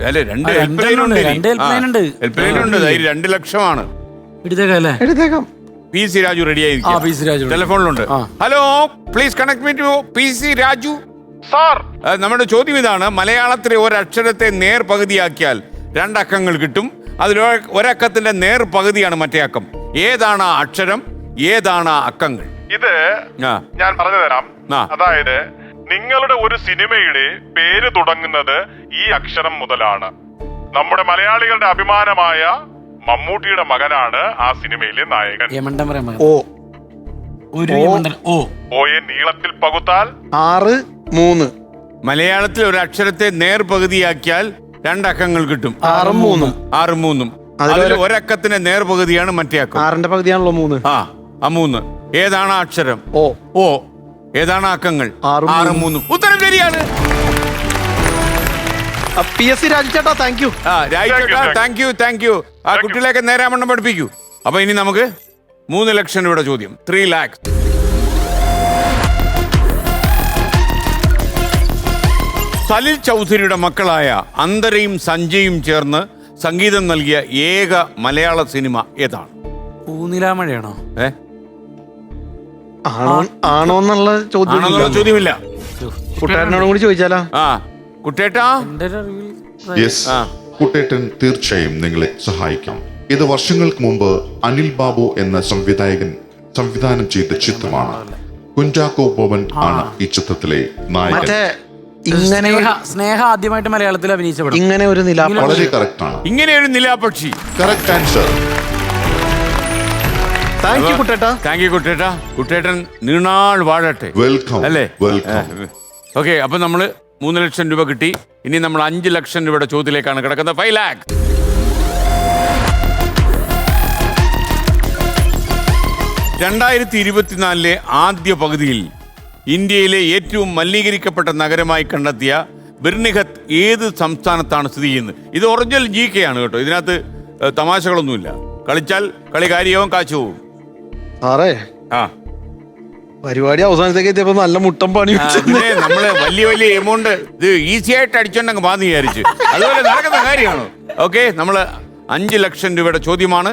അല്ലെ, 2 ഹെൽപ്പ് ലൈൻ ഉണ്ട്. 2 ലക്ഷമാണ്. എടുത്തേക്കാം. PC രാജു റെഡി ആയിരിക്കും, ടെലിഫോണിലുണ്ട്. Hello, please connect me to PC Raju. Sir, നമ്മുടെ ചോദ്യം ഇതാണ്: മലയാളത്തിലെ ഒരക്ഷരത്തെ നേർപകുതിയാക്കിയാൽ 2 അക്കങ്ങൾ കിട്ടും. അതിൽ ഒരക്കത്തിന്റെ നേർപകുതിയാണ് മറ്റേ അക്കം. ഏതാണ് ആ അക്ഷരം, ഏതാണ് ആ അക്കങ്ങൾ? ഇത് ഞാൻ പറഞ്ഞു തരാം. അതായത് നിങ്ങളുടെ ഒരു സിനിമയുടെ പേര് തുടങ്ങുന്നത് ഈ അക്ഷരം മുതലാണ്. നമ്മുടെ മലയാളികളുടെ അഭിമാനമായ മമ്മൂട്ടിയുടെ മകനാണ് ആ സിനിമയിലെ നായകൻ. ഓയെ നീളത്തിൽ പകുത്താൽ 6-3. മലയാളത്തിൽ ഒരു അക്ഷരത്തെ നേർപകുതിയാക്കിയാൽ 2 അക്കങ്ങൾ കിട്ടും. 6-3. അതിൽ ഒരക്കത്തിന്റെ നേർപകുതിയാണ് മറ്റേ അക്കം. 6ന്റെ പകുതിയാണല്ലോ 3. ആ 3. ഏതാണ് ആ അക്ഷരം? ഓ. ഏതാണ് അക്കങ്ങൾ? 6-3. ഉത്തരം ശരിയാണ്. PSC രാജു ചേട്ടാ, താങ്ക് യു. Thank you. ആ കുട്ടികളെയൊക്കെ നേരാമണ്ണം പഠിപ്പിക്കൂ. അപ്പൊ ഇനി നമുക്ക് 3 ലക്ഷം രൂപയുടെ ചോദ്യം, 3 lakhs. സലിൽ ചൗധരിയുടെ മക്കളായ അന്തരയും സഞ്ജയും ചേർന്ന് സംഗീതം നൽകിയ ഏക മലയാള സിനിമ ഏതാണ്? പൂനിലാമഴയാണോ? ആണോന്നുള്ള ചോദ്യമില്ല. കുട്ടേട്ടനോടും കൂടി ചോദിച്ചാലോ? കുട്ടേട്ടാ, കുട്ടേട്ടൻ തീർച്ചയായും നിങ്ങളെ സഹായിക്കാം. ഇത് വർഷങ്ങൾക്ക് മുമ്പ് അനിൽ ബാബു എന്ന സംവിധായകൻ സംവിധാനം ചെയ്ത ചിത്രമാണ്. കുഞ്ചാക്കോ ബോബൻ ആണ് ഈ ചിത്രത്തിലെ നായകൻ. സ്നേഹ ആദ്യമായിട്ട് മലയാളത്തിൽ അഭിനയിച്ചപ്പെടും. ഇങ്ങനെ ഒരു വളരെ കറക്റ്റ് ആണ്. ഇങ്ങനെ ഒരു നിലാപക്ഷി. Correct answer. താങ്ക് യു കുട്ടേട്ടാ. കുട്ടേട്ടൻ നീണാൾ വാഴട്ടെ. വെൽക്കം അല്ലേ? വെൽക്കം. ഓക്കെ, അപ്പൊ നമ്മള് 3 ലക്ഷം രൂപ കിട്ടി. ഇനി നമ്മൾ 5 ലക്ഷം രൂപയുടെ ചോദ്യത്തിലേക്കാണ് കിടക്കുന്നത്. 5 lakhs. 2024 ആദ്യ പകുതിയിൽ ഇന്ത്യയിലെ ഏറ്റവും മലിനീകരിക്കപ്പെട്ട നഗരമായി കണ്ടെത്തിയ ബിർണിഘത്ത് ഏത് സംസ്ഥാനത്താണ് സ്ഥിതി ചെയ്യുന്നത്? ഇത് ഒറിജിനൽ GK ആണ് കേട്ടോ. ഇതിനകത്ത് തമാശകളൊന്നുമില്ല. കളിച്ചാൽ കളി കാര്യവും കാച്ചു പോവും. സാറേ, പരിപാടി അവസാനത്തേക്ക് എത്തിയപ്പോ നല്ല മുട്ടം പണി. നമ്മള് വലിയ എമൗണ്ട് ഇത് ഈസി ആയിട്ട് അടിച്ചോണ്ടങ്ങ് പാന്ന് വിചാരിച്ചു. അതുപോലെ നടക്കുന്ന കാര്യമാണോ? ഓക്കെ, നമ്മള് 5 ലക്ഷം രൂപയുടെ ചോദ്യമാണ്.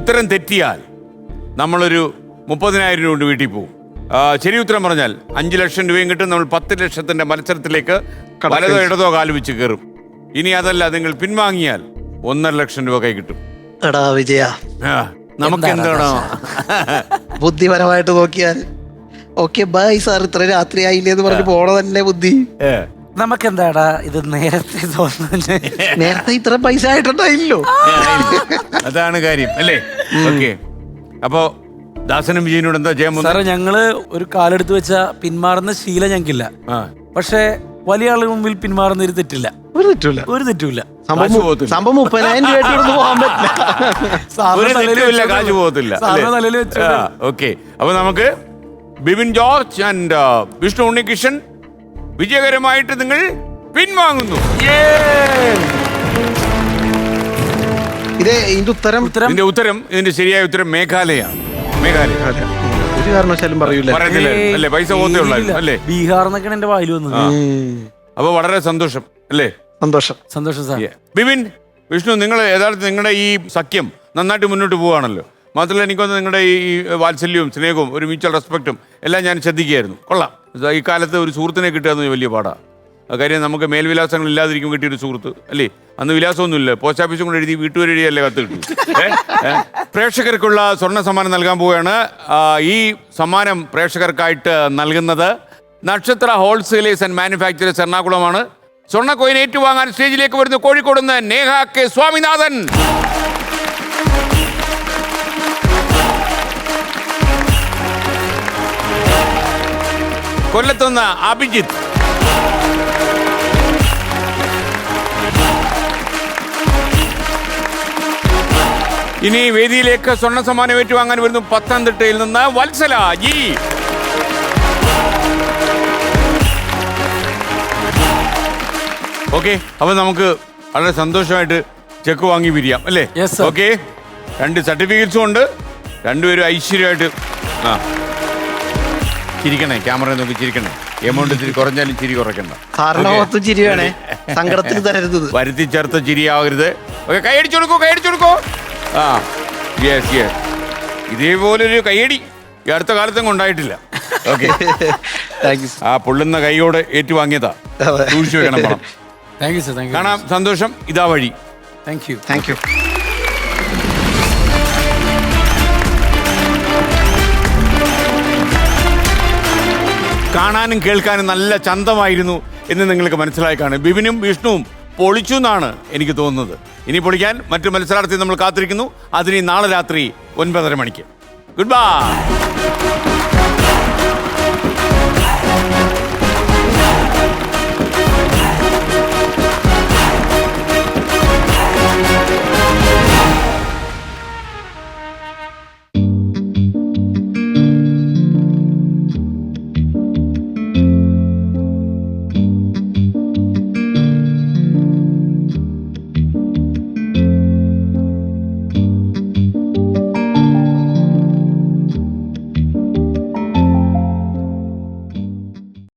ഉത്തരം തെറ്റിയാൽ നമ്മളൊരു 30,000 രൂപ കൊണ്ട് വീട്ടിൽ പോകും. ശരി ഉത്തരം പറഞ്ഞാൽ 5 ലക്ഷം രൂപയും കിട്ടും. നമ്മൾ 10 ലക്ഷത്തിന്റെ മത്സരത്തിലേക്ക് വലതോ ഇടതോ കാലുവെച്ച് കയറും. ഇനി അതല്ല, നിങ്ങൾ പിൻവാങ്ങിയാൽ 1.5 ലക്ഷം രൂപ കൈ കിട്ടും. എടാ വിജയ, നമുക്ക് എന്താണോ ബുദ്ധിപരമായിട്ട് നോക്കിയാൽ ഓക്കെ ബൈ സാർ, ഇത്ര രാത്രി ആയില്ലേ എന്ന് പറഞ്ഞ് പോണതല്ലേ ബുദ്ധി. നമുക്കെന്താടാ ഇത് നേരത്തെ തോന്നുന്നു. നേരത്തെ ഇത്ര പൈസ ആയിട്ടുണ്ടായില്ലോ. അതാണ് കാര്യം അല്ലേ? ഓക്കെ, അപ്പോ ദാസനും വിജയനോട് എന്താ ചെയ്യാൻ സാറേ? ഞങ്ങള് ഒരു കാലെടുത്ത് വെച്ച പിന്മാറുന്ന ശീലം ഞങ്ങൾക്കില്ല. പക്ഷെ വലിയ ആളുടെ മുമ്പിൽ പിന്മാറുന്ന ഒരു തെറ്റില്ല. ഒരു തെറ്റുമില്ല. സംഭവം 30,000 രൂപ പോകാൻ പറ്റില്ല. കാശ് പോകത്തില്ല. ഓക്കെ, അപ്പൊ നമുക്ക് ബിബിൻ ജോർജ് ആൻഡ് വിഷ്ണു ഉണ്ണികൃഷ്ണൻ വിജയകരമായിട്ട് നിങ്ങൾ പിൻവാങ്ങുന്നു. ഇതിന്റെ ശരിയായ ഉത്തരം മേഘാലയാണ്. ഒരു കാരണവശാലും പറയൂല. അല്ലേ? പൈസ പോകത്തേ ഉള്ളൂ അല്ലേ? ബീഹാർ എന്നൊക്കെയാണ് എന്റെ വായിൽ വന്നത്. അപ്പൊ വളരെ സന്തോഷം അല്ലേ? സന്തോഷം സാർ. ബിബിൻ, വിഷ്ണു, നിങ്ങൾ യഥാർത്ഥത്തിൽ നിങ്ങളുടെ ഈ സഖ്യം നന്നായിട്ട് മുന്നോട്ട് പോവുകയാണല്ലോ. മാത്രമല്ല എനിക്കൊന്ന് നിങ്ങളുടെ ഈ വാത്സല്യവും സ്നേഹവും ഒരു മ്യൂച്വൽ റെസ്പെക്റ്റും എല്ലാം ഞാൻ ശ്രദ്ധിക്കുകയായിരുന്നു. കൊള്ളാം. ഈ കാലത്ത് ഒരു സുഹൃത്തിനെ കിട്ടുക എന്ന് വലിയ പാടാണ്. കാര്യം നമുക്ക് മേൽവിലാസങ്ങൾ ഇല്ലാതിരിക്കും കിട്ടിയൊരു സുഹൃത്ത് അല്ലേ. അന്ന് വിലാസമൊന്നുമില്ല, പോസ്റ്റ് ഓഫീസും കൊണ്ട് എഴുതി വീട്ടുവരെഴുതിയല്ലേ കത്ത് കിട്ടും. പ്രേക്ഷകർക്കുള്ള സ്വർണ്ണ സമ്മാനം നൽകാൻ പോവുകയാണ്. ഈ സമ്മാനം പ്രേക്ഷകർക്കായിട്ട് നൽകുന്നത് നക്ഷത്ര ഹോൾസെയിലേഴ്സ് ആൻഡ് മാനുഫാക്ചറേഴ്സ് എറണാകുളമാണ്. സ്വർണ്ണ കോയിൻ ഏറ്റുവാങ്ങാൻ സ്റ്റേജിലേക്ക് വരുന്ന കോഴിക്കോട് നിന്ന് നേഹ കെ സ്വാമിനാഥൻ. കൊല്ലത്തുനിന്ന് അഭിജിത്ത്. ഇനി വേദിയിലേക്ക് സ്വർണ്ണ സമ്മാനം ഏറ്റുവാങ്ങാൻ വരുന്നു പത്തനംതിട്ടയിൽ നിന്ന് വത്സല ജി. ഓക്കെ, അപ്പൊ നമുക്ക് വളരെ സന്തോഷമായിട്ട് ചെക്ക് വാങ്ങി പിരിയാം അല്ലേ? Yes, sir. ഓക്കെ, 2 സർട്ടിഫിക്കറ്റ്സും ഉണ്ട്. രണ്ടുപേരും ഐശ്വര്യമായിട്ട് ചിരിക്കണേ, ക്യാമറ നോക്കി ചിരിക്കണേ. എമൗണ്ട് ഇത്തിരി കുറഞ്ഞാലും ചിരി കുറയ്ക്കണ്ട. സാറിന്റെ മുഖത്തും ചിരി വേണേ, സങ്കടത്തിൽ തരരുത്. വരുത്തി ചേർത്ത ചിരിയാവരുത്. ഓക്കെ, കൈയടിച്ചു കൊടുക്കൂ, കൈയടിച്ചു കൊടുക്കൂ. ആ, യെസ് യെസ്. ഇതേപോലൊരു കൈയടി ഈ അടുത്ത കാലത്തും ഉണ്ടായിട്ടില്ല. ഓക്കെ, ആ പൊള്ളുന്ന കൈയോടെ ഏറ്റുവാങ്ങിയതാ. സൂക്ഷിച്ചു വെക്കണം പണം. Thank you sir. Thank you. കാണാം, സന്തോഷം. ഇതാ വഴി. Thank you. Thank you. കാണാനും കേൾക്കാനും നല്ല ചന്തമായിരുന്നു എന്ന് നിങ്ങൾക്ക് മനസ്സിലായി കാണും. ബിബിനും വിഷ്ണുവും പൊളിച്ചു എന്നാണ് എനിക്ക് തോന്നുന്നത്. ഇനി പൊളിക്കാൻ മറ്റു മത്സരാർത്ഥി നമ്മൾ കാത്തിരിക്കുന്നു. അതിന് നാളെ രാത്രി 9:30 മണിക്ക്. Good bye.